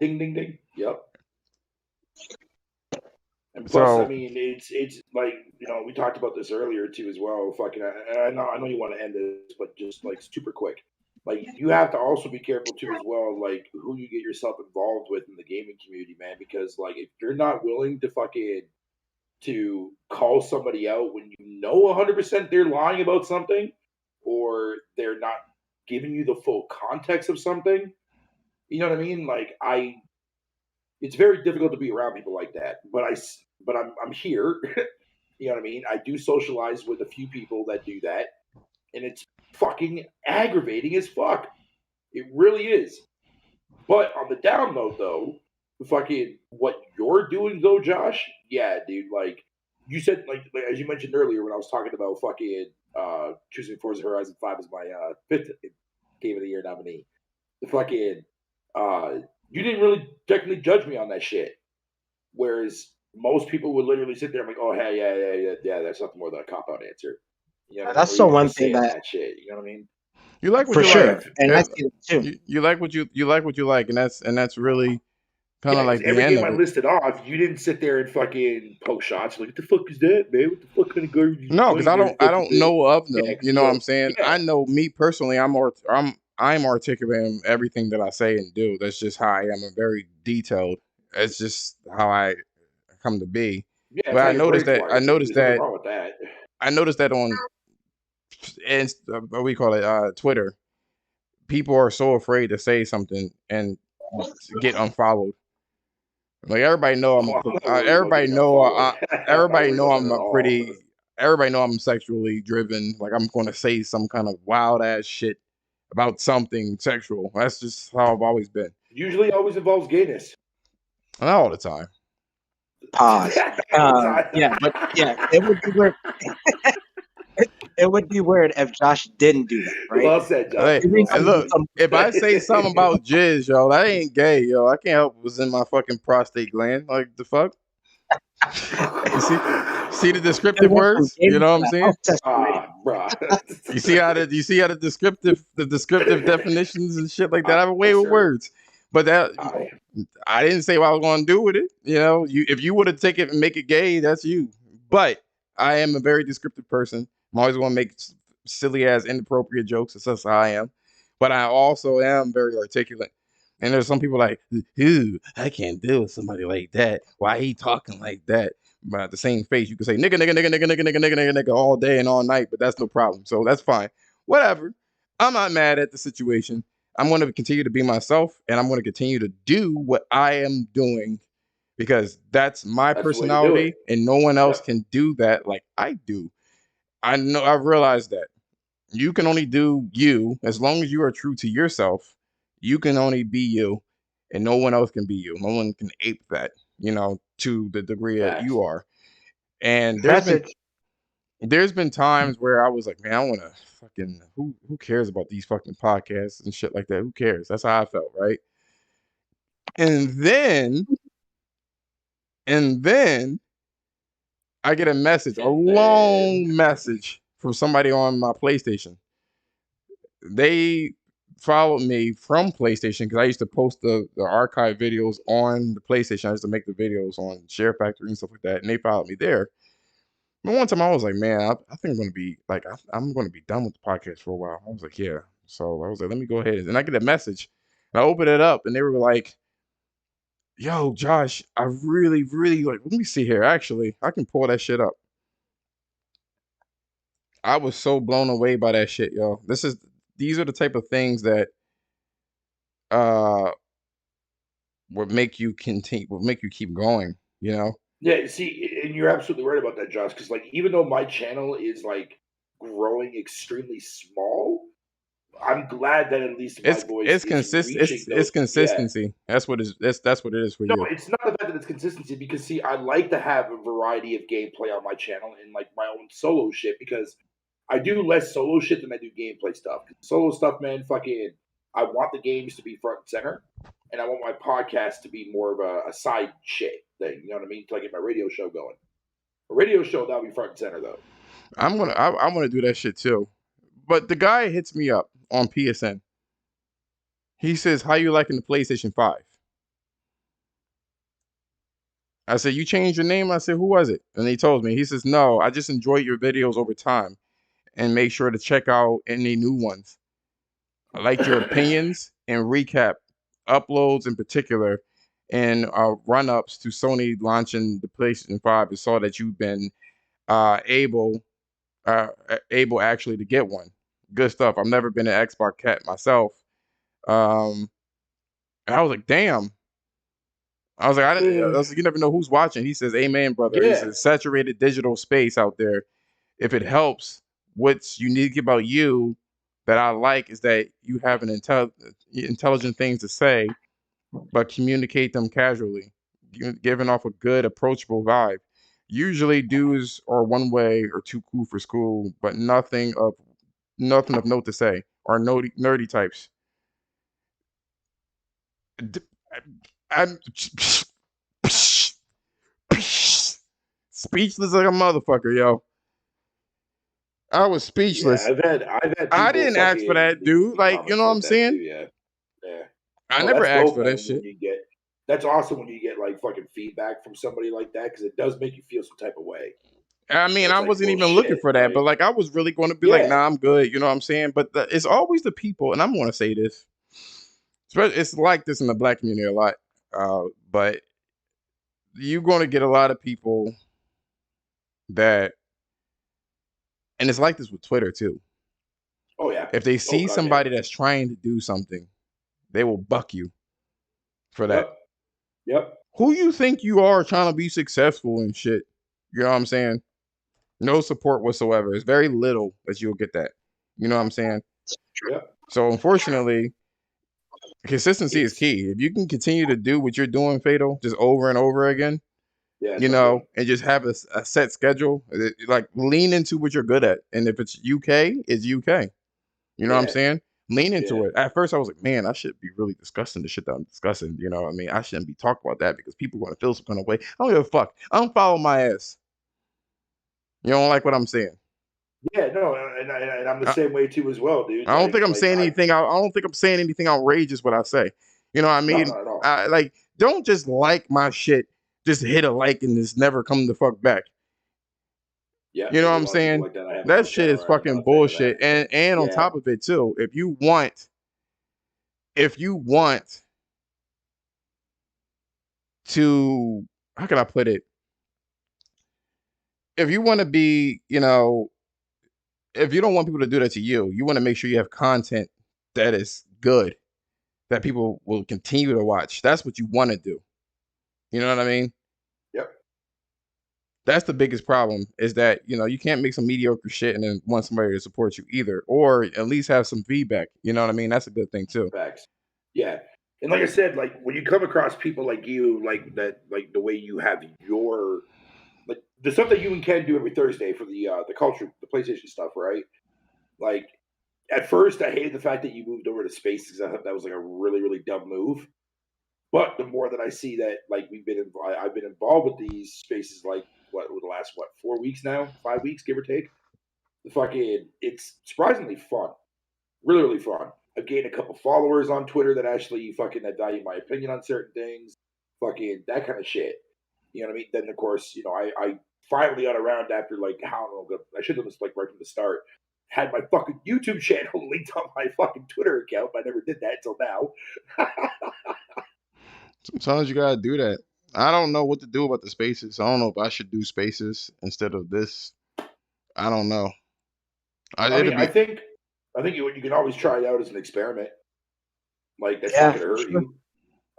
Ding, ding, ding. Yep. And plus, I so mean, it's like we talked about this earlier too as well. Fucking, I know you want to end this, but just like super quick. Like you have to also be careful too as well, like who you get yourself involved with in the gaming community, man. Because like if you're not willing to call somebody out when you know 100% they're lying about something, or they're not giving you the full context of something, you know what I mean? Like it's very difficult to be around people like that. But I'm here. You know what I mean? I do socialize with a few people that do that, and it's fucking aggravating as fuck. It really is. But on the down note, though, fucking what you're doing, though, Josh, yeah, dude. Like you said, like as you mentioned earlier when I was talking about fucking choosing Forza Horizon 5 as my fifth Game of the Year nominee. The fucking uh, you didn't really technically judge me on that shit. Whereas most people would literally sit there and be like, oh, hey, yeah, that's nothing more than a cop out answer. You know what I mean? That's Or the even one just thing saying that that shit. You know what I mean? you like what for you Yeah, like. sure, and I And see that too. you like what you like what you like, and that's really kind yeah, of because like the every end game I of it. listed off, you didn't sit there and fucking poke shots. Like, what the fuck is that, man? What the fuck kind of garbage you No, because playing there? I Fucking don't know of yeah, them. because You you know what don't. I'm saying? Yeah, I know me personally. I'm articulate in everything that I say and do. That's just how I am. I'm very detailed. It's just how I come to be. yeah, But it's how your brain's wired, dude. There's nothing wrong with that. I noticed that on what we call it Twitter, people are so afraid to say something and get unfollowed. Like everybody know Oh, I'm not worried about getting unfollowed. I'm not everybody worried know about that I'm at a all. pretty everybody know I'm sexually driven. Like I'm going to say some kind of wild ass shit about something sexual. That's just how I've always been. Usually always involves gayness. Not all the time. Pause. All the time. Yeah, but yeah, it would be weird. It would be weird if Josh didn't do that, right? Well said, Josh. Hey, You think and look, if I say something about jizz, yo, that ain't gay, yo. I can't help it was in my fucking prostate gland. Like the fuck? You see the descriptive words? You know what I'm saying? Bruh. You see how the descriptive definitions and shit like that. I have a way with Sure. words. But that I didn't say what I was gonna do with it. You know, if you would have taken it and make it gay, that's you. But I am a very descriptive person. I'm always gonna make silly ass inappropriate jokes. That's how I am. But I also am very articulate. And there's some people like, ooh, I can't deal with somebody like that. Why he talking like that? But at the same face, you can say nigga, nigga, nigga, nigga, nigga, nigga, nigga, nigga, nigga all day and all night, but that's no problem. So that's fine. Whatever. I'm not mad at the situation. I'm going to continue to be myself, and I'm going to continue to do what I am doing because that's my That's the way to do personality, it. and no one else can do that like I do. I know I've realized that you can only do you as long as you are true to yourself. You can only be you, and no one else can be you. No one can ape that, to the degree that Facts. you are. And Message. there's been times where I was like, man, I want to fucking who cares about these fucking podcasts and shit like that? Who cares? That's how I felt, right? And then I get a message, a long message from somebody on my PlayStation. They followed me from PlayStation because I used to post the archive videos on the PlayStation. I used to make the videos on Share Factory and stuff like that, and they followed me there. But one time I was like, man, I think I'm going to be like, I'm going to be done with the podcast for a while. I was like, yeah. So I was like, let me go ahead. And I get a message. And I opened it up and they were like, yo, Josh, I really, really like, let me see here. Actually, I can pull that shit up. I was so blown away by that shit, yo. These are the type of things that uh would make you continue, would make you keep going, you know? Yeah, see, and you're absolutely right about that, Josh. Because like, even though my channel is like growing extremely small, I'm glad that at least my voice is reaching those. It's consistency. That's what that's what it is for No, you. it's not the fact that it's consistency because see, I like to have a variety of gameplay on my channel and like my own solo shit because I do less solo shit than I do gameplay stuff. Solo stuff, man, fucking, I want the games to be front and center, and I want my podcast to be more of a side shit thing. You know what I mean? To like get my radio show going. A radio show that'll be front and center though. I want to do that shit too. But the guy hits me up on PSN. He says, "How you liking the PlayStation 5?" I said, "You changed your name?" I said, "Who was it?" And he told me. He says, "No, I just enjoy your videos over time and make sure to check out any new ones. I liked your opinions and recap uploads in particular and run-ups to Sony launching the PlayStation 5 and saw that you've been able actually to get one. Good stuff. I've never been an Xbox cat myself." And I was like, damn. I was like, you never know who's watching. He says, amen, brother. He Yeah. says, saturated digital space out there. If it helps, what's unique about you that I like is that you have an intelligent things to say, but communicate them casually, giving off a good, approachable vibe. Usually dudes are one way or too cool for school, but nothing of note to say, or nerdy types. I'm speechless like a motherfucker, yo. I was speechless. Yeah, I've had. I didn't ask for that, dude. Like, you know what I'm saying? Yeah. I No, never that's asked dope, for that man. shit. That's awesome when you get like fucking feedback from somebody like that because it does make you feel some type of way. I mean, It's I like, wasn't well, even looking shit, for that, like, but like, I was really going to be like, yeah. nah, I'm good. You know what I'm saying? But it's always the people, and I'm going to say this. It's like this in the black community a lot, but you're going to get a lot of people that, and it's like this with Twitter too. Oh yeah. If they see goddamn. somebody that's trying to do something, they will buck you for that. Yep. Who you think you are trying to be successful and shit? You know what I'm saying? No support whatsoever. It's very little that you'll get that. You know what I'm saying? Yeah. So unfortunately, consistency is It's key. If you can continue to do what you're doing, Fatal, just over and over again, yeah, you that's what I'm doing. know, and just have a set schedule, like lean into what you're good at. And if it's UK, it's UK. You know what I'm Yeah. saying? Lean into Yeah. it. At first, I was like, man, I should be really discussing the shit that I'm discussing. You know what I mean? I shouldn't be talking about that because people are going to feel some kind of way. I don't give a fuck. I don't follow my ass. You don't like what I'm saying? Yeah, no, and I'm the I, same way too as well, dude. I don't think I'm Like saying I anything. I don't think I'm saying anything outrageous. What I say, you know what I no, mean? not at all. Like, don't just like my shit. Just hit a like and just never come the fuck back. Yeah, You know there's what a I'm lot of people saying? like that I have on That my shit channel. is I'm not fucking a fan of bullshit. that. And on Yeah, top of it too, if you want to, how can I put it? If you want to be, you know, if you don't want people to do that to you, you want to make sure you have content that is good, that people will continue to watch. That's what you want to do. You know what I mean? yep, That's the biggest problem is that, you know, you can't make some mediocre shit and then want somebody to support you either, or at least have some feedback. You know what I mean? That's a good thing too. facts. Yeah, and like I said, like when you come across people like you, like that, like the way you have your like the stuff that you and Ken do every Thursday for the culture, the PlayStation stuff, right? Like at first, I hated the fact that you moved over to Spaces. I thought that was like a really, really dumb move. But the more that I see that, like I've been involved with these spaces, like what the last 4 weeks now, 5 weeks, give or take. The fucking it's surprisingly fun, really, really fun. I've gained a couple followers on Twitter that actually fucking that value my opinion on certain things, fucking that kind of shit. You know what I mean? Then of course, you know, I finally got around after like how long ago I should have done this like right from the start. Had my fucking YouTube channel linked on my fucking Twitter account, but I never did that until now. Sometimes you gotta do that. I don't know what to do about the spaces. I don't know if I should do spaces instead of this. I don't know. I It'll mean, be I think you can always try it out as an experiment. Like that's not Yeah, gonna for hurt sure. you.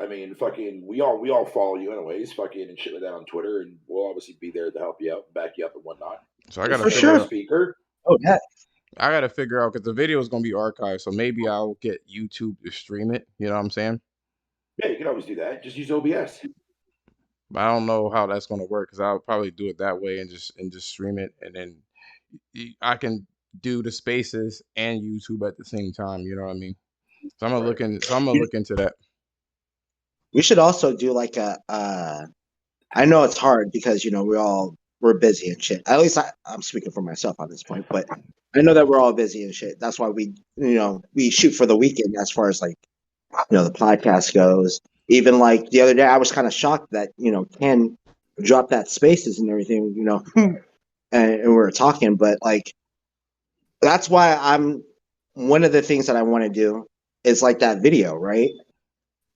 I mean, fucking, we all follow you anyways, fucking, and shit like that on Twitter, and we'll obviously be there to help you out, back you up, and whatnot. so. I Just gotta For as a figure sure. out. speaker, Oh yeah. I gotta figure out because the video is gonna be archived. So maybe I'll get YouTube to stream it. You know what I'm saying? yeah, you can always do that. Just use OBS. But I don't know how that's gonna work because I'll probably do it that way and just stream it, and then I can do the spaces and YouTube at the same time. You know what I mean? So I'm gonna Right. look in. So I'm gonna look into that. We should also do like I know it's hard because we're busy and shit. At least I'm speaking for myself on this point, but I know that we're all busy and shit. That's why we shoot for the weekend as far as like the podcast goes. Even like the other day, I was kind of shocked that Ken dropped that spaces and everything, and we were talking, but like that's why I'm one of the things that I want to do is like that video, right?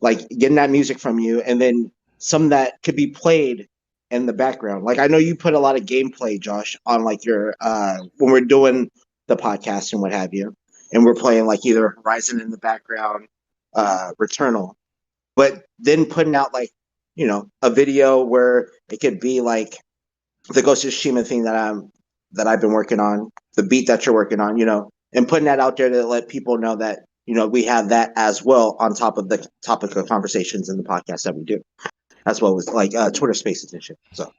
Like getting that music from you, and then some that could be played in the background. Like I know you put a lot of gameplay, Josh, on like your when we're doing the podcast and what have you, and we're playing like either Horizon in the background, Returnal, but then putting out like a video where it could be like the Ghost of Tsushima thing that I've been working on, the beat that you're working on, and putting that out there to let people know that we have that as well on top of the topic of conversations in the podcast that we do, as well as like Twitter Spaces and shit. So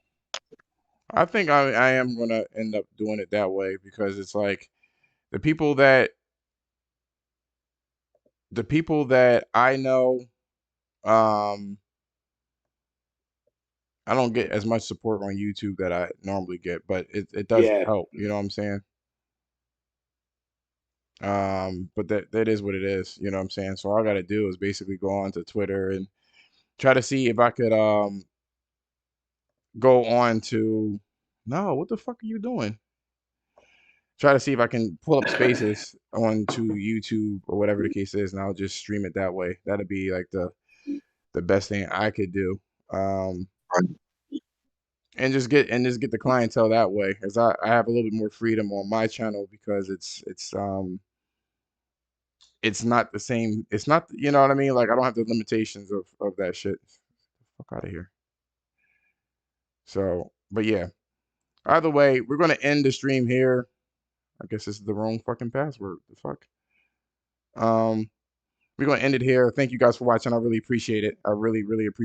I think I am gonna end up doing it that way because it's like the people that I know, um, I don't get as much support on YouTube that I normally get, but it does Yeah, help. You know what I'm saying? But that is what it is. You know what I'm saying? So all I gotta do is basically go on to Twitter and try to see if I could go on to. No, what the fuck are you doing? Try to see if I can pull up spaces onto YouTube or whatever the case is, and I'll just stream it that way. That'd be like the best thing I could do. Um, and just get the clientele that way, because I have a little bit more freedom on my channel because it's not the same. It's not, you know what I mean? Like I don't have the limitations of that shit. Fuck out of here. So, but yeah. Either way, we're going to end the stream here. I guess this is the wrong fucking password. The fuck? We're going to end it here. Thank you guys for watching. I really appreciate it. I really, really appreciate it.